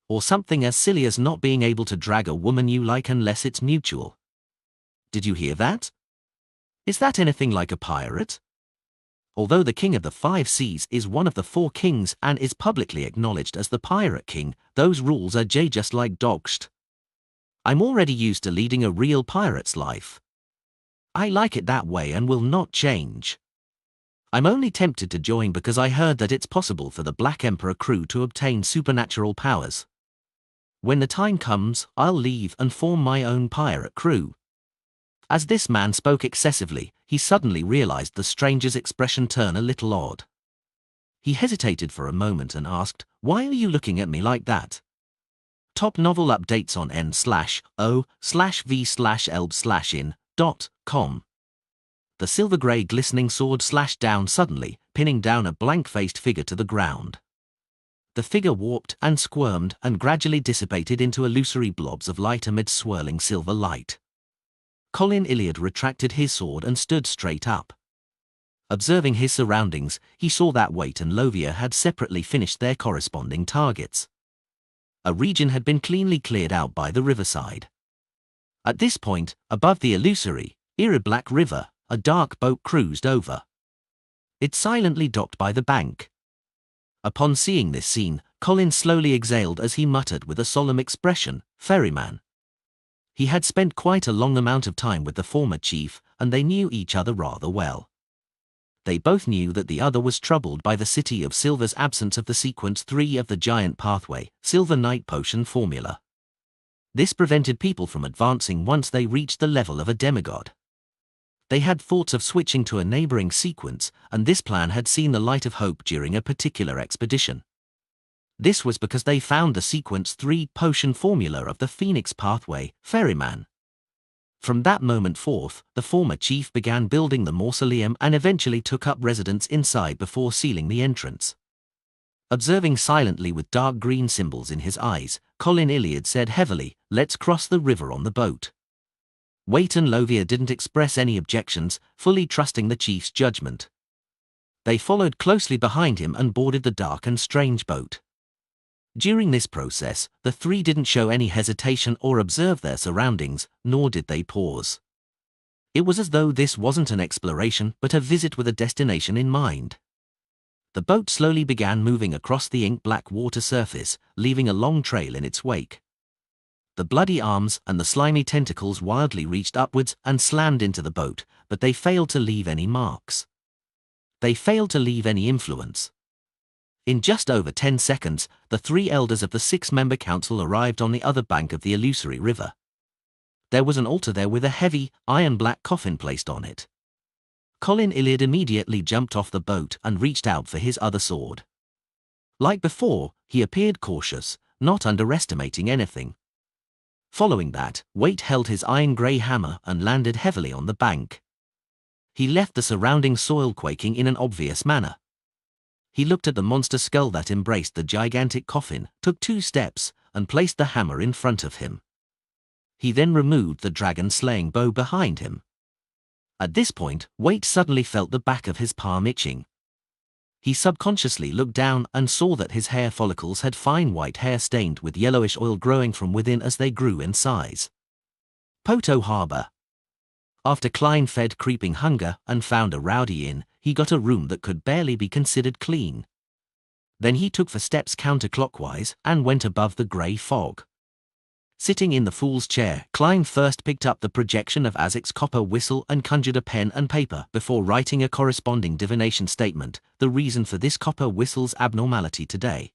Or something as silly as not being able to drag a woman you like unless it's mutual. Did you hear that? Is that anything like a pirate?" Although the King of the Five Seas is one of the 4 kings and is publicly acknowledged as the Pirate King, those rules are just like dogsht. I'm already used to leading a real pirate's life. I like it that way and will not change. I'm only tempted to join because I heard that it's possible for the Black Emperor crew to obtain supernatural powers. When the time comes, I'll leave and form my own pirate crew. As this man spoke excessively, he suddenly realized the stranger's expression turn a little odd. He hesitated for a moment and asked, "Why are you looking at me like that?" Top novel updates on n/o/v/elb/in.com. The silver grey glistening sword slashed down suddenly, pinning down a blank-faced figure to the ground. The figure warped and squirmed and gradually dissipated into illusory blobs of light amid swirling silver light. Colin Iliad retracted his sword and stood straight up. Observing his surroundings, he saw that Waite and Lovia had separately finished their corresponding targets. A region had been cleanly cleared out by the riverside. At this point, above the illusory, eerie black river, a dark boat cruised over. It silently docked by the bank. Upon seeing this scene, Colin slowly exhaled as he muttered with a solemn expression, "Ferryman." He had spent quite a long amount of time with the former chief, and they knew each other rather well. They both knew that the other was troubled by the City of Silver's absence of the Sequence 3 of the Giant Pathway, Silver Night Potion formula. This prevented people from advancing once they reached the level of a demigod. They had thoughts of switching to a neighboring sequence, and this plan had seen the light of hope during a particular expedition. This was because they found the Sequence 3 potion formula of the Phoenix Pathway, Ferryman. From that moment forth, the former chief began building the mausoleum and eventually took up residence inside before sealing the entrance. Observing silently with dark green symbols in his eyes, Colin Iliad said heavily, "Let's cross the river on the boat." Waite and Lovia didn't express any objections, fully trusting the chief's judgment. They followed closely behind him and boarded the dark and strange boat. During this process, the 3 didn't show any hesitation or observe their surroundings, nor did they pause. It was as though this wasn't an exploration but a visit with a destination in mind. The boat slowly began moving across the ink-black water surface, leaving a long trail in its wake. The bloody arms and the slimy tentacles wildly reached upwards and slammed into the boat, but they failed to leave any marks. They failed to leave any influence. In just over 10 seconds, the 3 elders of the 6-member council arrived on the other bank of the illusory river. There was an altar there with a heavy, iron-black coffin placed on it. Colin Iliad immediately jumped off the boat and reached out for his other sword. Like before, he appeared cautious, not underestimating anything. Following that, Waite held his iron-grey hammer and landed heavily on the bank. He left the surrounding soil quaking in an obvious manner. He looked at the monster skull that embraced the gigantic coffin, took 2 steps, and placed the hammer in front of him. He then removed the dragon-slaying bow behind him. At this point, Waite suddenly felt the back of his palm itching. He subconsciously looked down and saw that his hair follicles had fine white hair stained with yellowish oil growing from within as they grew in size. Poto Harbor. After Klein fed creeping hunger and found a rowdy inn, he got a room that could barely be considered clean. Then he took 4 steps counterclockwise and went above the grey fog. Sitting in the fool's chair, Klein first picked up the projection of Azic's copper whistle and conjured a pen and paper before writing a corresponding divination statement, the reason for this copper whistle's abnormality today.